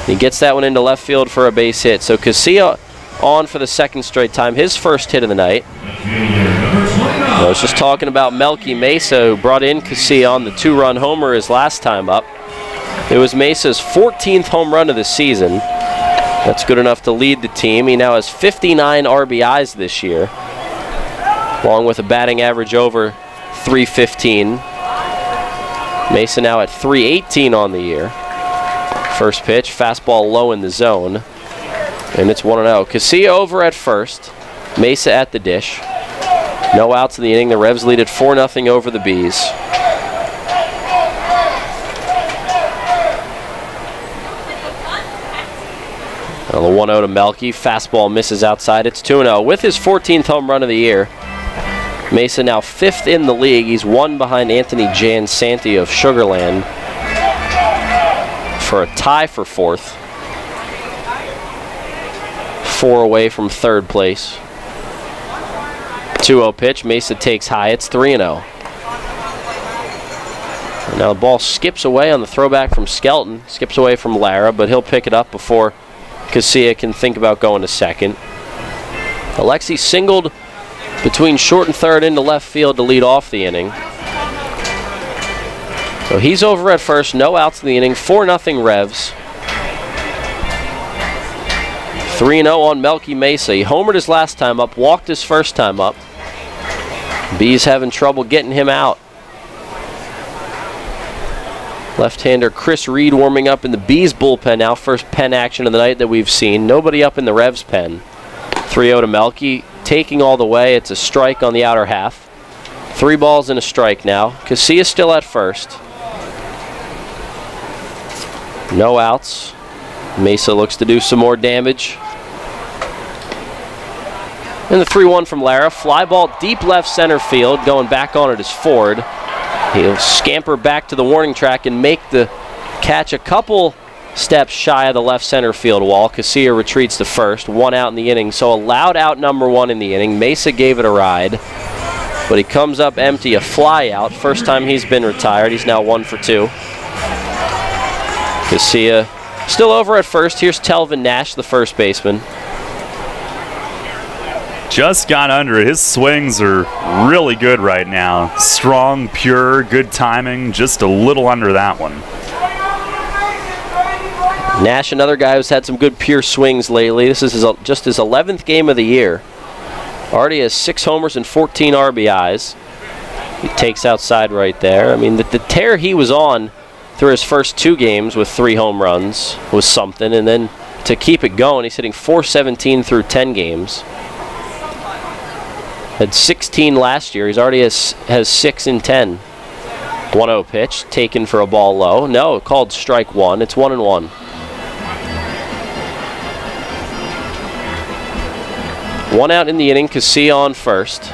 He gets that one into left field for a base hit. So Casillas on for the second straight time, his first hit of the night. I was just talking about Melky Mesa, who brought in Casillas on the 2-run homer his last time up. It was Mesa's 14th home run of the season. That's good enough to lead the team. He now has 59 RBIs this year, along with a batting average over .315. Mesa now at .318 on the year. First pitch, fastball low in the zone, and it's 1-0. Casillas over at first, Mesa at the dish. No outs in the inning. The Revs lead at 4-0 over the Bees. Now the 1-0 to Melky. Fastball misses outside. It's 2-0. With his 14th home run of the year, Mesa now 5th in the league. He's 1 behind Anthony Jansanti of Sugarland for a tie for 4th. 4 away from 3rd place. 2-0 pitch. Mesa takes high. It's 3-0. Now the ball skips away on the throwback from Skelton. Skips away from Lara, but he'll pick it up before Casillas can think about going to second. Alexi singled between short and third into left field to lead off the inning. So he's over at first, no outs in the inning, 4-0 Revs. 3-0 on Melky Mesa. He homered his last time up, walked his first time up. Bees having trouble getting him out. Left-hander Chris Reed warming up in the Bees bullpen now. First pen action of the night that we've seen. Nobody up in the Revs pen. 3-0 to Melky, taking all the way. It's a strike on the outer half. 3 balls and a strike now. Casillas still at first. No outs. Mesa looks to do some more damage. And the 3-1 from Lara. Fly ball deep left center field. Going back on it is Ford. He'll scamper back to the warning track and make the catch a couple steps shy of the left center field wall. Casillas retreats to first. 1 out in the inning. So allowed out number 1 in the inning. Mesa gave it a ride, but he comes up empty. A fly out. First time he's been retired. He's now 1 for 2. Casillas still over at first. Here's Telvin Nash, the first baseman. Just got under it. His swings are really good right now. Strong, pure, good timing. Just a little under that one. Nash, another guy who's had some good pure swings lately. This is just his 11th game of the year. Already has 6 homers and 14 RBIs. He takes outside right there. I mean, the tear he was on through his first 2 games with 3 home runs was something. And then to keep it going, he's hitting .417 through 10 games. Had 16 last year. He's already has 6 in 10. 1-0 pitch, taken for a ball low. No, called strike one. It's 1-1. 1 out in the inning, Casilla on first.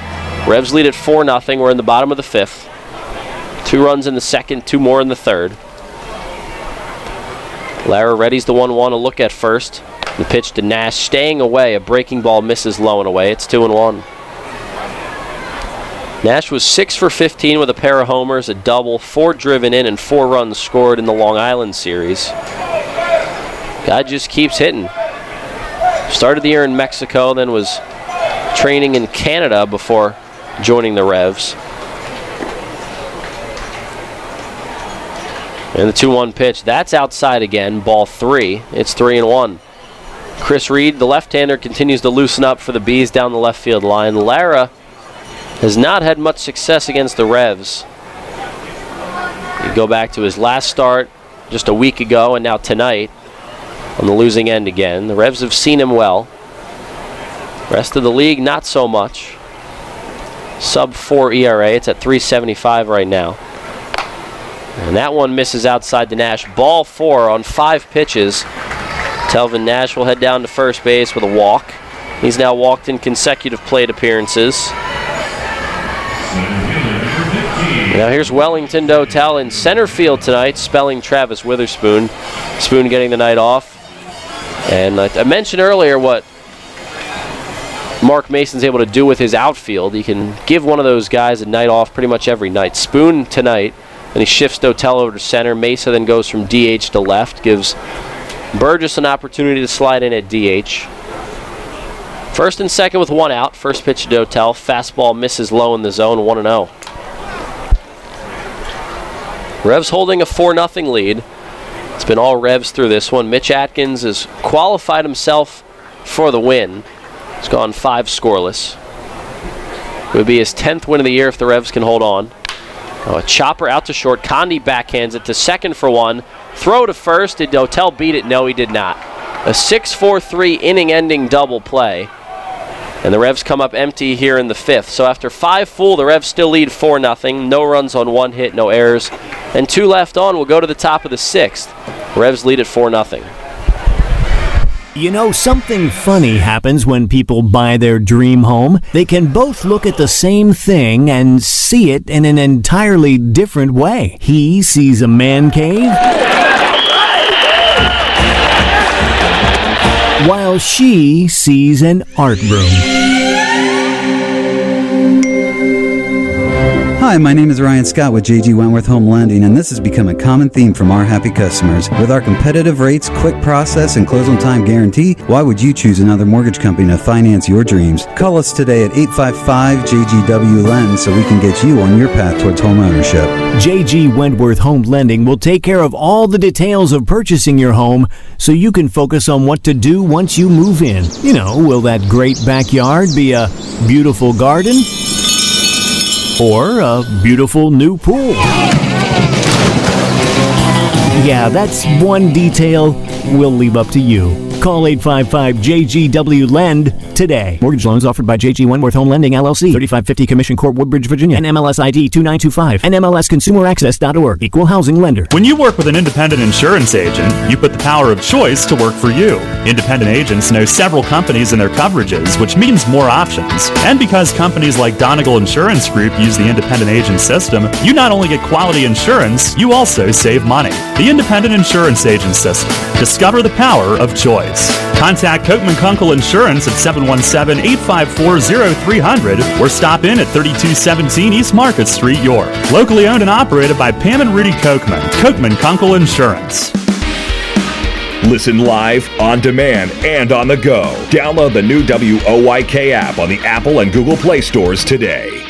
Revs lead at 4-0. We're in the bottom of the 5th. 2 runs in the 2nd, 2 more in the 3rd. Lara readies the 1-1, a look at first. The pitch to Nash, staying away. A breaking ball misses low and away. It's 2-1. Nash was 6 for 15 with a pair of homers, a double, 4 driven in, and 4 runs scored in the Long Island series. Guy just keeps hitting. Started the year in Mexico, then was training in Canada before joining the Revs. And the 2-1 pitch, that's outside again, ball 3. It's 3-1. Chris Reed, the left-hander, continues to loosen up for the Bees down the left field line. Lara has not had much success against the Revs. You go back to his last start just a week ago and now tonight on the losing end again. The Revs have seen him well. Rest of the league, not so much. Sub-4 ERA. It's at 3.75 right now. And that one misses outside to Nash. Ball 4 on 5 pitches. Telvin Nash will head down to first base with a walk. He's now walked in consecutive plate appearances. Now here's Wellington Dotel in center field tonight, spelling Travis Witherspoon. Spoon getting the night off. And I mentioned earlier what Mark Mason's able to do with his outfield. He can give one of those guys a night off pretty much every night. Spoon tonight, and he shifts Dotel over to center. Mesa then goes from DH to left, gives Burgess an opportunity to slide in at DH. First and second with 1 out. First pitch to Dotel. Fastball misses low in the zone, 1-0. Revs holding a 4-0 lead. It's been all Revs through this one. Mitch Atkins has qualified himself for the win. He's gone 5 scoreless. It would be his 10th win of the year if the Revs can hold on. Oh, a chopper out to short. Condi backhands it to second for 1. Throw to first. Did Dotel beat it? No, he did not. A 6-4-3 inning-ending double play. And the Revs come up empty here in the 5th. So after 5 full, the Revs still lead 4-0. No runs on 1 hit, no errors. And 2 left on. We'll go to the top of the 6th. Revs lead at 4-0. You know, something funny happens when people buy their dream home. They can both look at the same thing and see it in an entirely different way. He sees a man cave, while she sees an art room. Hi, my name is Ryan Scott with J.G. Wentworth Home Lending, and this has become a common theme from our happy customers. With our competitive rates, quick process, and close-on-time guarantee, why would you choose another mortgage company to finance your dreams? Call us today at 855-JGW-LEND so we can get you on your path towards home ownership. J.G. Wentworth Home Lending will take care of all the details of purchasing your home so you can focus on what to do once you move in. You know, will that great backyard be a beautiful garden? Or a beautiful new pool? Yeah, that's one detail we'll leave up to you. Call 855-JGW-LEND today. Mortgage loans offered by J.G. Wentworth Home Lending, LLC, 3550 Commission Court, Woodbridge, Virginia, NMLS ID 2925, NMLSConsumerAccess.org, Equal Housing Lender. When you work with an independent insurance agent, you put the power of choice to work for you. Independent agents know several companies and their coverages, which means more options. And because companies like Donegal Insurance Group use the independent agent system, you not only get quality insurance, you also save money. The independent insurance agent system. Discover the power of choice. Contact Kochman Kunkel Insurance at 717-854-0300 or stop in at 3217 East Market Street, York. Locally owned and operated by Pam and Rudy Kochman. Kochman Kunkel Insurance. Listen live, on demand, and on the go. Download the new WOYK app on the Apple and Google Play stores today.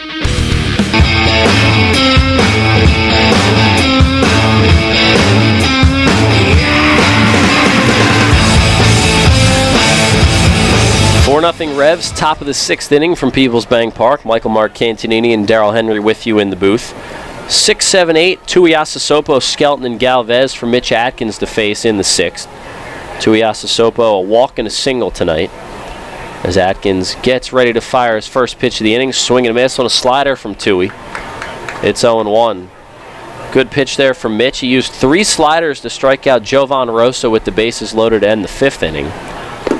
Nothing Revs, top of the 6th inning from Peoples Bank Park. Michael Mark Cantonini and Darrell Henry with you in the booth. 6, 7, 8, Tuiasosopo, Skelton, and Galvez for Mitch Atkins to face in the 6th. Tuiasosopo a walk and a single tonight. as Atkins gets ready to fire his first pitch of the inning. Swing and a miss on a slider from Tui. It's 0-1. Good pitch there from Mitch. He used 3 sliders to strike out Jovan Rosa with the bases loaded to end the 5th inning.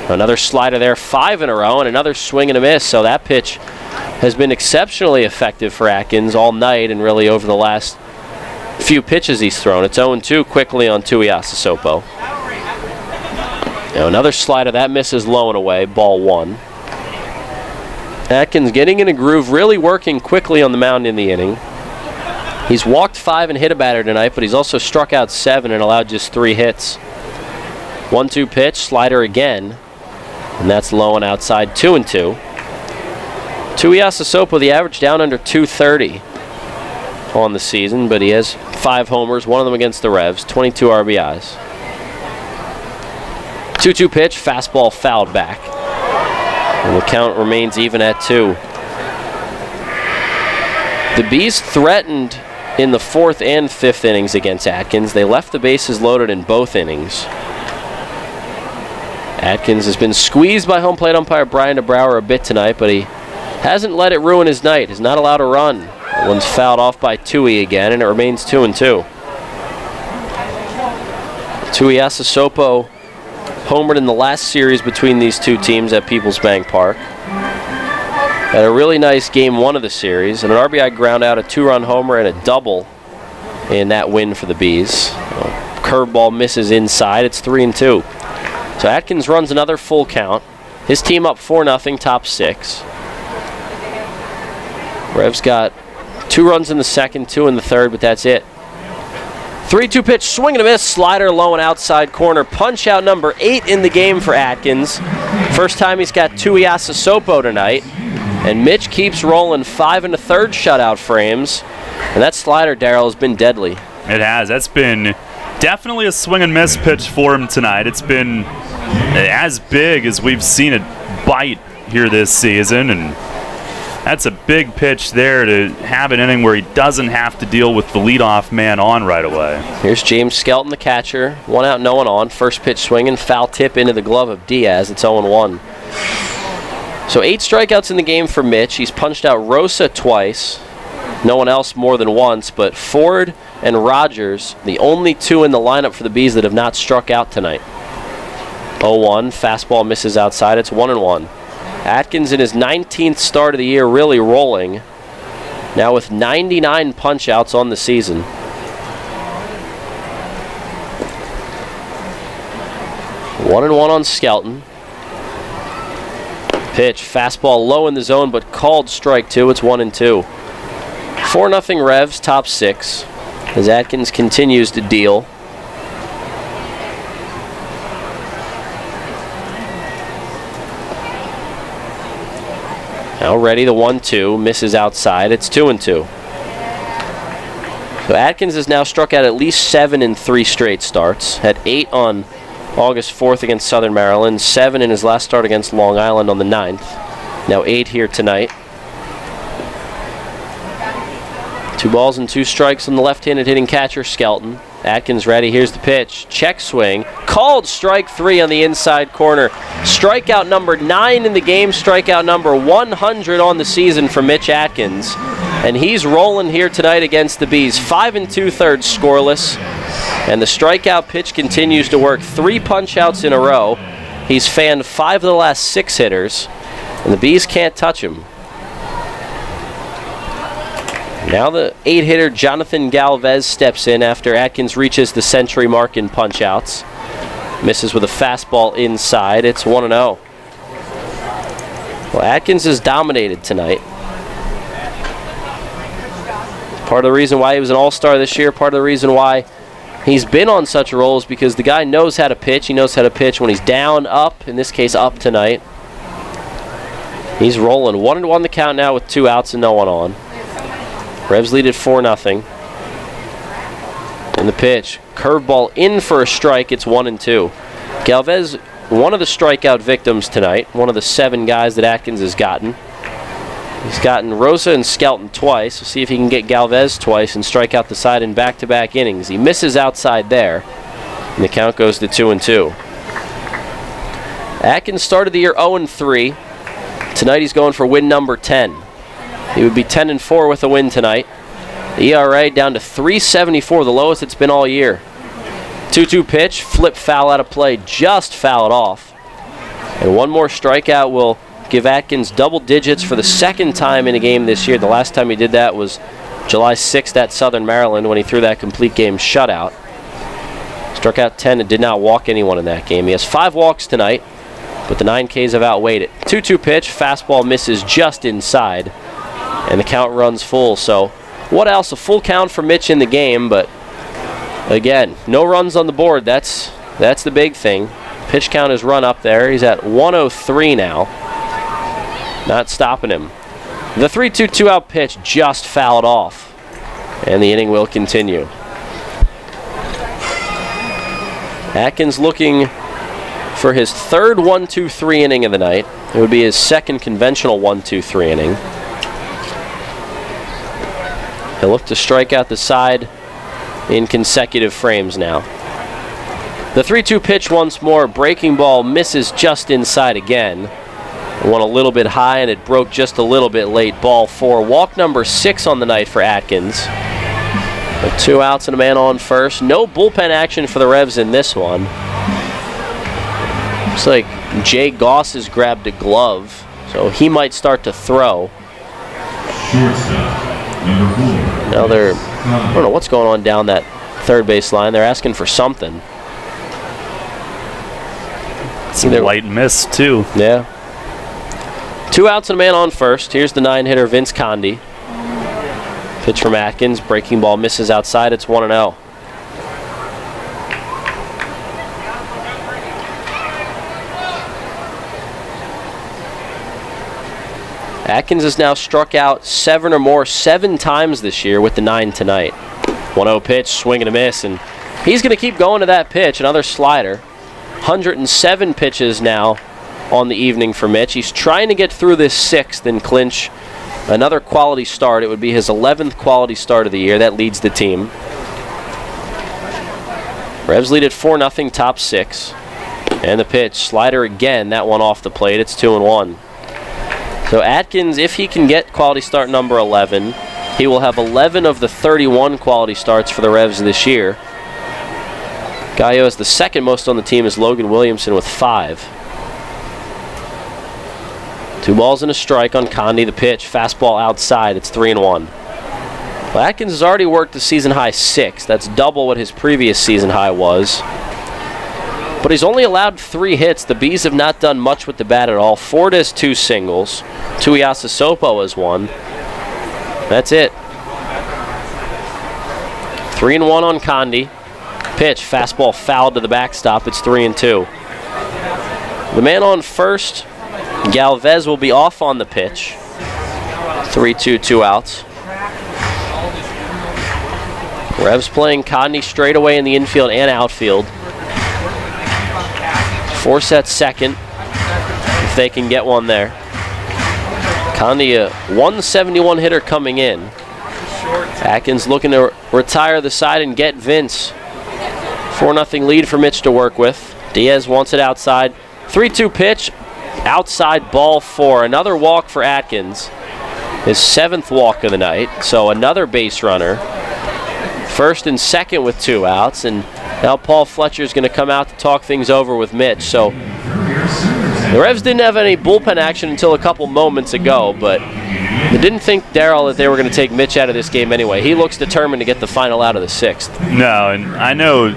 Another slider there, 5 in a row, and another swing and a miss. So that pitch has been exceptionally effective for Atkins all night and really over the last few pitches he's thrown. It's 0-2 quickly on Tuiasa Sopo. Now another slider, that misses low and away, ball 1. Atkins getting in a groove, really working quickly on the mound in the inning. He's walked 5 and hit a batter tonight, but he's also struck out 7 and allowed just 3 hits. 1-2 pitch, slider again, and that's low and outside, 2-2. Tuiasa Sopo, the average down under 230 on the season, but he has 5 homers, 1 of them against the Revs, 22 RBIs. 2-2 pitch, fastball fouled back. And the count remains even at 2. The Bees threatened in the 4th and 5th innings against Atkins. They left the bases loaded in both innings. Atkins has been squeezed by home plate umpire Brian DeBrouwer a bit tonight, but he hasn't let it ruin his night. He's not allowed to run. That one's fouled off by Tui again, and it remains 2-2. Tuiasa Sopo homered in the last series between these two teams at Peoples Bank Park. Had a really nice game 1 of the series, and an RBI ground out, a 2-run homer, and a double in that win for the Bees. Curveball misses inside. It's 3-2. So Atkins runs another full count. His team up 4-0, top 6. Revs got 2 runs in the 2nd, 2 in the 3rd, but that's it. 3-2 pitch, swing and a miss, slider low and outside corner. Punch out number 8 in the game for Atkins. First time he's got Tuiasa Sopo tonight. And Mitch keeps rolling 5 1/3 shutout frames. And that slider, Darryl, has been deadly. It has. That's been definitely a swing and miss pitch for him tonight. It's been as big as we've seen it bite here this season. And that's a big pitch there to have an inning where he doesn't have to deal with the leadoff man on right away. Here's James Skelton, the catcher. 1 out, no one on. First pitch swinging, foul tip into the glove of Diaz. It's 0-1. So 8 strikeouts in the game for Mitch. He's punched out Rosa twice. No one else more than once, but Ford and Rogers, the only 2 in the lineup for the Bees that have not struck out tonight. 0-1, fastball misses outside. It's 1-1. Atkins in his 19th start of the year, really rolling. Now with 99 punch-outs on the season. 1-1 on Skelton. Pitch, fastball low in the zone, but called strike 2. It's 1-2. 4-0 Revs, top 6, as Atkins continues to deal. Now ready, the 1-2, misses outside. It's 2-2. So Atkins has now struck out at least 7 in 3 straight starts. Had 8 on August 4th against Southern Maryland, 7 in his last start against Long Island on the 9th. Now 8 here tonight. 2 balls and 2 strikes on the left-handed hitting catcher, Skelton. Atkins ready, here's the pitch. Check swing, called strike 3 on the inside corner. Strikeout number 9 in the game, strikeout number 100 on the season for Mitch Atkins. And he's rolling here tonight against the Bees. 5 2/3 scoreless. And the strikeout pitch continues to work. 3 punch-outs in a row. He's fanned 5 of the last 6 hitters, and the Bees can't touch him. Now the 8-hitter Jonathan Galvez steps in after Atkins reaches the century mark in punch-outs. Misses with a fastball inside. It's 1-0. Well, Atkins has dominated tonight. Part of the reason why he was an all-star this year, part of the reason why he's been on such a roll is because the guy knows how to pitch. He knows how to pitch when he's down, up, in this case up tonight. He's rolling. 1-1 the count now with 2 outs and no one on. Revs lead at 4-0. And the pitch. Curveball in for a strike. It's 1-2. Galvez, one of the strikeout victims tonight. One of the 7 guys that Atkins has gotten. He's gotten Rosa and Skelton twice. We'll see if he can get Galvez twice and strike out the side in back-to-back innings. He misses outside there, and the count goes to 2-2. Atkins started the year 0-3. Tonight he's going for win number 10. He would be 10-4 with a win tonight. The ERA down to 3.74, the lowest it's been all year. 2-2 pitch, flip foul out of play, just fouled off. And one more strikeout will give Atkins double digits for the second time in a game this year. The last time he did that was July 6th at Southern Maryland when he threw that complete game shutout. Struck out 10 and did not walk anyone in that game. He has 5 walks tonight, but the 9 Ks have outweighed it. 2-2 pitch, fastball misses just inside, and the count runs full. So what else? A full count for Mitch in the game, but again, no runs on the board. That's the big thing. Pitch count has run up there. He's at 103 now. Not stopping him. The 3-2 two-out pitch just fouled off, and the inning will continue. Atkins looking for his third 1-2-3 inning of the night. It would be his second conventional 1-2-3 inning. He'll look to strike out the side in consecutive frames now. The 3-2 pitch once more. Breaking ball misses just inside again. It went a little bit high and it broke just a little bit late. Ball 4. Walk number 6 on the night for Atkins. With 2 outs and a man on first. No bullpen action for the Revs in this one. Looks like Jay Goss has grabbed a glove, so he might start to throw. Now I don't know what's going on down that third base line. They're asking for something. Some light miss, too. Yeah. 2 outs and a man on first. Here's the 9-hitter, Vince Condi. Pitch from Atkins. Breaking ball misses outside. It's 1-0. Atkins has now struck out 7 or more 7 times this year with the 9 tonight. 1-0 pitch, swing and a miss, and he's going to keep going to that pitch. Another slider. 107 pitches now on the evening for Mitch. He's trying to get through this 6th and clinch another quality start. It would be his 11th quality start of the year. That leads the team. Revs lead at 4-0, top 6. And the pitch, slider again, that one off the plate. It's 2-1. So Atkins, if he can get quality start number 11, he will have 11 of the 31 quality starts for the Revs this year. Guy who has the second most on the team is Logan Williamson with 5. 2 balls and a strike on Condi. The pitch, fastball outside. It's 3-1. Well, Atkins has already worked the season high 6. That's double what his previous season high was. But he's only allowed 3 hits. The Bees have not done much with the bat at all. Ford has 2 singles. Tuiasa Sopo has 1. That's it. 3-1 on Condi. Pitch, fastball fouled to the backstop. It's 3-2. The man on first, Galvez, will be off on the pitch. 3-2, 2 outs. Revs playing Condi straight away in the infield and outfield. Force at second, if they can get one there. Condi, a 171 hitter coming in. Atkins looking to retire the side and get Vince. 4-0 lead for Mitch to work with. Diaz wants it outside. 3-2 pitch, outside, ball 4. Another walk for Atkins. His 7th walk of the night, so another base runner. First and second with 2 outs, and now Paul Fletcher's going to come out to talk things over with Mitch. So the Revs didn't have any bullpen action until a couple moments ago, but they didn't think, Darryl, that they were going to take Mitch out of this game anyway. He looks determined to get the final out of the 6th. No, and I know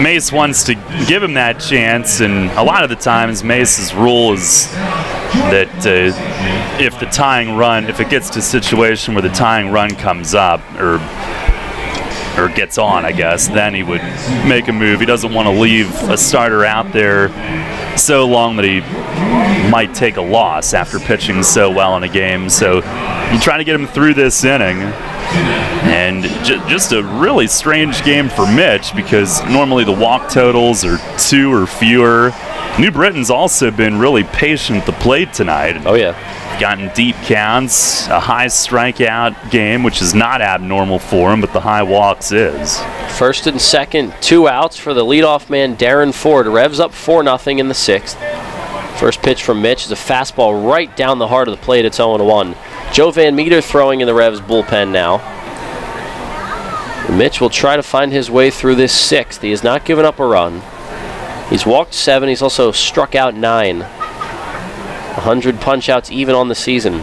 Mace wants to give him that chance, and a lot of the times Mace's rule is that if the tying run, if it gets to a situation where the tying run comes up, or gets on, I guess, then he would make a move. He doesn't want to leave a starter out there so long that he might take a loss after pitching so well in a game. So you try to get him through this inning. And just a really strange game for Mitch, because normally the walk totals are 2 or fewer. New Britain's also been really patient at the plate tonight. Oh, yeah. Gotten deep counts, a high strikeout game, which is not abnormal for him, but the high walks is. First and second, 2 outs for the leadoff man, Darren Ford. Revs up 4-0 in the 6th. First pitch from Mitch is a fastball right down the heart of the plate. It's 0-1. Joe Van Meter throwing in the Revs bullpen now. Mitch will try to find his way through this sixth. He has not given up a run. He's walked 7. He's also struck out 9. 100 punch-outs even on the season.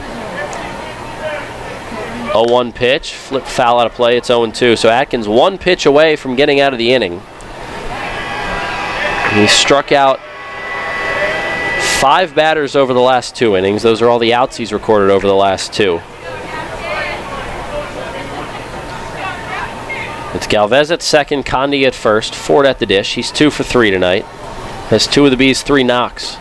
0-1 pitch. Flip foul out of play. It's 0-2. So Atkins 1 pitch away from getting out of the inning. He struck out 5 batters over the last 2 innings. Those are all the outs he's recorded over the last 2. It's Galvez at second, Condi at first, Ford at the dish. He's 2 for 3 tonight. Has 2 of the B's 3 knocks.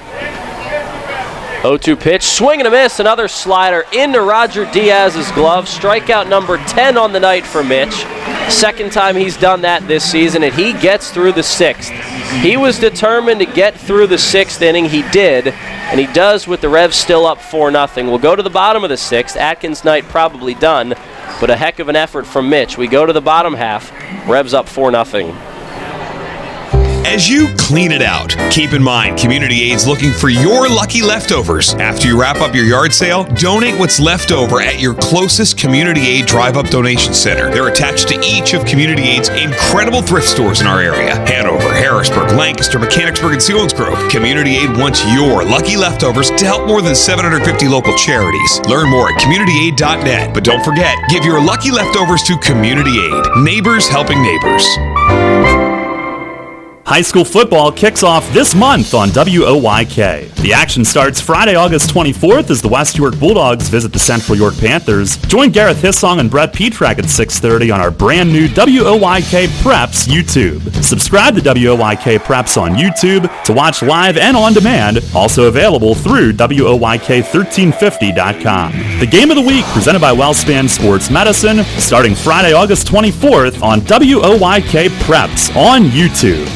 0-2 pitch, swing and a miss, another slider into Roger Diaz's glove. Strikeout number 10 on the night for Mitch. Second time he's done that this season, and he gets through the 6th. He was determined to get through the 6th inning. He did, and he does with the Revs still up 4-0. We'll go to the bottom of the 6th. Atkins' night probably done, but a heck of an effort from Mitch. We go to the bottom half. Revs up 4-0. As you clean it out, keep in mind Community Aid's looking for your lucky leftovers. After you wrap up your yard sale, donate what's left over at your closest Community Aid Drive-Up Donation Center. They're attached to each of Community Aid's incredible thrift stores in our area. Hanover, Harrisburg, Lancaster, Mechanicsburg, and Selinsgrove. Community Aid wants your lucky leftovers to help more than 750 local charities. Learn more at communityaid.net. But don't forget, give your lucky leftovers to Community Aid. Neighbors helping neighbors. High school football kicks off this month on WOYK. The action starts Friday, August 24th as the West York Bulldogs visit the Central York Panthers. Join Gareth Hissong and Brett Petrak at 6:30 on our brand new WOYK Preps YouTube. Subscribe to WOYK Preps on YouTube to watch live and on demand, also available through WOYK1350.com. The game of the week presented by WellSpan Sports Medicine, starting Friday, August 24th on WOYK Preps on YouTube.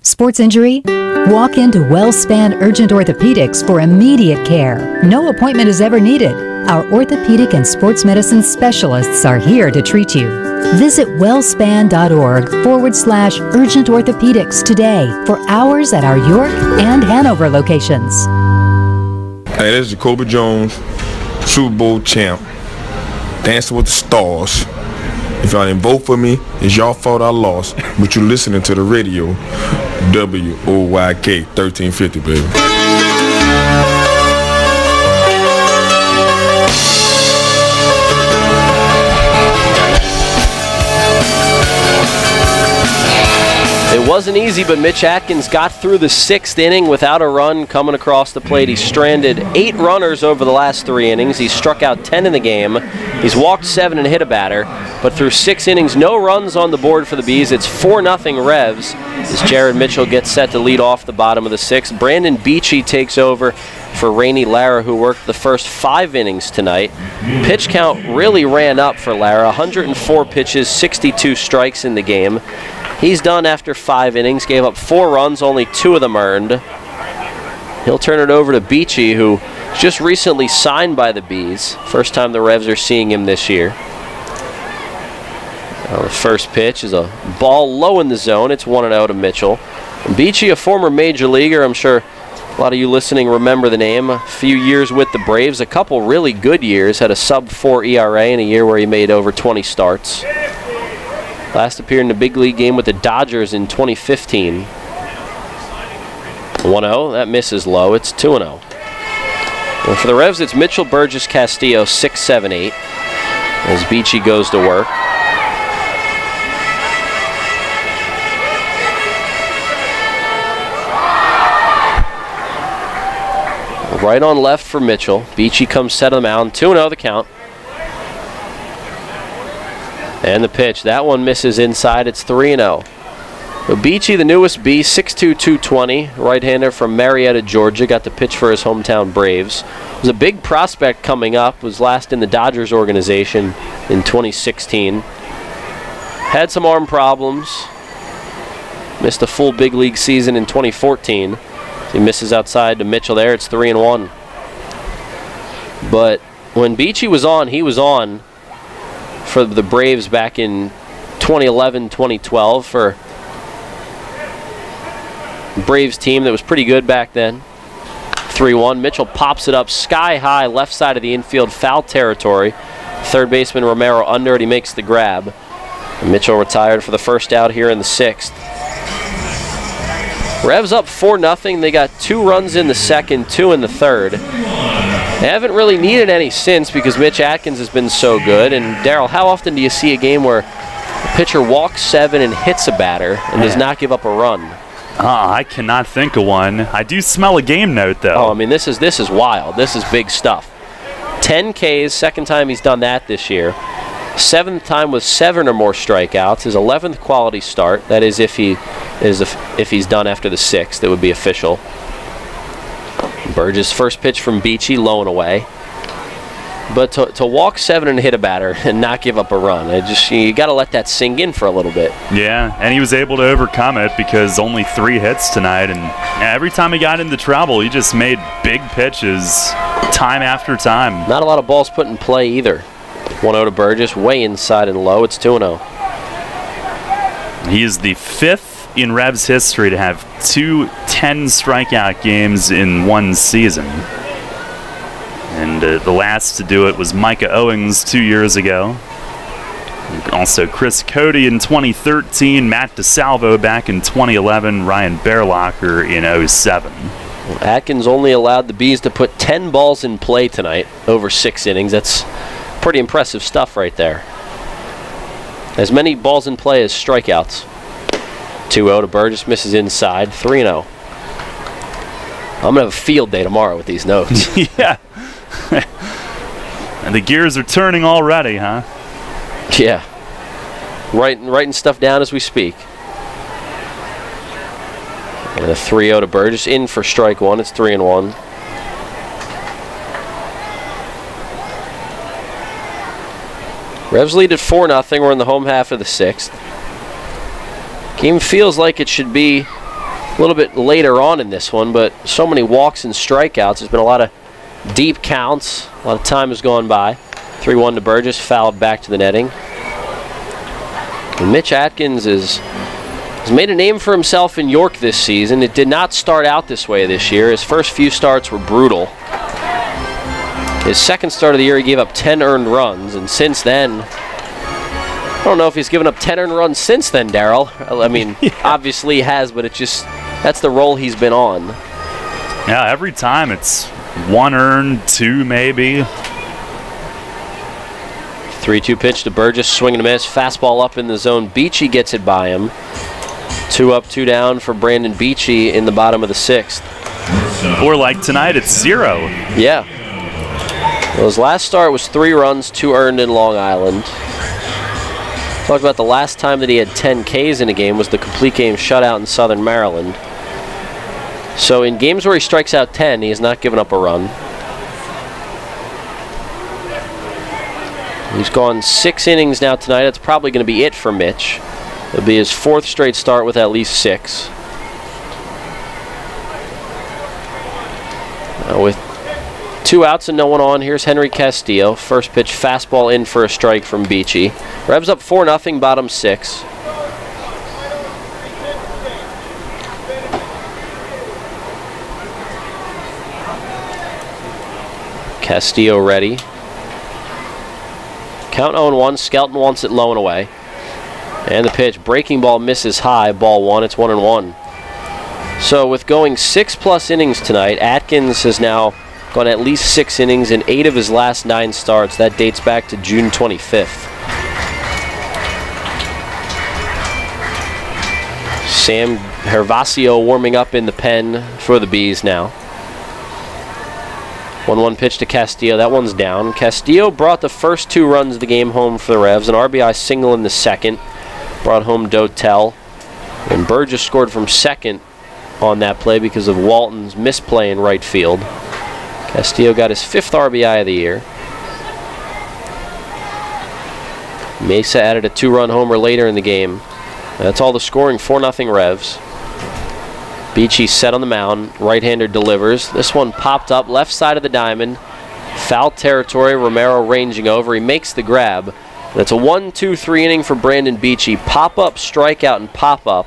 Sports injury? Walk into WellSpan Urgent Orthopedics for immediate care. No appointment is ever needed. Our orthopedic and sports medicine specialists are here to treat you. Visit wellspan.org/urgent orthopedics today for hours at our York and Hanover locations. Hey, this is Jacoby Jones, Super Bowl champ, Dancing with the Stars. If y'all didn't vote for me, it's y'all fault I lost, but you're listening to the radio, WOYK 1350, baby. It wasn't easy, but Mitch Atkins got through the 6th inning without a run coming across the plate. He stranded 8 runners over the last 3 innings. He struck out 10 in the game. He's walked 7 and hit a batter. But through 6 innings, no runs on the board for the Bees. It's 4-0 Revs as Jared Mitchell gets set to lead off the bottom of the 6th. Brandon Beachy takes over for Rainey Lara, who worked the first 5 innings tonight. Pitch count really ran up for Lara. 104 pitches, 62 strikes in the game. He's done after 5 innings, gave up 4 runs, only 2 of them earned. He'll turn it over to Beachy, who just recently signed by the Bees. First time the Revs are seeing him this year. The first pitch is a ball low in the zone. It's 1-0 to Mitchell. And Beachy, a former major leaguer, I'm sure a lot of you listening remember the name. A few years with the Braves, a couple really good years. Had a sub-4 ERA in a year where he made over 20 starts. Last appeared in the big league game with the Dodgers in 2015. 1-0, that misses low. It's 2-0. And for the Revs, it's Mitchell, Burgess, Castillo, 6, 7, 8. As Beachy goes to work. Right on left for Mitchell. Beachy comes set of the mound. 2-0 the count. And the pitch. That one misses inside. It's 3-0. So Beachy, the newest B, 6'2", 220. Right-hander from Marietta, Georgia. Got the pitch for his hometown Braves. Was a big prospect coming up. Was last in the Dodgers organization in 2016. Had some arm problems. Missed a full big league season in 2014. He misses outside to Mitchell there. It's 3-1. But when Beachy was on, he was on for the Braves back in 2011, 2012 for a Braves team that was pretty good back then. 3-1. Mitchell pops it up sky high, left side of the infield, foul territory. Third baseman Romero under it. He makes the grab. And Mitchell retired for the first out here in the 6th. Revs up 4-0. They got 2 runs in the second, 2 in the third. They haven't really needed any since because Mitch Atkins has been so good. And Darryl, how often do you see a game where a pitcher walks 7 and hits a batter and does not give up a run? I cannot think of one. I do smell a game note, though. Oh, I mean, this is wild. This is big stuff. 10 Ks, second time he's done that this year. 7th time with 7 or more strikeouts. His 11th quality start. That is if he's done after the 6th, it would be official. Burgess' first pitch from Beachy, low and away. But to walk 7 and hit a batter and not give up a run, you got to let that sink in for a little bit. Yeah, and he was able to overcome it because only 3 hits tonight, and every time he got into trouble, he just made big pitches time after time. Not a lot of balls put in play either. 1-0 to Burgess, way inside and low. It's 2-0. He is the 5th in Revs history to have 2 10-strikeout games in one season. And the last to do it was Micah Owings 2 years ago. Also Chris Cody in 2013, Matt DeSalvo back in 2011, Ryan Bearlocker in 2007. Atkins only allowed the Bees to put 10 balls in play tonight over 6 innings. That's pretty impressive stuff right there. As many balls in play as strikeouts. 2-0 to Burgess, misses inside, 3-0. I'm going to have a field day tomorrow with these notes. Yeah. And the gears are turning already, huh? Yeah. Writing stuff down as we speak. And a 3-0 to Burgess, in for strike 1. It's 3-1. Revs lead at 4-0. We're in the home half of the 6th. Game feels like it should be a little bit later on in this one, but so many walks and strikeouts. There's been a lot of deep counts. A lot of time has gone by. 3-1 to Burgess, fouled back to the netting. And Mitch Atkins has made a name for himself in York this season. It did not start out this way this year. His first few starts were brutal. His second start of the year, he gave up 10 earned runs, and since then, I don't know if he's given up 10 earned runs since then, Darryl. I mean, obviously he has, but that's the role he's been on. Yeah, every time it's 1 earned, 2 maybe. 3-2 pitch to Burgess, swing and a miss. Fastball up in the zone. Beachy gets it by him. 2 up, 2 down for Brandon Beachy in the bottom of the 6th. Or like tonight, it's 0. Yeah. Well, his last start was 3 runs, 2 earned in Long Island. Talked about the last time that he had 10 Ks in a game was the complete game shutout in Southern Maryland. So in games where he strikes out 10, he has not given up a run. He's gone 6 innings now tonight. That's probably going to be it for Mitch. It'll be his 4th straight start with at least 6. With 2 outs and no one on, here's Henry Castillo. First pitch, fastball in for a strike from Beachy. Revs up 4-0, bottom 6. Castillo ready. Count 0-1. Skelton wants it low and away. And the pitch, breaking ball misses high, ball 1. It's 1-1. So with going 6+ innings tonight, Atkins has now gone at least 6 innings in 8 of his last 9 starts. That dates back to June 25th. Sam Hervasio warming up in the pen for the Bees now. 1-1 pitch to Castillo. That one's down. Castillo brought the first 2 runs of the game home for the Revs. An RBI single in the second. Brought home Dotel. And Burgess scored from second on that play because of Walton's misplay in right field. Castillo got his 5th RBI of the year. Mesa added a 2-run homer later in the game. That's all the scoring, 4-0 Revs. Beachy set on the mound, right-hander delivers. This one popped up left side of the diamond. Foul territory, Romero ranging over. He makes the grab. That's a 1-2-3 inning for Brandon Beachy. Pop-up, strikeout, and pop-up.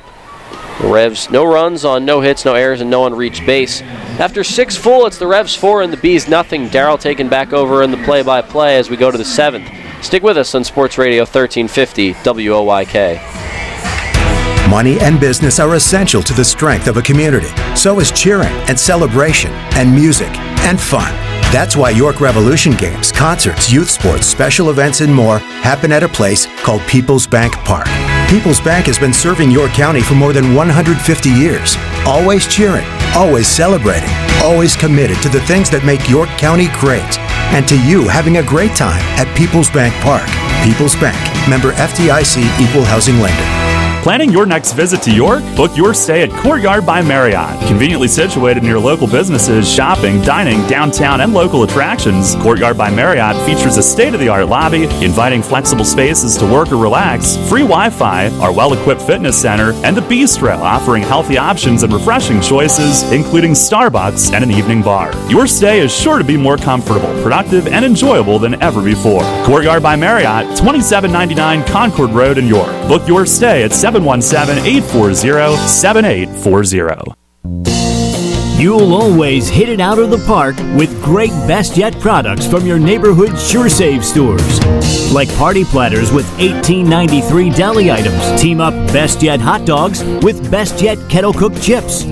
The Revs, no runs on no hits, no errors, and no unreached base. After 6 full, it's the Revs 4 and the Bees nothing. Darryl taking back over in the play-by-play as we go to the 7th. Stick with us on Sports Radio 1350 WOYK. Money and business are essential to the strength of a community. So is cheering and celebration and music and fun. That's why York Revolution games, concerts, youth sports, special events, and more happen at a place called People's Bank Park. People's Bank has been serving York County for more than 150 years. Always cheering, always celebrating, always committed to the things that make York County great. And to you having a great time at People's Bank Park. People's Bank, member FDIC, equal housing lender. Planning your next visit to York? Book your stay at Courtyard by Marriott. Conveniently situated near local businesses, shopping, dining, downtown, and local attractions, Courtyard by Marriott features a state-of-the-art lobby, inviting flexible spaces to work or relax, free Wi-Fi, our well-equipped fitness center, and the Bistro, offering healthy options and refreshing choices, including Starbucks and an evening bar. Your stay is sure to be more comfortable, productive, and enjoyable than ever before. Courtyard by Marriott, 2799 Concord Road in York. Book your stay at 717-840-7840. You'll always hit it out of the park with great Best Yet products from your neighborhood SureSave stores. Like party platters with $18.93 deli items. Team up Best Yet hot dogs with Best Yet kettle cooked chips.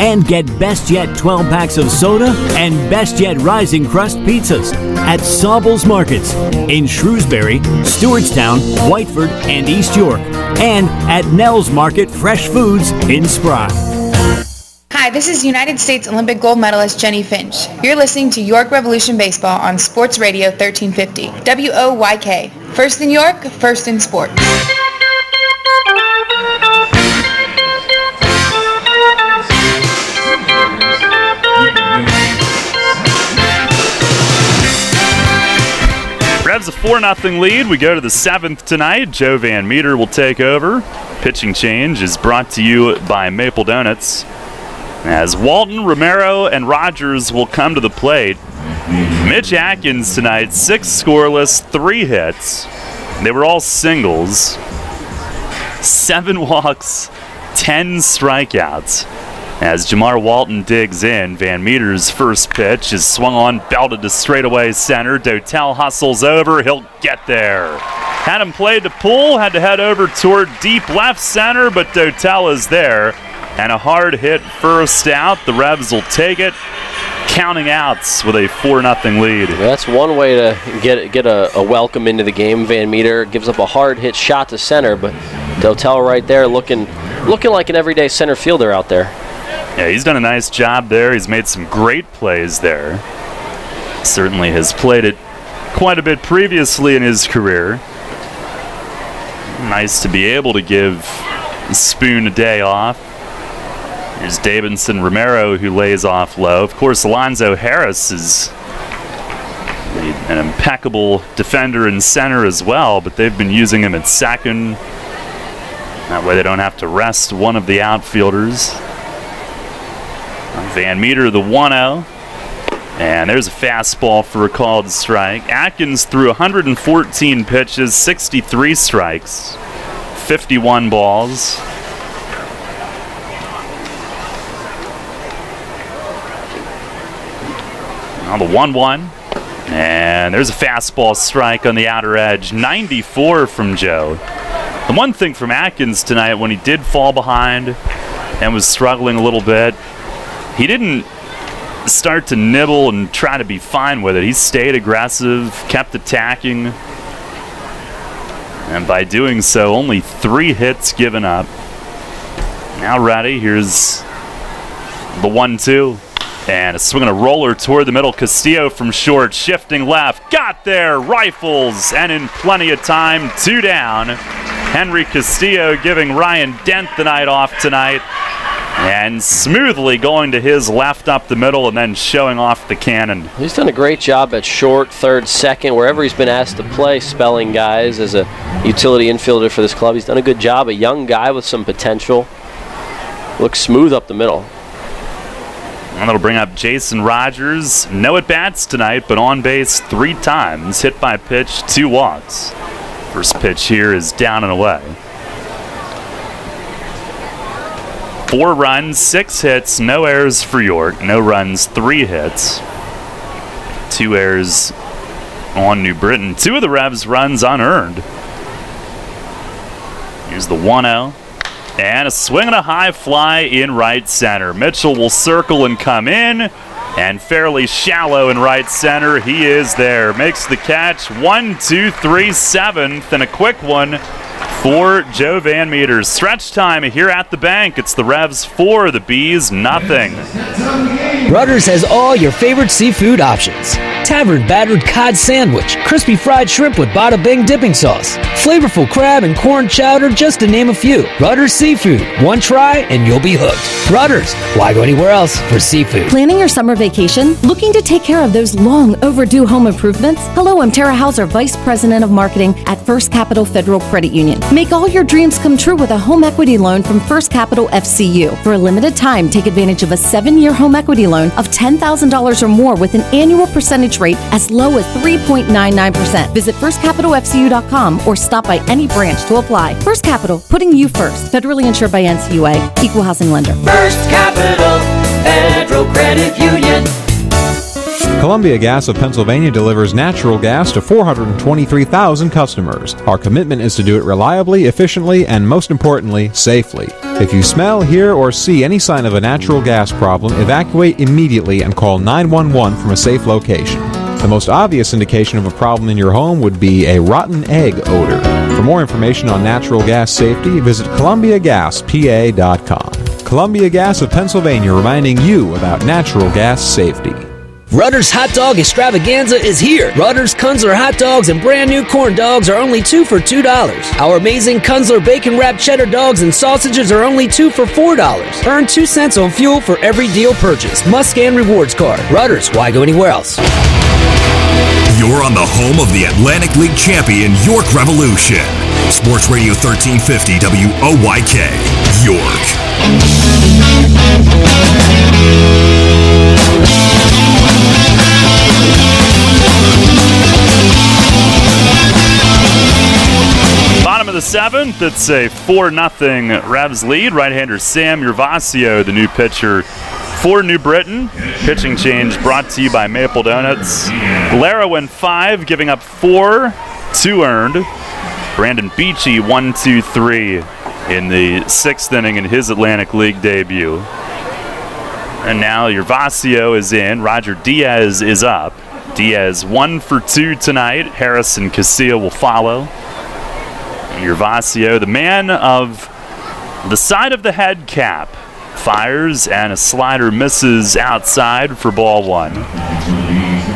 And get Best Yet 12 packs of soda and Best Yet Rising Crust pizzas at Saubles Markets in Shrewsbury, Stewartstown, Whiteford, and East York. And at Nell's Market Fresh Foods in Spry. Hi, this is United States Olympic gold medalist Jenny Finch. You're listening to York Revolution Baseball on Sports Radio 1350. WOYK. First in York, first in sports. Revs a 4-0 lead. We go to the 7th tonight. Joe Van Meter will take over. Pitching change is brought to you by Maple Donuts, as Walton, Romero, and Rogers will come to the plate. Mitch Atkins tonight, 6 scoreless, 3 hits. They were all singles. 7 walks, 10 strikeouts. As Jamar Walton digs in, Van Meter's first pitch is swung on, belted to straightaway center. Dotel hustles over, he'll get there. Had him played to pull, had to head over toward deep left center, but Dotel is there. And a hard hit first out. The Revs will take it, counting outs with a 4-0 lead. That's one way to get a welcome into the game. Van Meter gives up a hard hit shot to center, but Dotel right there looking like an everyday center fielder out there. Yeah, he's done a nice job there. He's made some great plays there. Certainly has played it quite a bit previously in his career. Nice to be able to give Spoon a day off. Here's Davidson Romero, who lays off low. Of course, Alonzo Harris is an impeccable defender in center as well, but they've been using him at second. That way they don't have to rest one of the outfielders. Van Meter, the 1-0. And there's a fastball for a called strike. Atkins threw 114 pitches, 63 strikes, 51 balls. Now the 1-1. And there's a fastball strike on the outer edge. 94 from Joe. The one thing from Atkins tonight, when he did fall behind and was struggling a little bit, he didn't start to nibble and try to be fine with it. He stayed aggressive, kept attacking, and by doing so, only 3 hits given up. Now ready, here's the 1-2, and a swing and a roller toward the middle. Castillo from short, shifting left, got there, rifles, and in plenty of time, 2 down. Henry Castillo giving Ryan Dent the night off tonight, and smoothly going to his left up the middle and then showing off the cannon. He's done a great job at short, third, second, wherever he's been asked to play, spelling guys as a utility infielder for this club. He's done a good job, a young guy with some potential. Looks smooth up the middle. And that'll bring up Jason Rogers. No at-bats tonight, but on base 3 times. Hit by pitch, 2 walks. First pitch here is down and away. 4 runs, 6 hits, no errors for York, no runs, 3 hits. 2 errors on New Britain. 2 of the Revs runs unearned. Here's the 1-0. And a swing and a high fly in right center. Mitchell will circle and come in. And fairly shallow in right center. He is there. Makes the catch. 1, 2, 3, 7th. And a quick one for Joe Van Meters. Stretch time here at the bank. It's the Revs 4, the Bees nothing. Rutter's has all your favorite seafood options. Tavern battered cod sandwich, crispy fried shrimp with bada bing dipping sauce, flavorful crab and corn chowder, just to name a few. Rutter's Seafood. One try and you'll be hooked. Rutter's. Why go anywhere else for seafood? Planning your summer vacation? Looking to take care of those long overdue home improvements? Hello, I'm Tara Hauser, Vice President of Marketing at First Capital Federal Credit Union. Make all your dreams come true with a home equity loan from First Capital FCU. For a limited time, take advantage of a 7-year home equity loan of $10,000 or more with an annual percentage rate as low as 3.99%. Visit firstcapitalfcu.com or stop by any branch to apply. First Capital, putting you first. Federally insured by NCUA. Equal housing lender. First Capital Federal Credit Union. Columbia Gas of Pennsylvania delivers natural gas to 423,000 customers. Our commitment is to do it reliably, efficiently, and most importantly, safely. If you smell, hear, or see any sign of a natural gas problem, evacuate immediately and call 911 from a safe location. The most obvious indication of a problem in your home would be a rotten egg odor. For more information on natural gas safety, visit ColumbiaGasPA.com. Columbia Gas of Pennsylvania, reminding you about natural gas safety. Rutter's Hot Dog Extravaganza is here. Rutter's Kunzler hot dogs and brand new corn dogs are only 2 for $2. Our amazing Kunzler bacon wrapped cheddar dogs and sausages are only 2 for $4. Earn 2 cents on fuel for every deal purchase. Must scan rewards card. Rutter's, why go anywhere else? You're on the home of the Atlantic League champion York Revolution. Sports Radio 1350 WOYK, York. Bottom of the 7th, it's a 4-0 Revs lead. Right-hander Sam Gervasio, the new pitcher for New Britain. Pitching change brought to you by Maple Donuts. Lara went 5, giving up 4, 2 earned. Brandon Beachy 1-2-3 in the 6th inning in his Atlantic League debut. And now Gervasio is in. Roger Diaz is up. Diaz 1 for 2 tonight. Harris and Casilla will follow. Gervasio, the man of the side of the head cap, fires and a slider misses outside for ball 1.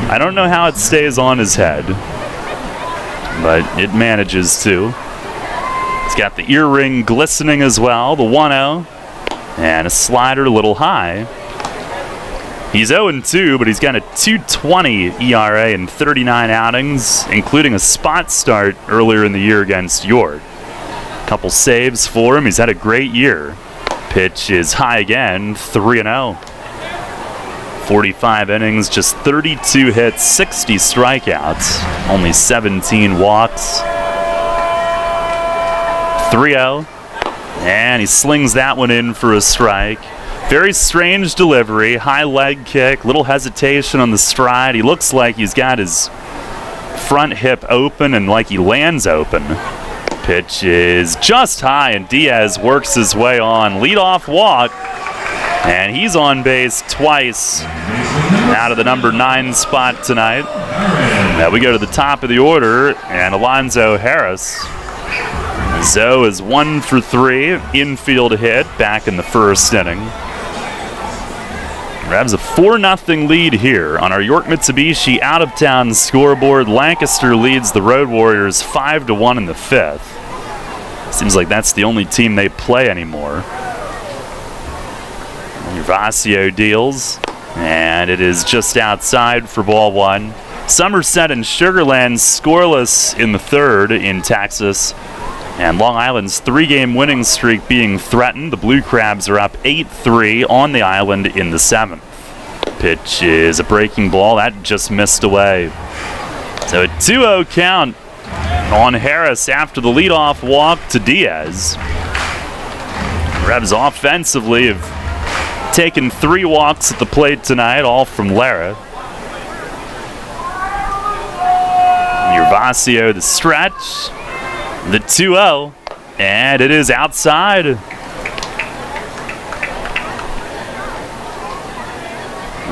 I don't know how it stays on his head, but it manages to. He's got the ear ring glistening as well, the 1-0, and a slider a little high. He's 0-2, but he's got a 2.20 ERA in 39 outings, including a spot start earlier in the year against York. Couple saves for him. He's had a great year. Pitch is high again, 3-0. 45 innings, just 32 hits, 60 strikeouts, only 17 walks. 3-0, and he slings that one in for a strike. Very strange delivery, high leg kick, little hesitation on the stride. He looks like he's got his front hip open and like he lands open. Pitch is just high, and Diaz works his way on. Leadoff walk, and he's on base twice out of the number 9 spot tonight. Now we go to the top of the order, and Alonzo Harris. Zoe is 1 for 3, infield hit back in the 1st inning. Revs a 4-0 lead here on our York Mitsubishi out-of-town scoreboard. Lancaster leads the Road Warriors 5-1 in the 5th. Seems like that's the only team they play anymore. Gervasio deals, and it is just outside for ball 1. Somerset and Sugar Land scoreless in the 3rd in Texas. And Long Island's 3-game winning streak being threatened. The Blue Crabs are up 8-3 on the island in the 7th. Pitch is a breaking ball. That just missed away. So a 2-0 count on Harris after the leadoff walk to Diaz. Revs offensively have taken 3 walks at the plate tonight, all from Lara. Gervasio the stretch, the 2-0, and it is outside.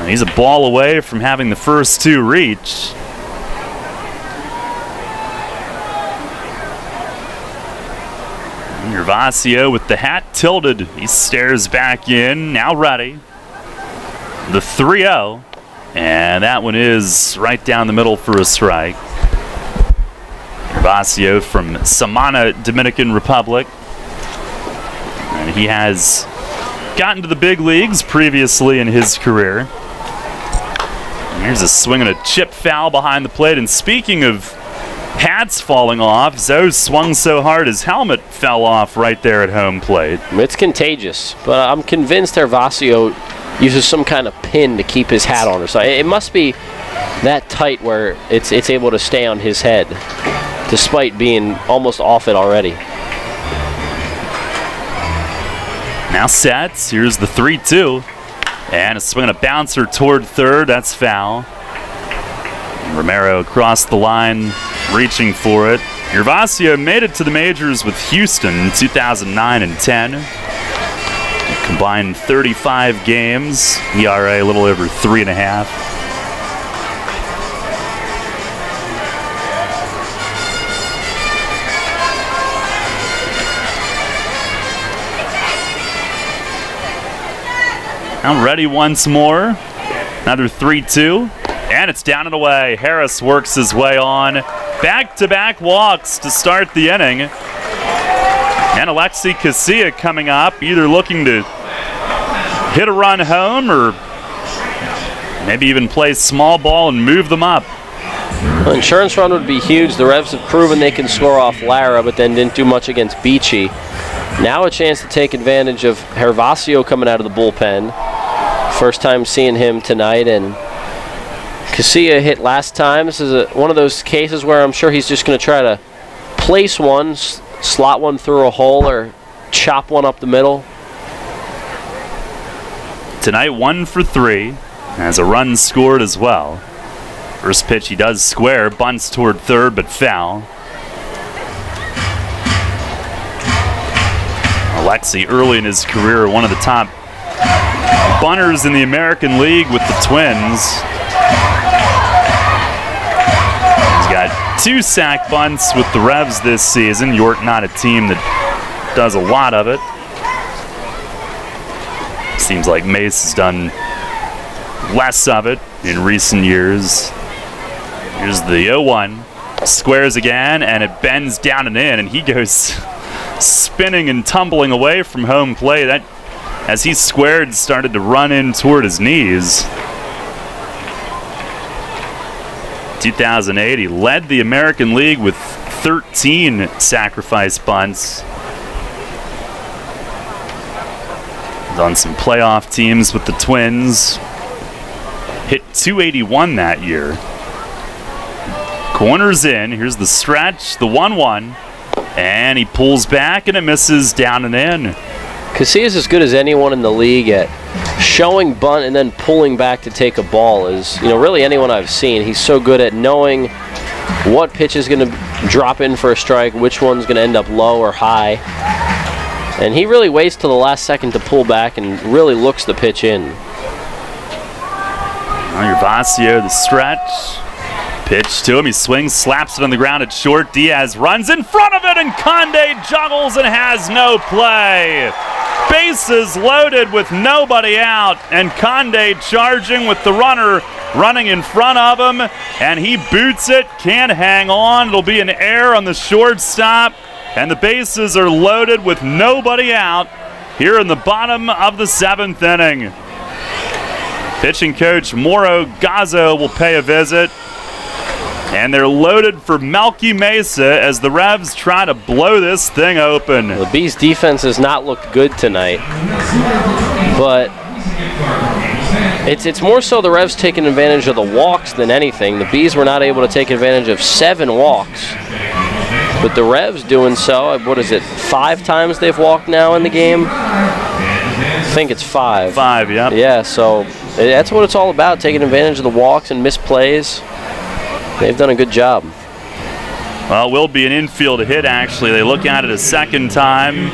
He's a ball away from having the first 2 reach. Gervasio with the hat tilted. He stares back in, now ready. The 3-0, and that one is right down the middle for a strike. Gervasio from Samana, Dominican Republic. And he has gotten to the big leagues previously in his career. And here's a swing and a chip foul behind the plate. And speaking of hats falling off, Zoe swung so hard his helmet fell off right there at home plate. It's contagious, but I'm convinced Gervasio uses some kind of pin to keep his hat on. So it must be that tight where it's able to stay on his head, despite being almost off it already. Now sets. Here's the 3-2. And a swing and a bouncer toward third. That's foul. Romero across the line, reaching for it. Gervasio made it to the majors with Houston in 2009 and 10. Combined 35 games. ERA a little over 3.5. Now ready once more. Another 3-2. And it's down and away. Harris works his way on. Back-to-back walks to start the inning. And Alexi Casilla coming up, either looking to hit a run home or maybe even play small ball and move them up. Well, insurance run would be huge. The Revs have proven they can score off Lara, but then didn't do much against Beachy. Now a chance to take advantage of Gervasio coming out of the bullpen. First time seeing him tonight, and Casilla hit last time. This is one of those cases where I'm sure he's just going to try to place one, slot one through a hole, or chop one up the middle. Tonight 1 for 3, has a run scored as well. First pitch he does square, bunts toward third but foul. Alexi early in his career, one of the top bunters in the American League with the Twins. He's got 2 sack bunts with the Revs this season. York not a team that does a lot of it. Seems like Mace has done less of it in recent years. Here's the 0-1. Squares again, and it bends down and in, and he goes spinning and tumbling away from home plate. That, as he squared, started to run in toward his knees. 2008, he led the American League with 13 sacrifice bunts. He's on some playoff teams with the Twins. Hit .281 that year. Corners in. Here's the stretch, the 1-1. And he pulls back, and it misses down and in. Casillas as good as anyone in the league at showing bunt and then pulling back to take a ball. Is, you know, really anyone I've seen. He's so good at knowing what pitch is going to drop in for a strike, which one's going to end up low or high. And he really waits till the last second to pull back and really looks the pitch in. Gervasio, the stretch. Pitch to him, he swings, slaps it on the ground at short. Diaz runs in front of it, and Conde juggles and has no play. Bases loaded with nobody out, and Conde charging with the runner running in front of him, and he boots it, can't hang on. It'll be an error on the shortstop, and the bases are loaded with nobody out here in the bottom of the 7th inning. Pitching coach Mauro Gazzo will pay a visit. And they're loaded for Melky Mesa as the Revs try to blow this thing open. The Bees' defense has not looked good tonight, but it's more so the Revs taking advantage of the walks than anything. The Bees were not able to take advantage of 7 walks. With the Revs doing so, what is it, 5 times they've walked now in the game? I think it's 5. 5, yeah. Yeah, so that's what it's all about, taking advantage of the walks and missed plays. They've done a good job. Well, it will be an infield hit, actually. They look at it a second time.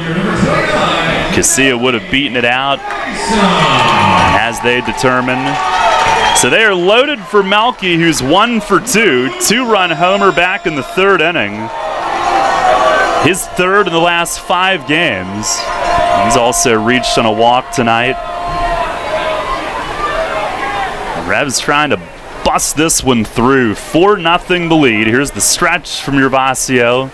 Casilla would have beaten it out, as they determined. So they are loaded for Melky, who's 1 for 2. 2-run homer back in the 3rd inning. His 3rd in the last 5 games. He's also reached on a walk tonight. Revs trying to bust this one through. 4-0 the lead. Here's the stretch from Gervasio.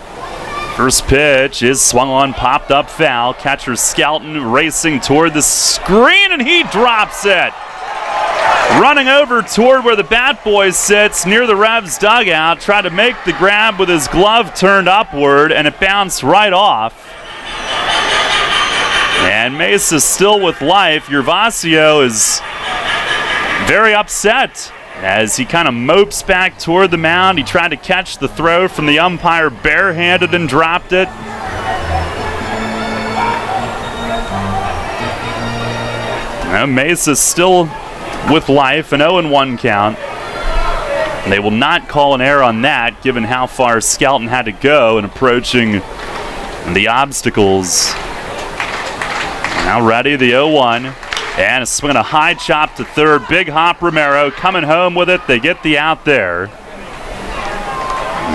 First pitch is swung on, popped up foul. Catcher Skelton racing toward the screen, and he drops it. Running over toward where the bat boy sits near the Revs dugout, tried to make the grab with his glove turned upward, and it bounced right off. And Mesa still with life. Gervasio is very upset as he kind of mopes back toward the mound. He tried to catch the throw from the umpire barehanded and dropped it. Now Mesa still with life, an 0-1 count. And they will not call an error on that, given how far Skelton had to go in approaching the obstacles. Now ready, the 0-1. And a swing and a high chop to third. Big hop Romero coming home with it. They get the out there.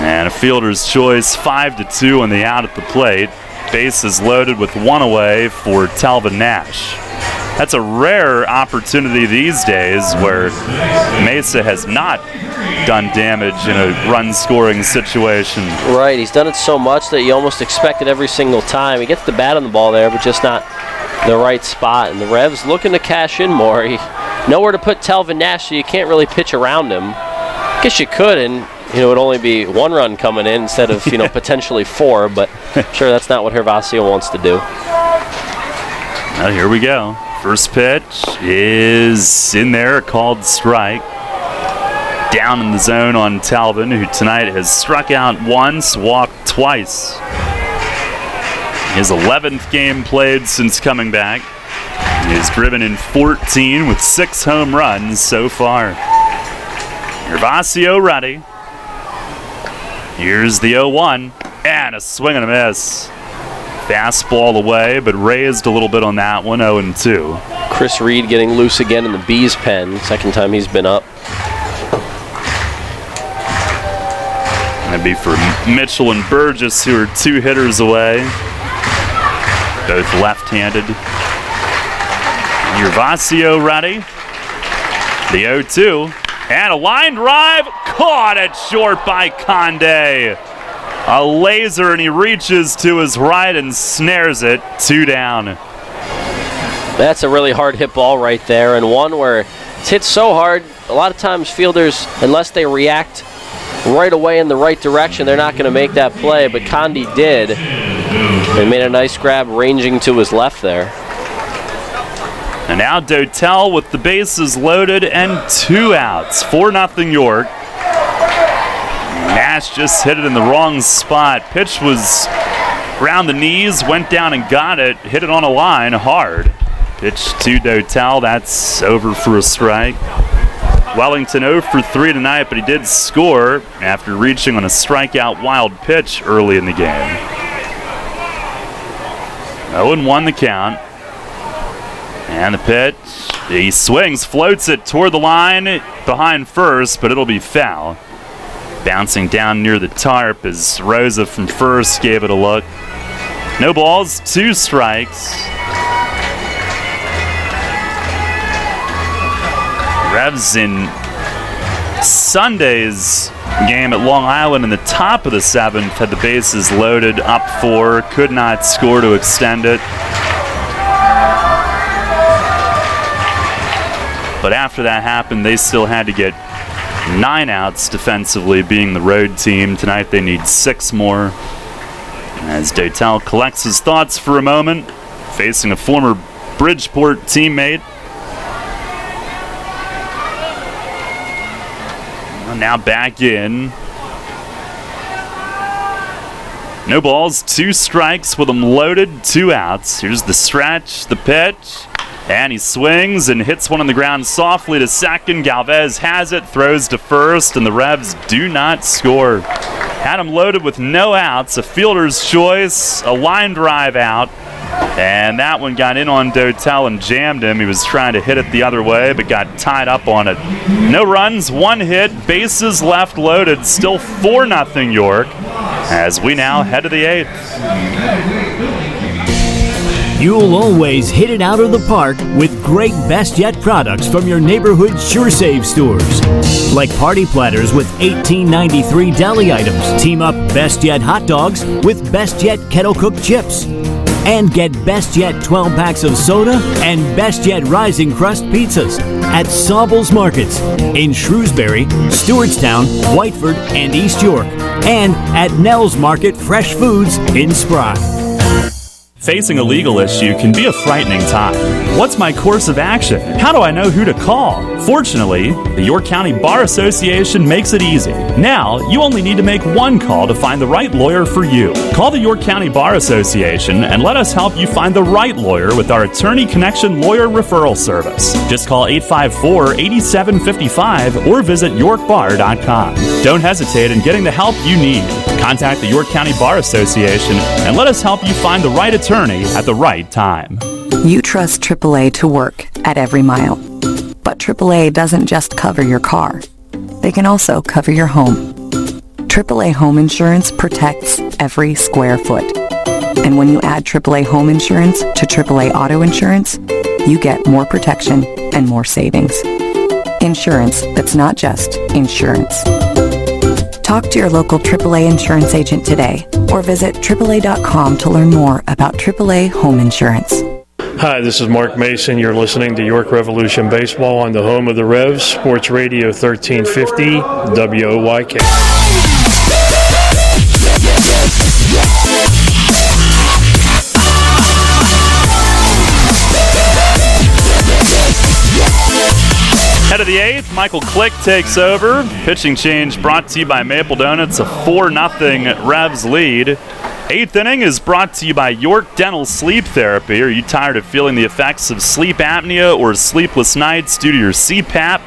And a fielder's choice, 5-2 on the out at the plate. Bases loaded with 1 away for Telvin Nash. That's a rare opportunity these days where Mesa has not done damage in a run-scoring situation. Right, he's done it so much that you almost expect it every single time. He gets the bat on the ball there, but just not the right spot. And the Revs looking to cash in more. Nowhere to put Telvin Nash, so you can't really pitch around him. I guess you could, and it would only be 1 run coming in instead of potentially 4. But sure, that's not what Gervasio wants to do. Well, here we go. First pitch is in there, called strike. Down in the zone on Telvin, who tonight has struck out once, walked twice. His 11th game played since coming back. He has driven in 14 with 6 home runs so far. Gervasio ready. Here's the 0-1, and a swing and a miss. Fastball away, but raised a little bit on that one, 0-2. Chris Reed getting loose again in the Bees pen. Second time he's been up. That'd be for Mitchell and Burgess, who are 2 hitters away. Both left-handed. Gervasio ready. The 0-2. And a line drive. Caught it short by Conde. A laser, and he reaches to his right and snares it. 2 down. That's a really hard hit ball right there, and one where it's hit so hard, a lot of times fielders, unless they react right away in the right direction, they're not going to make that play, but Conde did. And made a nice grab ranging to his left there. And now Dotel with the bases loaded and 2 outs. 4-0 York. Nash just hit it in the wrong spot. Pitch was around the knees, went down and got it. Hit it on a line hard. Pitch to Dotel. That's over for a strike. Wellington 0 for 3 tonight, but he did score after reaching on a strikeout wild pitch early in the game. 0-1 the count. And the pitch. He swings, floats it toward the line behind first, but it'll be foul. Bouncing down near the tarp as Rosa from first gave it a look. No balls, 2 strikes. Revs in Sunday's game at Long Island in the top of the 7th had the bases loaded, up 4, could not score to extend it. But after that happened, they still had to get 9 outs defensively, being the road team. Tonight they need 6 more. As Dotel collects his thoughts for a moment, facing a former Bridgeport teammate. Now back in. No balls, 2 strikes with them loaded, 2 outs. Here's the stretch, the pitch, and he swings and hits one on the ground softly to second. Galvez has it, throws to first, and the Revs do not score. Had him loaded with no outs, a fielder's choice, a line drive out, and that one got in on Dotel and jammed him. He was trying to hit it the other way, but got tied up on it. No runs, 1 hit, bases left loaded, still 4-0 York, as we now head to the 8th. You'll always hit it out of the park with great Best Yet products from your neighborhood SureSave stores. Like party platters with $18.93 deli items. Team up Best Yet hot dogs with Best Yet kettle cooked chips. And get Best Yet 12 packs of soda and Best Yet Rising Crust pizzas at Sobel's Markets in Shrewsbury, Stewartstown, Whiteford, and East York. And at Nell's Market Fresh Foods in Spry. Facing a legal issue can be a frightening time. What's my course of action? How do I know who to call? Fortunately, the York County Bar Association makes it easy. Now, you only need to make one call to find the right lawyer for you. Call the York County Bar Association and let us help you find the right lawyer with our Attorney Connection Lawyer Referral Service. Just call 854-8755 or visit yorkbar.com. Don't hesitate in getting the help you need. Contact the York County Bar Association and let us help you find the right attorney at the right time. You trust AAA to work at every mile. But AAA doesn't just cover your car. They can also cover your home. AAA Home Insurance protects every square foot. And when you add AAA Home Insurance to AAA Auto Insurance, you get more protection and more savings. Insurance that's not just insurance. Talk to your local AAA insurance agent today or visit AAA.com to learn more about AAA Home Insurance. Hi, this is Mark Mason. You're listening to York Revolution Baseball on the home of the Revs, Sports Radio 1350, WOYK. Head of the 8th, Michael Click takes over. Pitching change brought to you by Maple Donuts, a 4-0 Revs lead. 8th inning is brought to you by York Dental Sleep Therapy. Are you tired of feeling the effects of sleep apnea or sleepless nights due to your CPAP?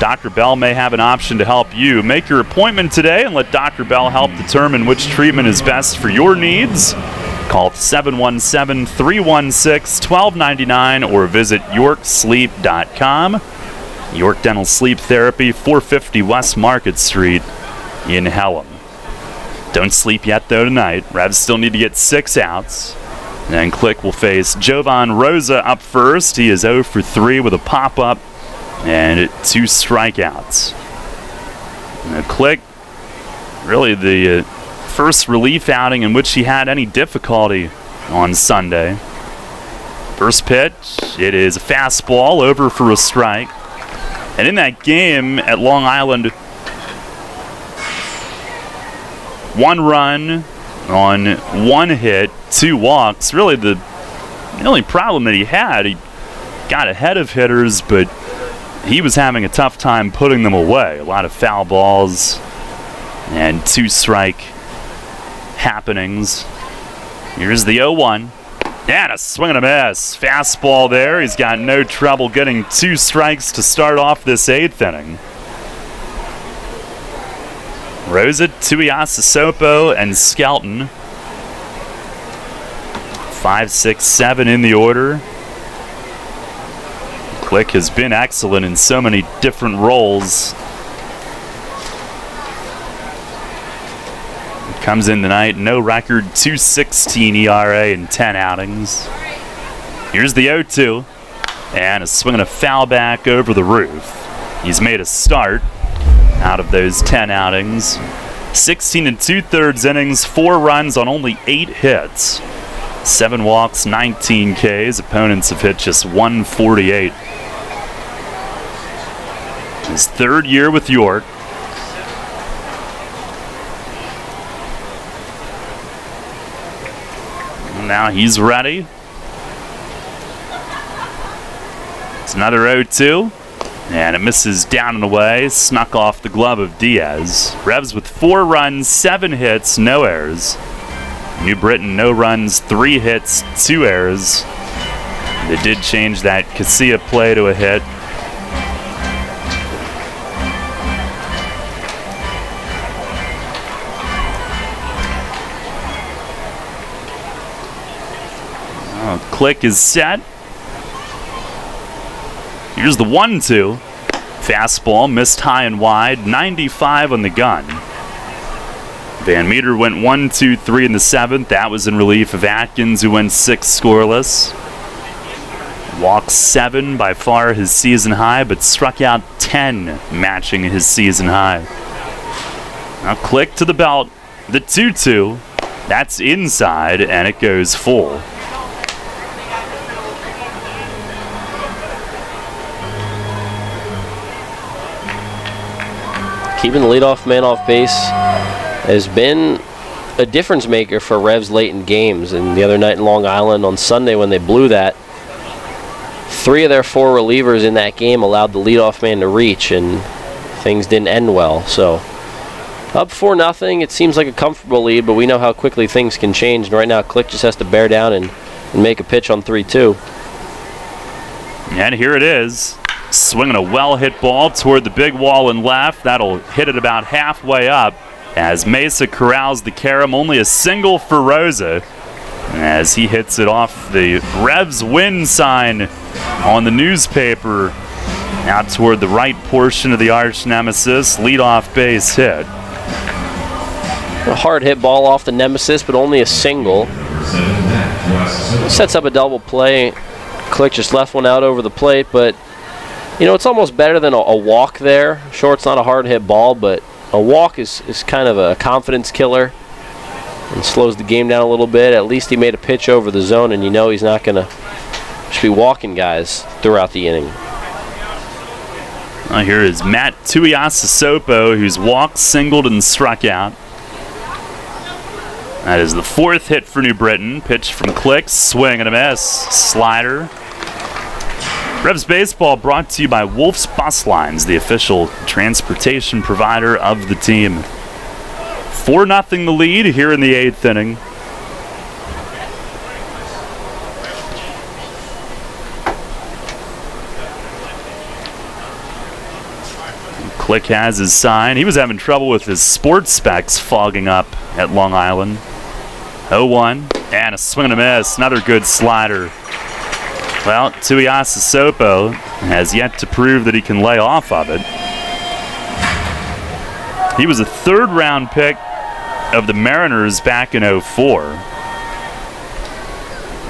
Dr. Bell may have an option to help you. Make your appointment today and let Dr. Bell help determine which treatment is best for your needs. Call 717-316-1299 or visit yorksleep.com. York Dental Sleep Therapy, 450 West Market Street in Hellam. Don't sleep yet, though, tonight. Revs still need to get 6 outs. And Click will face Jovan Rosa up first. He is 0 for 3 with a pop-up and 2 strikeouts. Now, Click, really the first relief outing in which he had any difficulty on Sunday. First pitch, it is a fastball over for a strike. And in that game at Long Island, 1 run on 1 hit, 2 walks. Really the only problem that he had, he got ahead of hitters, but he was having a tough time putting them away. A lot of foul balls and 2-strike happenings. Here's the 0-1. And a swing and a miss. Fastball there. He's got no trouble getting 2 strikes to start off this 8th inning. Rosa, Tuiasosopo, and Skelton. 5, 6, 7 in the order. Click has been excellent in so many different roles. Comes in tonight, no record, 2.16 ERA in 10 outings. Here's the 0-2, and a swing and a foul back over the roof. He's made a start out of those 10 outings. 16 2/3 innings, 4 runs on only 8 hits. 7 walks, 19 Ks. Opponents have hit just 148. His 3rd year with York. Now he's ready. It's another 0-2. And it misses down and away. Snuck off the glove of Diaz. Revs with 4 runs, 7 hits, no errors. New Britain, no runs, 3 hits, 2 errors. They did change that Casilla play to a hit. Click is set. Here's the 1-2. Fastball missed high and wide, 95 on the gun. Van Meter went 1-2-3 in the 7th. That was in relief of Atkins, who went 6 scoreless. Walked 7, by far his season high, but struck out 10, matching his season high. Now Click to the belt, the 2-2. That's inside, and it goes full. Keeping the leadoff man off base has been a difference maker for Revs late in games. And the other night in Long Island on Sunday when they blew that, 3 of their 4 relievers in that game allowed the leadoff man to reach, and things didn't end well. So up 4-0, it seems like a comfortable lead, but we know how quickly things can change. And right now Click just has to bear down and make a pitch on 3-2. And here it is. Swinging a well-hit ball toward the big wall and left. That'll hit it about halfway up as Mesa corrals the carom. Only a single for Rosa as he hits it off the Revs win sign on the newspaper out toward the right portion of the arch nemesis. Leadoff base hit. A hard hit ball off the nemesis, but only a single. Sets up a double play. Click just left one out over the plate, but you know, it's almost better than a walk there. Sure, it's not a hard hit ball, but a walk is kind of a confidence killer and slows the game down a little bit. At least he made a pitch over the zone, and you know he's not going to just be walking guys throughout the inning. Here is Matt Tuiasosopo, who's walked, singled, and struck out. That is the 4th hit for New Britain. Pitch from Click, swing and a miss. Slider. Revs Baseball brought to you by Wolf's Bus Lines, the official transportation provider of the team. 4-0 the lead here in the 8th inning. Click has his sign. He was having trouble with his sports specs fogging up at Long Island. 0-1, and a swing and a miss. Another good slider. Well, Tuiasosopo has yet to prove that he can lay off of it. He was a 3rd-round pick of the Mariners back in 2004.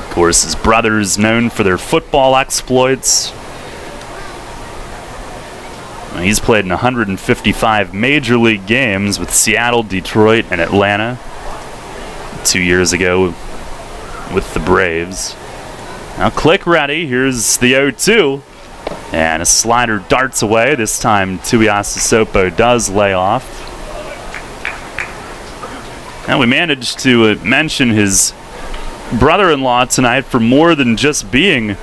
Of course, his brother's known for their football exploits. He's played in 155 Major League games with Seattle, Detroit, and Atlanta. 2 years ago with the Braves. Now Click ready. Here's the 0-2. And a slider darts away. This time Tuiasosopo does lay off. Now we managed to mention his brother-in-law tonight for more than just being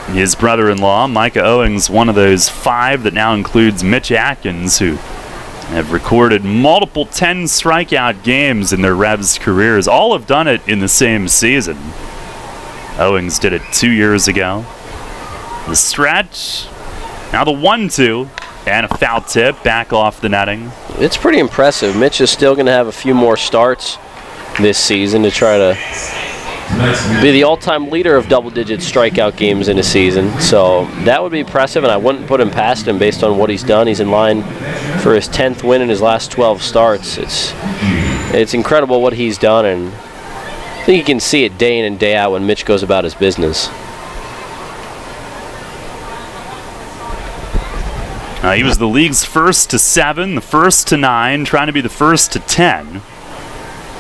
his brother-in-law. Micah Owings, one of those 5 that now includes Mitch Atkins, who have recorded multiple 10 strikeout games in their Revs careers. All have done it in the same season. Owings did it 2 years ago. The stretch. Now the 1-2. And a foul tip back off the netting. It's pretty impressive. Mitch is still going to have a few more starts this season to try to be the all-time leader of double-digit strikeout games in a season. So that would be impressive, and I wouldn't put him past him based on what he's done. He's in line for his 10th win in his last 12 starts. It's incredible what he's done, and I think you can see it day in and day out when Mitch goes about his business. He was the league's first to 7, the first to 9, trying to be the first to 10.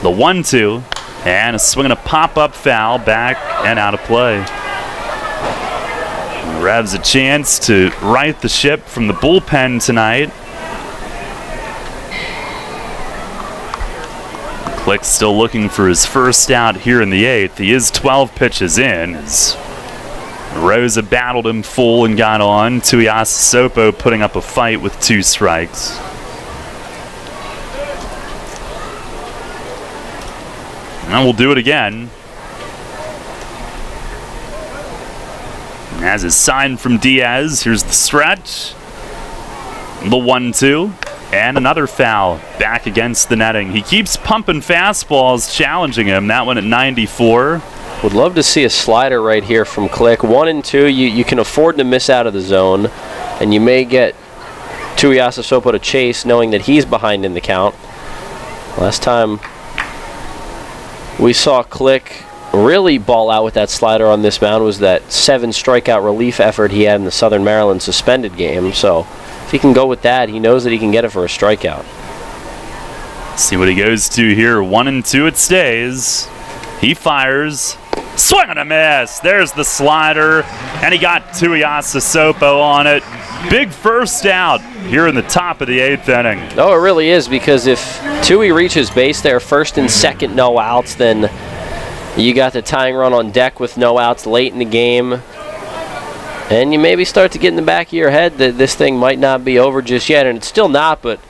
The 1-2, and a swing and a pop-up foul, back and out of play. The Revs a chance to right the ship from the bullpen tonight. Click still looking for his first out here in the 8th. He is 12 pitches in. As Rosa battled him full and got on. Tuiasosopo putting up a fight with 2 strikes. And we'll do it again. As is signed from Diaz, here's the stretch. The 1-2. And another foul back against the netting. He keeps pumping fastballs, challenging him. That one at 94. Would love to see a slider right here from Click. 1 and 2, you can afford to miss out of the zone, and you may get Tuiasosopo to chase, knowing that he's behind in the count. Last time we saw Click really ball out with that slider on this mound was that 7 strikeout relief effort he had in the Southern Maryland suspended game. So if he can go with that, he knows that he can get it for a strikeout. See what he goes to here. 1 and 2 it stays. He fires. Swing and a miss. There's the slider. And he got Tuiasosopo on it. Big first out here in the top of the 8th inning. Oh, it really is, because if Tui reaches base there, first and second, no outs, then you got the tying run on deck with no outs late in the game. And you maybe start to get in the back of your head that this thing might not be over just yet, and it's still not, but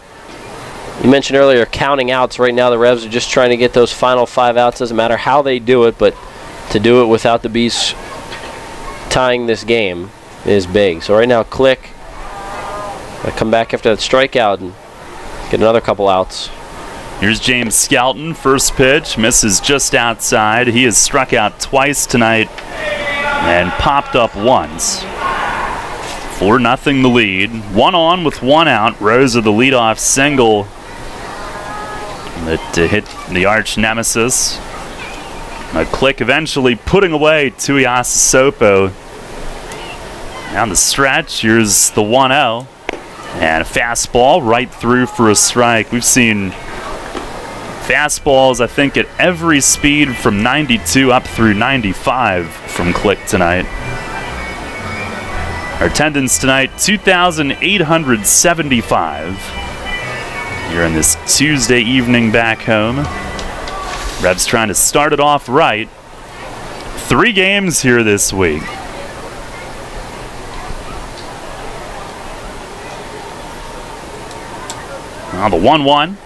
you mentioned earlier counting outs. Right now the Revs are just trying to get those final 5 outs. Doesn't matter how they do it, but to do it without the Bees tying this game is big. So right now Click, come back after that strikeout and get another couple outs. Here's James Skelton. First pitch misses just outside. He has struck out twice tonight and popped up once. 4-0 the lead. 1 on with 1 out. Rosa the leadoff single that hit the arch nemesis. A Click eventually putting away Tuiasosopo. Down the stretch, here's the 1-0. And a fastball right through for a strike. We've seen fastballs, I think, at every speed from 92 up through 95 from Click tonight. Our attendance tonight, 2,875. Here on this Tuesday evening back home. Revs trying to start it off right. 3 games here this week. Now the 1-1.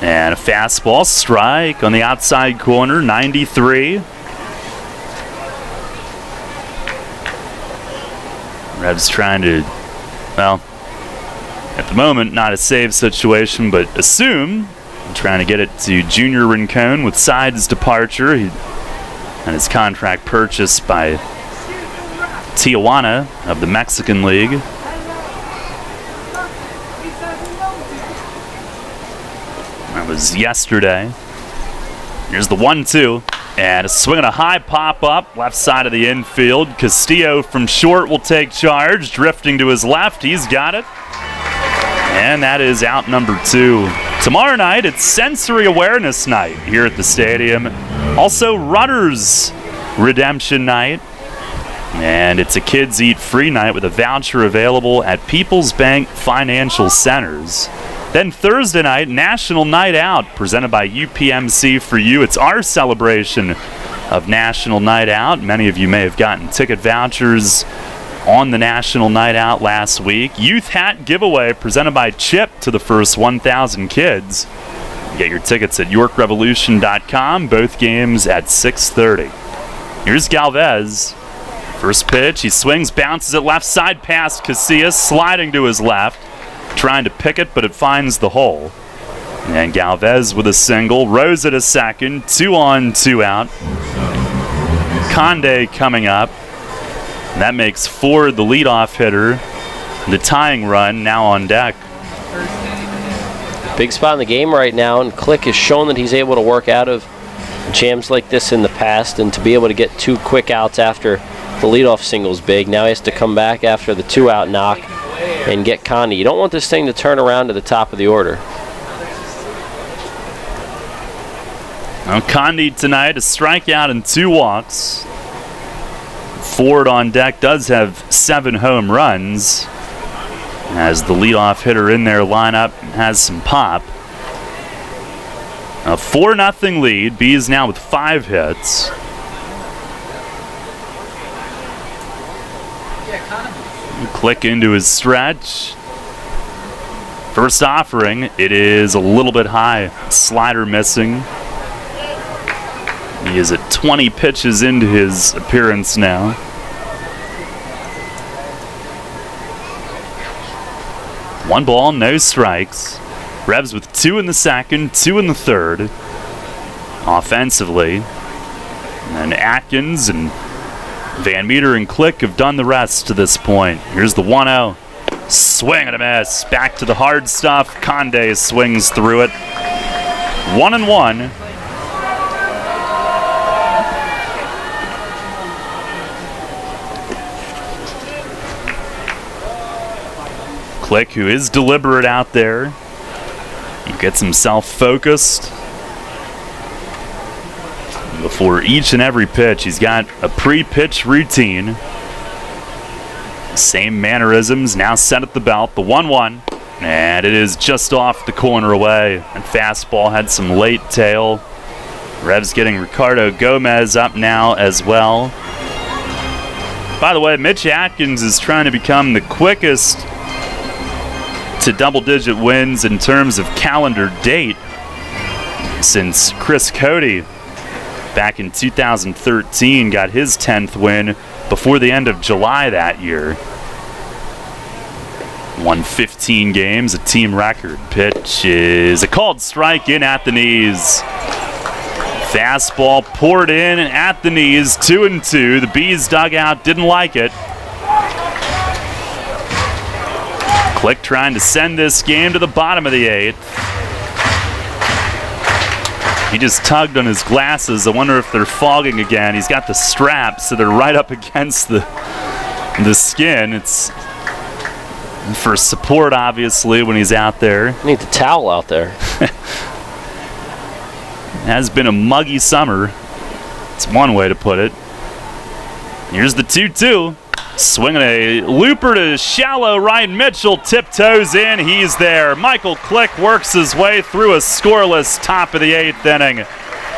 And a fastball strike on the outside corner, 93. Revs trying to, well, at the moment, not a save situation, but assume, trying to get it to Junior Rincon with Side's departure and his contract purchased by Tijuana of the Mexican League. That was yesterday. Here's the 1-2. And a swing and a high pop-up, left side of the infield. Castillo from short will take charge. Drifting to his left, he's got it. And that is out number 2. Tomorrow night, it's Sensory Awareness Night here at the stadium. Also, Rutter's Redemption Night. And it's a Kids Eat Free night with a voucher available at People's Bank Financial Centers. Then Thursday night, National Night Out, presented by UPMC for you. It's our celebration of National Night Out. Many of you may have gotten ticket vouchers on the National Night Out last week. Youth Hat Giveaway, presented by Chip to the first 1,000 kids. Get your tickets at YorkRevolution.com. Both games at 6:30. Here's Galvez. First pitch, he swings, bounces it left side past Casillas, sliding to his left. Trying to pick it, but it finds the hole. And Galvez with a single. Rose at a second. 2 on, 2 out. Conde coming up. And that makes Ford the leadoff hitter. The tying run now on deck. Big spot in the game right now, and Click has shown that he's able to work out of jams like this in the past, and to be able to get 2 quick outs after the leadoff single's big. Now he has to come back after the 2-out knock and get Conde. You don't want this thing to turn around to the top of the order. Well, Conde tonight, a strikeout and 2 walks. Ford on deck does have 7 home runs, as the leadoff hitter in their lineup has some pop. A 4-0 lead. Bees now with 5 hits. Click into his stretch. First offering, it is a little bit high. Slider missing. He is at 20 pitches into his appearance now. One ball, no strikes. Revs with 2 in the second, 2 in the third. Offensively. And Atkins and Van Meter and Click have done the rest to this point. Here's the 1-0. Swing and a miss. Back to the hard stuff. Conde swings through it. 1-1. Click, who is deliberate out there. He gets himself focused. Before each and every pitch, he's got a pre-pitch routine. Same mannerisms, now set at the belt. The 1-1, and it is just off the corner away. And fastball had some late tail. Revs getting Ricardo Gomez up now as well. By the way, Mitch Atkins is trying to become the quickest to double-digit wins in terms of calendar date since Chris Cody back in 2013 got his 10th win before the end of July that year. Won 15 games, a team record. Pitch is a called strike in at the knees. Fastball poured in at the knees, 2-2. The Bees dugout didn't like it. Click trying to send this game to the bottom of the 8th. He just tugged on his glasses. I wonder if they're fogging again. He's got the straps, so they're right up against the skin. It's for support, obviously, when he's out there. Need the towel out there. Has been a muggy summer. It's one way to put it. Here's the 2-2. Swinging a looper to shallow right. Mitchell tiptoes in. He's there. Michael Click works his way through a scoreless top of the 8th inning.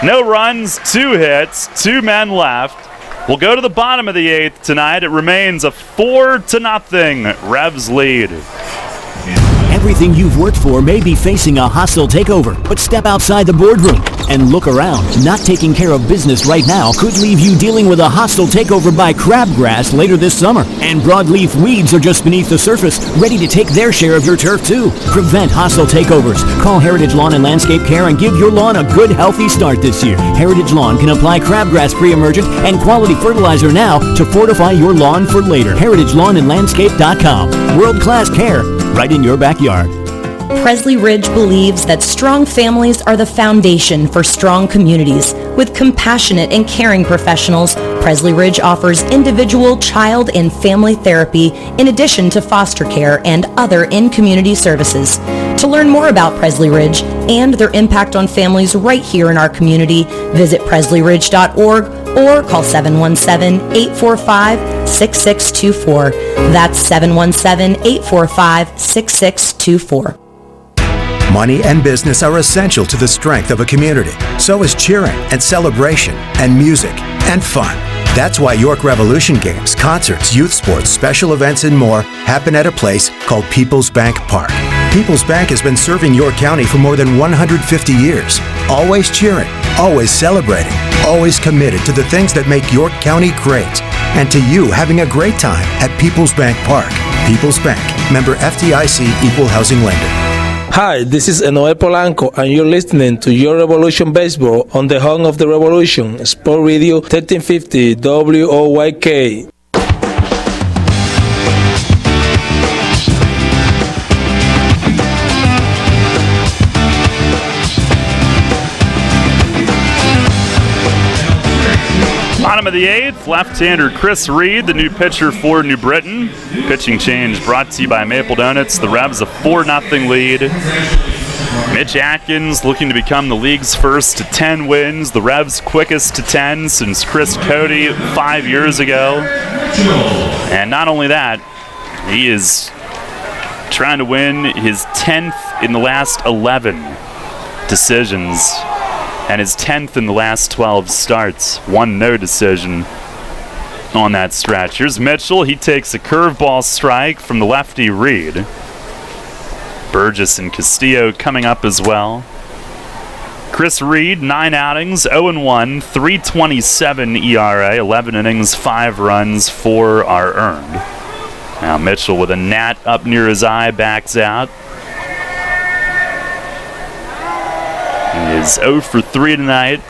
No runs, 2 hits, 2 men left. We'll go to the bottom of the 8th tonight. It remains a 4-0 Revs lead. Everything you've worked for may be facing a hostile takeover, but step outside the boardroom and look around. Not taking care of business right now could leave you dealing with a hostile takeover by crabgrass later this summer. And broadleaf weeds are just beneath the surface, ready to take their share of your turf too. Prevent hostile takeovers. Call Heritage Lawn and Landscape Care and give your lawn a good, healthy start this year. Heritage Lawn can apply crabgrass pre-emergent and quality fertilizer now to fortify your lawn for later. HeritageLawnandLandscape.com. World-class care right in your backyard. Presley Ridge believes that strong families are the foundation for strong communities. With compassionate and caring professionals, Presley Ridge offers individual, child, and family therapy in addition to foster care and other in-community services. To learn more about Presley Ridge and their impact on families right here in our community, visit presleyridge.org or call 717-845-6624. That's 717-845-6624. Money and business are essential to the strength of a community. So is cheering and celebration and music and fun. That's why York Revolution games, concerts, youth sports, special events, and more happen at a place called People's Bank Park. People's Bank has been serving York County for more than 150 years. Always cheering, always celebrating, always committed to the things that make York County great. And to you having a great time at People's Bank Park. People's Bank, member FDIC, equal housing lender. Hi, this is Enoel Polanco, and you're listening to Your Revolution Baseball on the home of the revolution, Sport Radio 1350 WOYK. Bottom of the 8th, left-hander Chris Reed, the new pitcher for New Britain. Pitching change brought to you by Maple Donuts. The Revs a 4-0 lead. Mitch Atkins looking to become the league's first to 10 wins. The Revs quickest to 10 since Chris Cody 5 years ago. And not only that, he is trying to win his 10th in the last 11 decisions. And his 10th in the last 12 starts. One no decision on that stretch. Here's Mitchell. He takes a curveball strike from the lefty Reed. Burgess and Castillo coming up as well. Chris Reed, 9 outings, 0-1, 3.27 ERA, 11 innings, 5 runs, 4 are earned. Now Mitchell with a gnat up near his eye backs out. He is 0 for 3 tonight.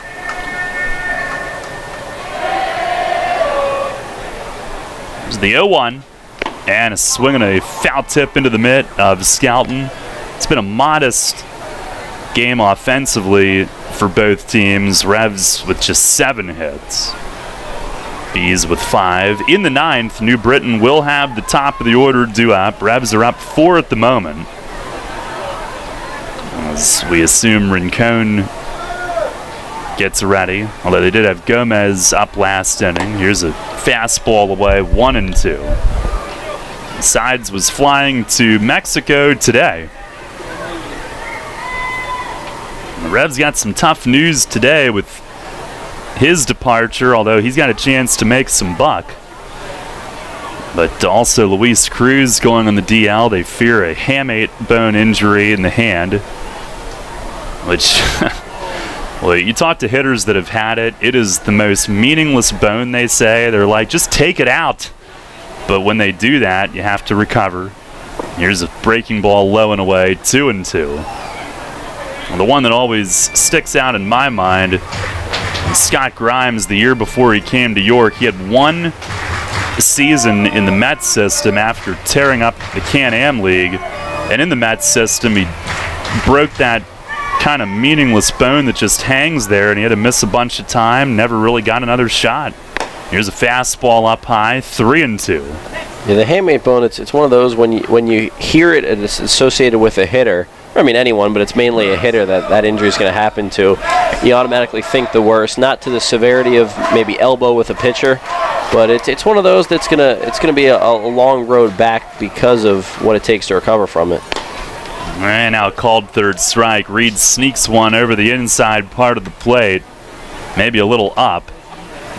There's the 0-1, and a swing and a foul tip into the mitt of Skelton. It's been a modest game offensively for both teams. Revs with just 7 hits. Bees with 5. In the 9th, New Britain will have the top of the order due up. Revs are up 4 at the moment, as we assume Rincon gets ready. Although they did have Gomez up last inning. Here's a fastball away, 1-2. Sides was flying to Mexico today. The Revs got some tough news today with his departure, although he's got a chance to make some buck. But also Luis Cruz going on the DL. They fear a hamate bone injury in the hand, which, well, you talk to hitters that have had it, it is the most meaningless bone, they say. They're like, just take it out. But when they do that, you have to recover. Here's a breaking ball low and away, 2-2. Well, the one that always sticks out in my mind, Scott Grimes, the year before he came to York, he had 1 season in the Mets system after tearing up the Can-Am League. And in the Mets system, he broke that kind of meaningless bone that just hangs there, and he had to miss a bunch of time, never really got another shot. Here's a fastball up high, 3-2. Yeah, the hamate bone, it's one of those when you hear it and it's associated with a hitter, I mean anyone, but it's mainly a hitter that injury is going to happen to, you automatically think the worst. Not to the severity of maybe elbow with a pitcher, but it's one of those that's gonna be a long road back because of what it takes to recover from it. And now called third strike. Reed sneaks one over the inside part of the plate, maybe a little up.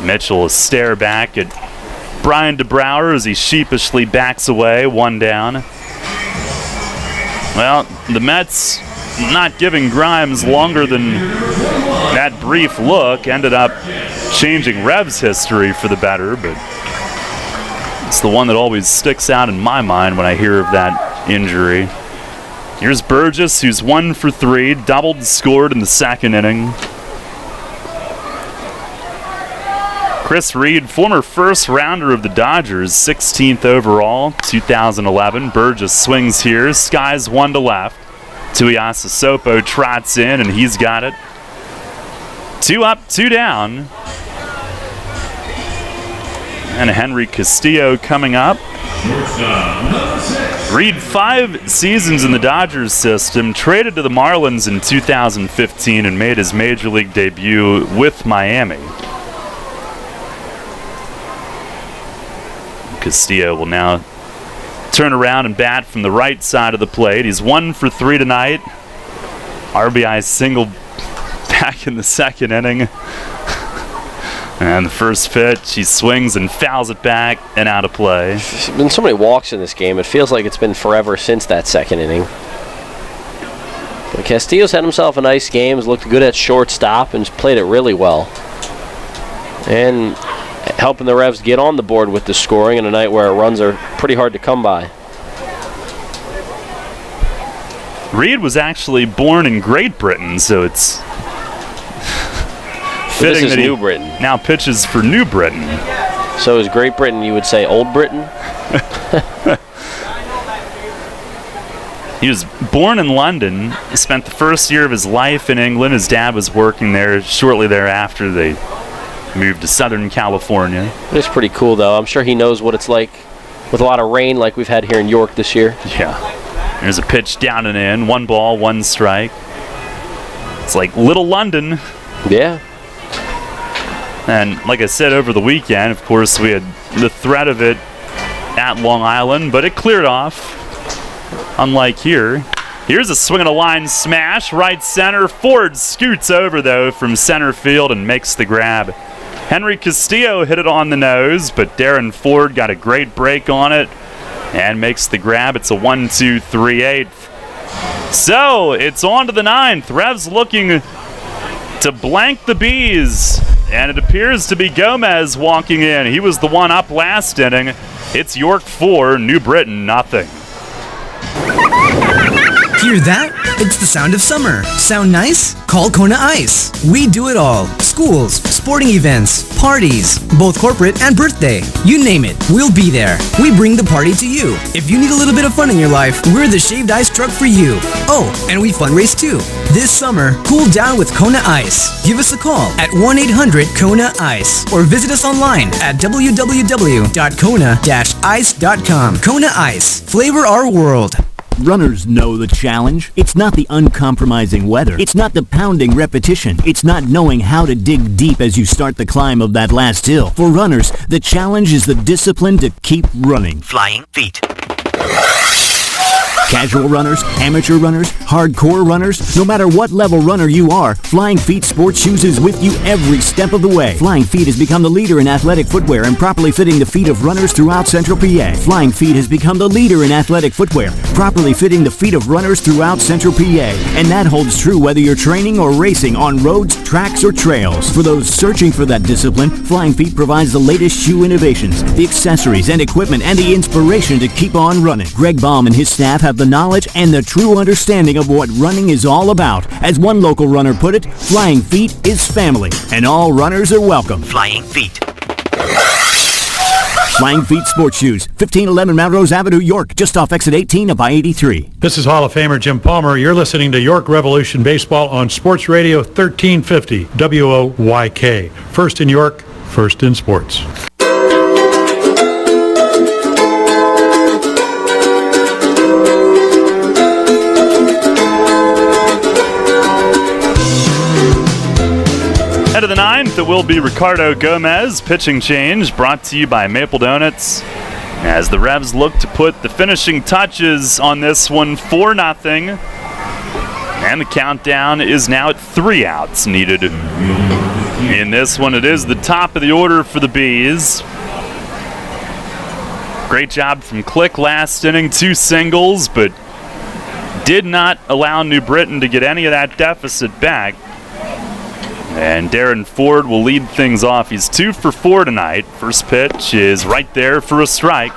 Mitchell will stare back at Brian DeBrouwer as he sheepishly backs away, 1 down. Well, the Mets not giving Grimes longer than that brief look ended up changing Revs history for the better, but it's the one that always sticks out in my mind when I hear of that injury. Here's Burgess, who's 1 for 3, doubled, scored in the 2nd inning. Chris Reed, former first rounder of the Dodgers, 16th overall, 2011. Burgess swings here, skies 1 to left. Tuiasa Sopo trots in, and he's got it. 2 up, 2 down. And Henry Castillo coming up. Reed, 5 seasons in the Dodgers system, traded to the Marlins in 2015 and made his major league debut with Miami. Castillo will now turn around and bat from the right side of the plate. He's 1 for 3 tonight. RBI single back in the 2nd inning. And the first pitch, he swings and fouls it back and out of play. There's been so many walks in this game, it feels like it's been forever since that 2nd inning. But Castillo's had himself a nice game, has looked good at shortstop, and has played it really well. And helping the Revs get on the board with the scoring in a night where runs are pretty hard to come by. Reed was actually born in Great Britain, so it's fitting this is that he New Britain. Now pitches for New Britain. So is Great Britain, you would say Old Britain? He was born in London, spent the first year of his life in England. His dad was working there. Shortly thereafter, they moved to Southern California. It's pretty cool, though. I'm sure he knows what it's like with a lot of rain like we've had here in York this year. Yeah. There's a pitch down and in. 1 ball, 1 strike. It's like Little London. Yeah. And like I said over the weekend, of course, we had the threat of it at Long Island, but it cleared off. Unlike here. Here's a swing and a line smash. Right center. Ford scoots over, though, from center field and makes the grab. Henry Castillo hit it on the nose, but Darren Ford got a great break on it and makes the grab. It's a 1-2-3/8. So it's on to the 9th. Revs looking to blank the Bees. And it appears to be Gomez walking in. He was the one up last inning. It's York 4, New Britain nothing. Hear that? It's the sound of summer. Sound nice? Call Kona Ice. We do it all. Schools, sporting events, parties, both corporate and birthday. You name it, we'll be there. We bring the party to you. If you need a little bit of fun in your life, we're the shaved ice truck for you. Oh, and we fundraise too. This summer, cool down with Kona Ice. Give us a call at 1-800-KONA-ICE or visit us online at www.kona-ice.com. Kona Ice. Flavor our world. Runners know the challenge. It's not the uncompromising weather. It's not the pounding repetition. It's not knowing how to dig deep as you start the climb of that last hill. For runners, the challenge is the discipline to keep running. Flying feet. Casual runners, amateur runners, hardcore runners, no matter what level runner you are, Flying Feet Sports Shoes is with you every step of the way. Flying Feet has become the leader in athletic footwear and properly fitting the feet of runners throughout Central PA. Flying Feet has become the leader in athletic footwear, properly fitting the feet of runners throughout Central PA. And that holds true whether you're training or racing on roads, tracks, or trails. For those searching for that discipline, Flying Feet provides the latest shoe innovations, the accessories and equipment, and the inspiration to keep on running. Greg Baum and his staff have the knowledge and the true understanding of what running is all about. As one local runner put it, Flying Feet is family, and all runners are welcome. Flying Feet. Flying Feet Sports Shoes, 1511 Melrose Avenue, York, just off exit 18 of I-83. This is Hall of Famer Jim Palmer. You're listening to York Revolution Baseball on Sports Radio 1350 WOYK. First in York, first in sports. Head of the ninth, it will be Ricardo Gomez. Pitching change brought to you by Maple Donuts. As the Revs look to put the finishing touches on this one 4-0. And the countdown is now at 3 outs needed. In this one, it is the top of the order for the Bees. Great job from Click last inning, 2 singles, but did not allow New Britain to get any of that deficit back. And Darren Ford will lead things off. He's 2 for 4 tonight. First pitch is right there for a strike.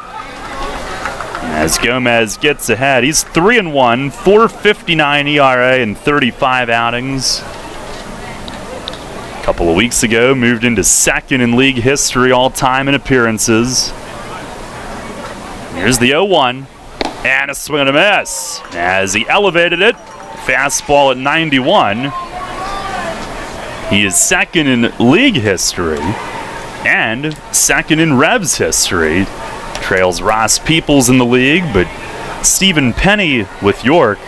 As Gomez gets ahead, he's 3-1, 4.59 ERA in 35 outings. A couple of weeks ago, moved into second in league history all-time in appearances. Here's the 0-1, and a swing and a miss. As he elevated it, fastball at 91. He is second in league history and second in Revs history. Trails Ross Peoples in the league, but Stephen Penny with York.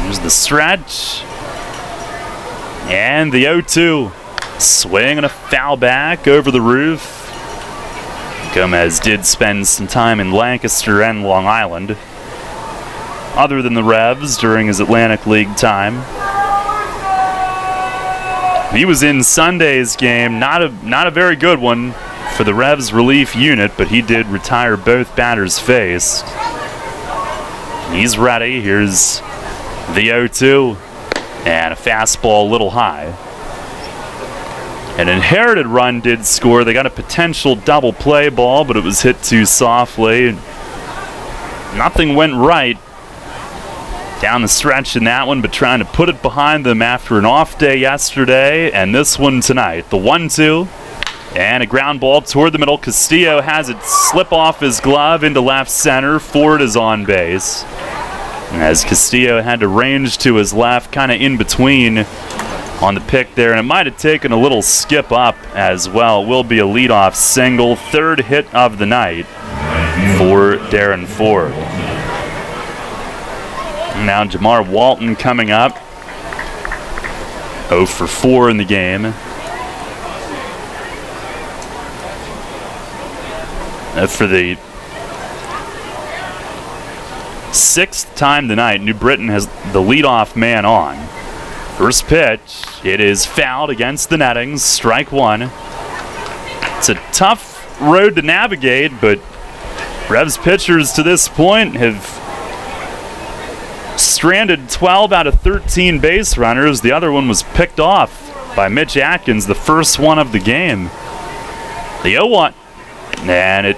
There's the stretch. And the 0-2. Swing and a foul back over the roof. Gomez did spend some time in Lancaster and Long Island, other than the Revs, during his Atlantic League time. He was in Sunday's game, not a very good one for the Revs relief unit, but he did retire both batters faced. He's ready. Here's the 0-2, and a fastball a little high. An inherited run did score. They got a potential double play ball, but it was hit too softly. Nothing went right down the stretch in that one, but trying to put it behind them after an off day yesterday, and this one tonight. The 1-2, and a ground ball toward the middle. Castillo has it slip off his glove into left center. Ford is on base. As Castillo had to range to his left, kind of in between on the pick there, and it might have taken a little skip up as well. Will be a leadoff single, 3rd hit of the night for Darren Ford. Now Jamar Walton coming up, 0 for 4 in the game. For the 6th time tonight, New Britain has the leadoff man on. First pitch, it is fouled against the nettings, strike 1. It's a tough road to navigate, but Revs pitchers to this point have stranded 12 out of 13 base runners. The other one was picked off by Mitch Atkins, the first one of the game. The 0-1, and it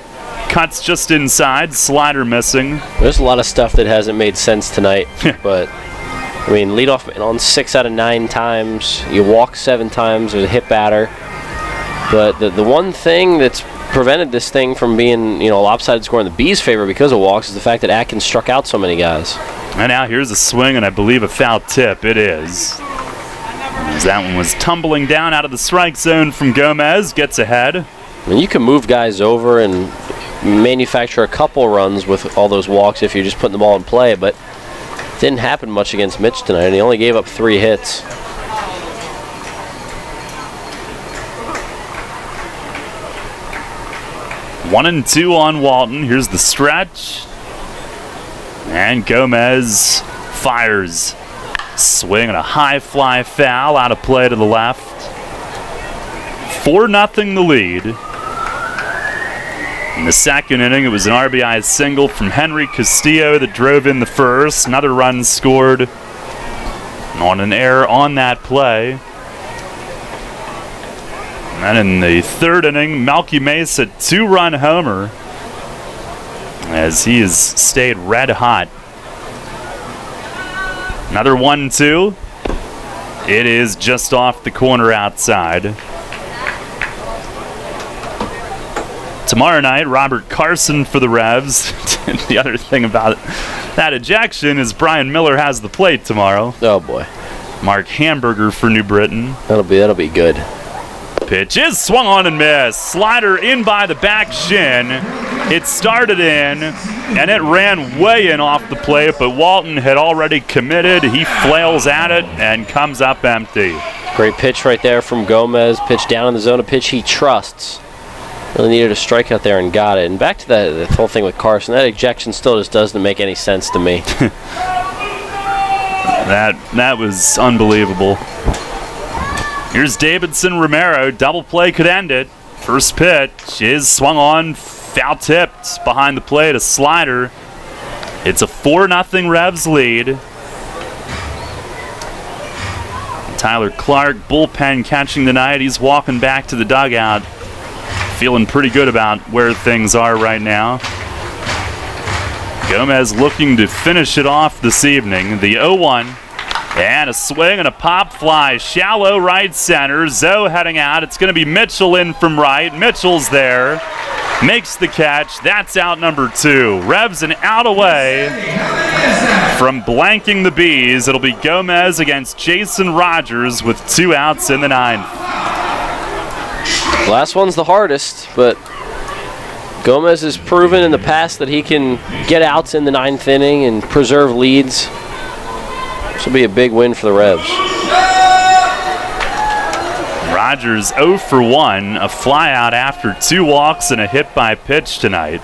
cuts just inside, slider missing. There's a lot of stuff that hasn't made sense tonight, but I mean, leadoff man on 6 out of 9 times. You walk 7 times with a hit batter. But the one thing that's prevented this thing from being, a lopsided score in the Bees' favor because of walks is the fact that Atkins struck out so many guys. And now here's a swing, and I believe a foul tip. It is. As that one was tumbling down out of the strike zone from Gomez, gets ahead. I mean, you can move guys over and manufacture a couple runs with all those walks if you're just putting the ball in play, but it didn't happen much against Mitch tonight, and he only gave up 3 hits. One and 2 on Walton. Here's the stretch. And Gomez fires. Swing and a high fly foul out of play to the left. 4-0 the lead. In the second inning, it was an RBI single from Henry Castillo that drove in the first. Another run scored on an error on that play. And in the third inning, Melky Mesa 2-run homer as he has stayed red hot. Another 1-2. It is just off the corner outside. Tomorrow night, Robert Carson for the Revs. The other thing about that ejection is Brian Miller has the plate tomorrow. Oh boy. Mark Hamburger for New Britain. That'll be good. Pitch is swung on and missed. Slider in by the back shin. It started in, and it ran way in off the plate, but Walton had already committed. He flails at it and comes up empty. Great pitch right there from Gomez. Pitch down in the zone, a pitch he trusts. Really needed a strikeout there and got it. And back to the whole thing with Carson, that ejection still just doesn't make any sense to me. That was unbelievable. Here's Davidson Romero. Double play could end it. First pitch is swung on, foul tipped behind the plate, a slider. It's a 4-0 Revs lead. Tyler Clark, bullpen catching tonight. He's walking back to the dugout, feeling pretty good about where things are right now. Gomez looking to finish it off this evening. The 0-1. And a swing and a pop fly. Shallow right center. Zoe heading out. It's going to be Mitchell in from right. Mitchell's there. Makes the catch. That's out number 2. Revs an out away from blanking the Bees. It'll be Gomez against Jason Rogers with 2 outs in the 9th. Last one's the hardest, but Gomez has proven in the past that he can get outs in the 9th inning and preserve leads. This will be a big win for the Revs. Rogers 0 for 1, a fly out after 2 walks and a hit by pitch tonight.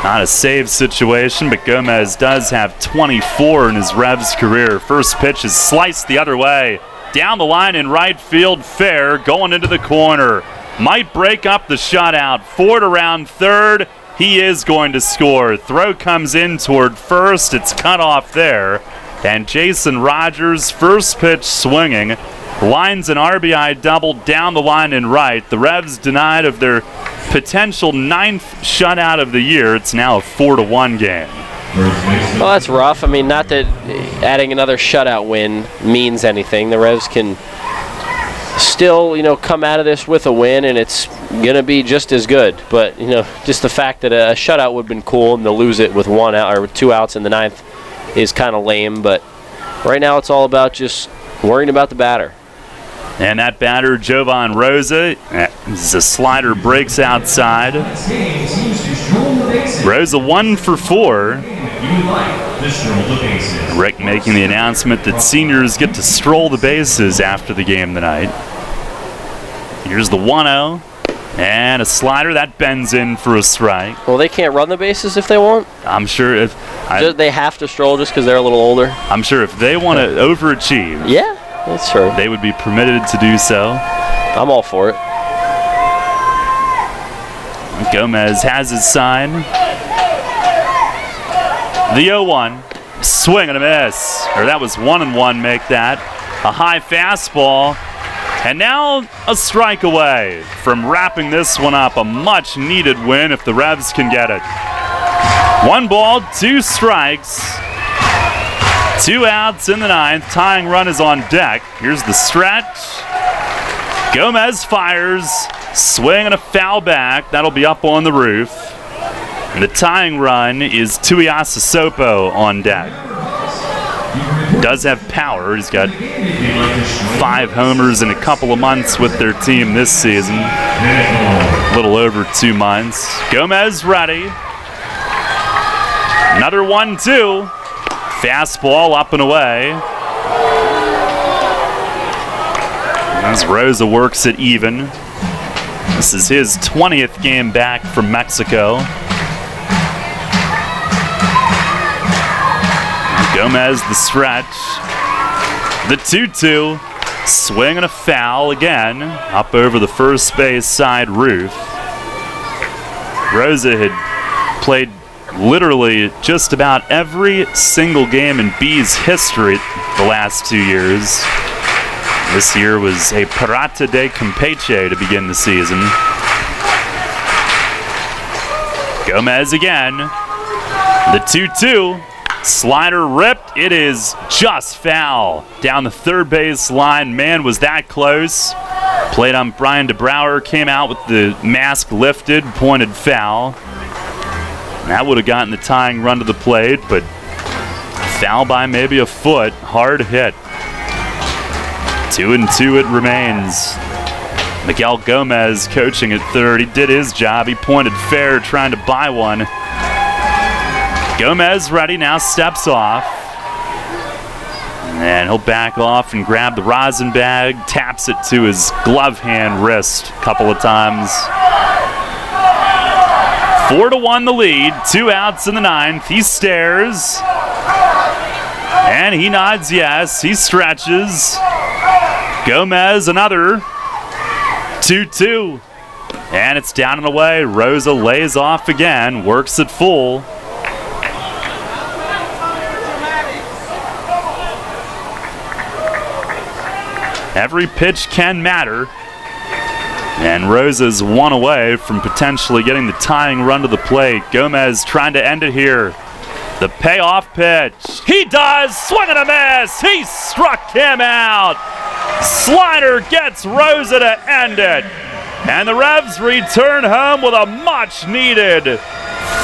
Not a save situation, but Gomez does have 24 in his Revs career. First pitch is sliced the other way. Down the line in right field, fair, going into the corner. Might break up the shutout. Ford around third. He is going to score. Throw comes in toward first. It's cut off there. And Jason Rogers, first pitch swinging, lines an RBI double down the line in right. The Revs denied of their potential 9th shutout of the year. It's now a 4-1 game. Well, that's rough. I mean, not that adding another shutout win means anything. The Revs can still, come out of this with a win, and it's going to be just as good. But, just the fact that a shutout would have been cool and to lose it with 1 out or 2 outs in the 9th is kind of lame. But right now it's all about just worrying about the batter. And that batter, Jovan Rosa, as the slider breaks outside. Rosa 1 for 4. Rick making the announcement that seniors get to stroll the bases after the game tonight. Here's the 1-0. And a slider that bends in for a strike. Well, they can't run the bases if they want. I'm sure if they have to stroll just because they're a little older. I'm sure if they want to overachieve, yeah, that's true. They would be permitted to do so. I'm all for it. Gomez has his sign. The 0-1. Swing and a miss. Or that was 1-1, make that. A high fastball. And now a strike away from wrapping this one up. A much needed win if the Revs can get it. 1 ball, 2 strikes. 2 outs in the 9th. Tying run is on deck. Here's the stretch. Gomez fires. Swing and a foul back. That'll be up on the roof. And the tying run is Tuiasa Sopo on deck. Does have power. He's got 5 homers in a couple of months with their team this season. A little over 2 months. Gomez ready. Another 1-2. Fastball up and away. As Rosa works it even. This is his 20th game back from Mexico. Gomez the stretch. The 2-2. Swing and a foul again. Up over the first base side roof. Rosa had played literally just about every single game in B's history the last 2 years. This year was a Parata de Campeche to begin the season. Gomez again. The 2-2. Slider ripped. It is just foul. Down the third base line. Man, was that close. Plate on Brian DeBrouwer. Came out with the mask lifted. Pointed foul. That would have gotten the tying run to the plate, but foul by maybe a foot. Hard hit. 2-2 it remains. Miguel Gomez coaching at third. He did his job. He pointed fair, trying to buy one. Gomez ready, now steps off. And he'll back off and grab the rosin bag, taps it to his glove hand wrist a couple of times. 4-1 the lead, 2 outs in the 9th. He stares. And he nods yes, he stretches. Gomez another. 2-2. And it's down and away. Rosa lays off again, works it full. Every pitch can matter. And Rosa's 1 away from potentially getting the tying run to the plate. Gomez trying to end it here. The payoff pitch. He does! Swing and a miss! He struck him out! Slider gets Rosa to end it. And the Revs return home with a much-needed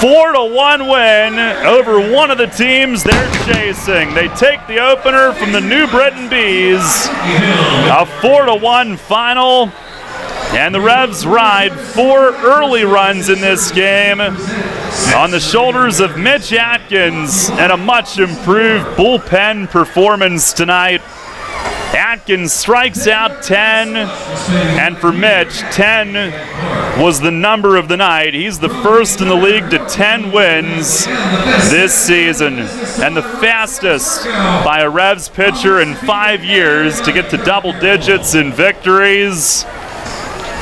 4-1 win over one of the teams they're chasing. They take the opener from the New Britain Bees. A 4-1 final. And the Revs ride 4 early runs in this game on the shoulders of Mitch Atkins and a much improved bullpen performance tonight. Atkins strikes out 10, and for Mitch, 10 was the number of the night. He's the first in the league to 10 wins this season, and the fastest by a Revs pitcher in 5 years to get to double digits in victories.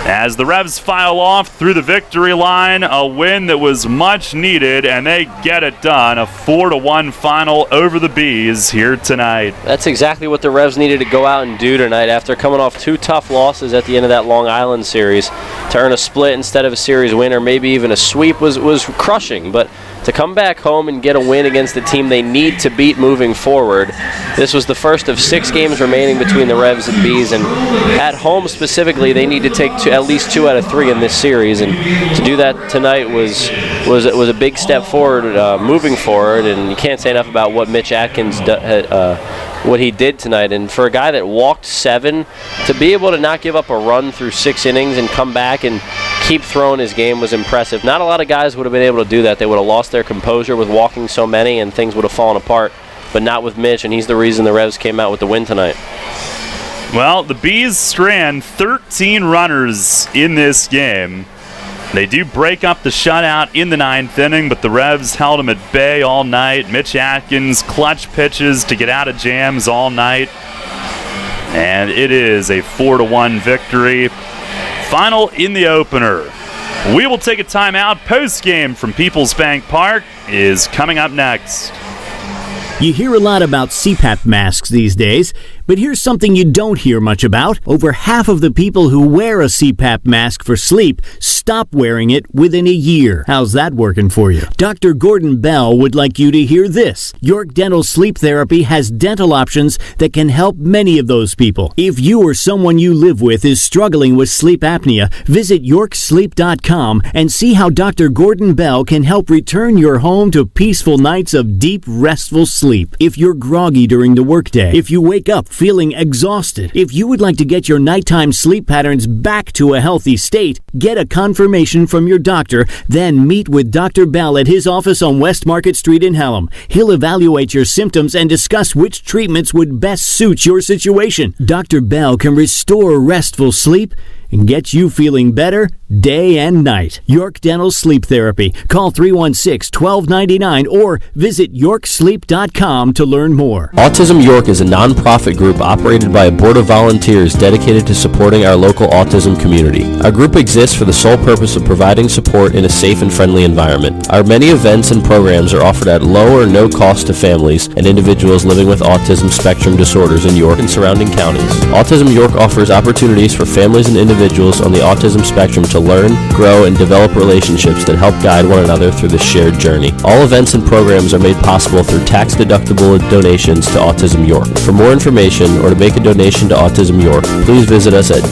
As the Revs file off through the victory line, a win that was much needed, and they get it done. A 4-1 final over the Bees here tonight. That's exactly what the Revs needed to go out and do tonight after coming off 2 tough losses at the end of that Long Island series. To earn a split instead of a series win or maybe even a sweep was crushing, but to come back home and get a win against the team they need to beat moving forward. This was the first of 6 games remaining between the Revs and Bees, and at home specifically, they need to take at least 2 out of 3 in this series, and to do that tonight was a big step forward, moving forward. And you can't say enough about what Mitch Atkins what he did tonight. And for a guy that walked 7, to be able to not give up a run through 6 innings and come back and keep throwing his game was impressive. Not a lot of guys would have been able to do that. They would have lost their composure with walking so many, and things would have fallen apart, but not with Mitch, and he's the reason the Revs came out with the win tonight. Well, the Bees strand 13 runners in this game. They do break up the shutout in the 9th inning, but the Revs held them at bay all night. Mitch Atkins clutch pitches to get out of jams all night. And it is a 4-1 victory. Final in the opener. We will take a timeout post-game from Peoples Bank Park. is coming up next. You hear a lot about CPAP masks these days, but here's something you don't hear much about. Over half of the people who wear a CPAP mask for sleep stop wearing it within a year. How's that working for you? Dr. Gordon Bell would like you to hear this. York Dental Sleep Therapy has dental options that can help many of those people. If you or someone you live with is struggling with sleep apnea, visit yorksleep.com and see how Dr. Gordon Bell can help return your home to peaceful nights of deep, restful sleep. If you're groggy during the workday, if you wake up feeling exhausted, if you would like to get your nighttime sleep patterns back to a healthy state, get a confirmation from your doctor, then meet with Dr. Bell at his office on West Market Street in Hallam. He'll evaluate your symptoms and discuss which treatments would best suit your situation. Dr. Bell can restore restful sleep and get you feeling better day and night. York Dental Sleep Therapy. Call 316-1299 or visit yorksleep.com to learn more. Autism York is a non-profit group operated by a board of volunteers dedicated to supporting our local autism community. Our group exists for the sole purpose of providing support in a safe and friendly environment. Our many events and programs are offered at low or no cost to families and individuals living with autism spectrum disorders in York and surrounding counties. Autism York offers opportunities for families and individuals on the autism spectrum to learn, grow, and develop relationships that help guide one another through the shared journey. All events and programs are made possible through tax-deductible donations to Autism York. For more information or to make a donation to Autism York, please visit us at